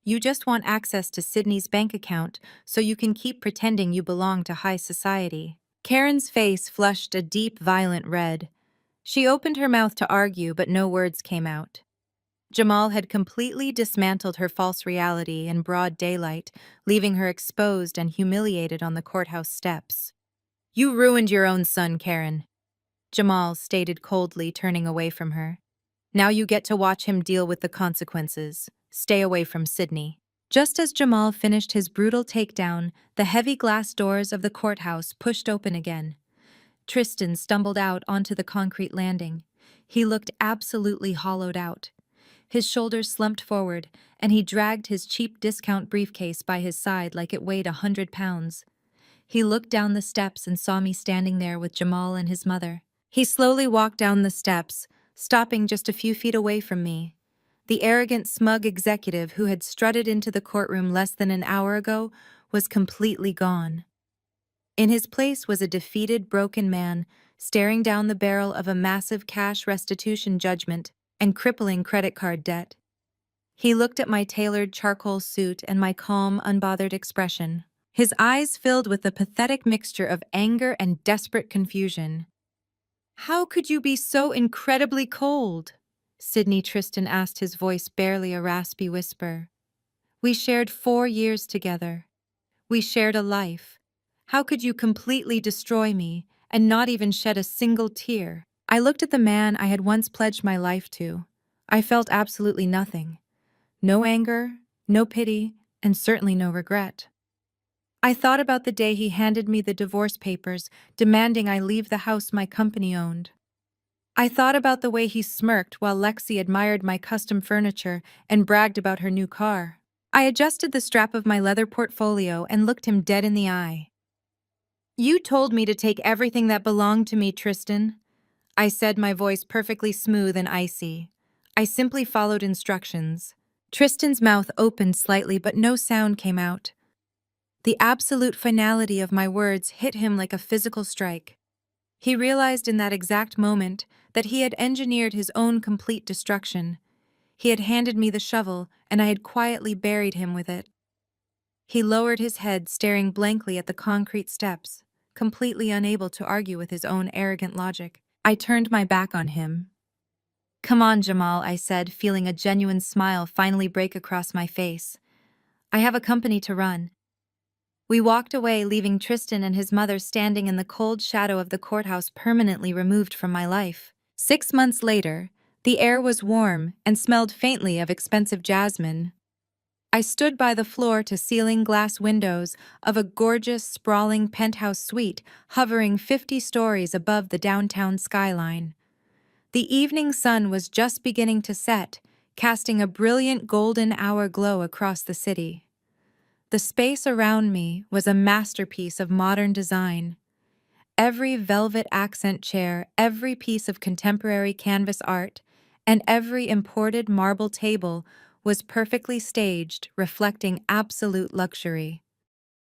You just want access to Sydney's bank account so you can keep pretending you belong to high society." Karen's face flushed a deep, violent red. She opened her mouth to argue, but no words came out. Jamal had completely dismantled her false reality in broad daylight, leaving her exposed and humiliated on the courthouse steps. "You ruined your own son, Karen," Jamal stated coldly, turning away from her. "Now you get to watch him deal with the consequences. Stay away from Sydney." Just as Jamal finished his brutal takedown, the heavy glass doors of the courthouse pushed open again. Tristan stumbled out onto the concrete landing. He looked absolutely hollowed out. His shoulders slumped forward, and he dragged his cheap discount briefcase by his side like it weighed 100 pounds. He looked down the steps and saw me standing there with Jamal and his mother. He slowly walked down the steps, stopping just a few feet away from me. The arrogant, smug executive who had strutted into the courtroom less than an hour ago was completely gone. In his place was a defeated, broken man, staring down the barrel of a massive cash restitution judgment and crippling credit card debt. He looked at my tailored charcoal suit and my calm, unbothered expression. His eyes filled with a pathetic mixture of anger and desperate confusion. "How could you be so incredibly cold?" Sydney Tristan asked, his voice barely a raspy whisper. "We shared 4 years together. We shared a life. How could you completely destroy me and not even shed a single tear?" I looked at the man I had once pledged my life to. I felt absolutely nothing. No anger, no pity, and certainly no regret. I thought about the day he handed me the divorce papers, demanding I leave the house my company owned. I thought about the way he smirked while Lexi admired my custom furniture and bragged about her new car. I adjusted the strap of my leather portfolio and looked him dead in the eye. "You told me to take everything that belonged to me, Tristan," I said, my voice perfectly smooth and icy. I simply followed instructions. Tristan's mouth opened slightly, but no sound came out. The absolute finality of my words hit him like a physical strike. He realized in that exact moment that he had engineered his own complete destruction. He had handed me the shovel, and I had quietly buried him with it. He lowered his head, staring blankly at the concrete steps, completely unable to argue with his own arrogant logic. I turned my back on him. "Come on, Jamal," I said, feeling a genuine smile finally break across my face. "I have a company to run." We walked away, leaving Tristan and his mother standing in the cold shadow of the courthouse, permanently removed from my life. 6 months later, The air was warm and smelled faintly of expensive jasmine. I stood by the floor-to-ceiling glass windows of a gorgeous, sprawling penthouse suite hovering 50 stories above the downtown skyline. The evening sun was just beginning to set, casting a brilliant golden hour glow across the city. The space around me was a masterpiece of modern design. Every velvet accent chair, every piece of contemporary canvas art, and every imported marble table was perfectly staged, reflecting absolute luxury.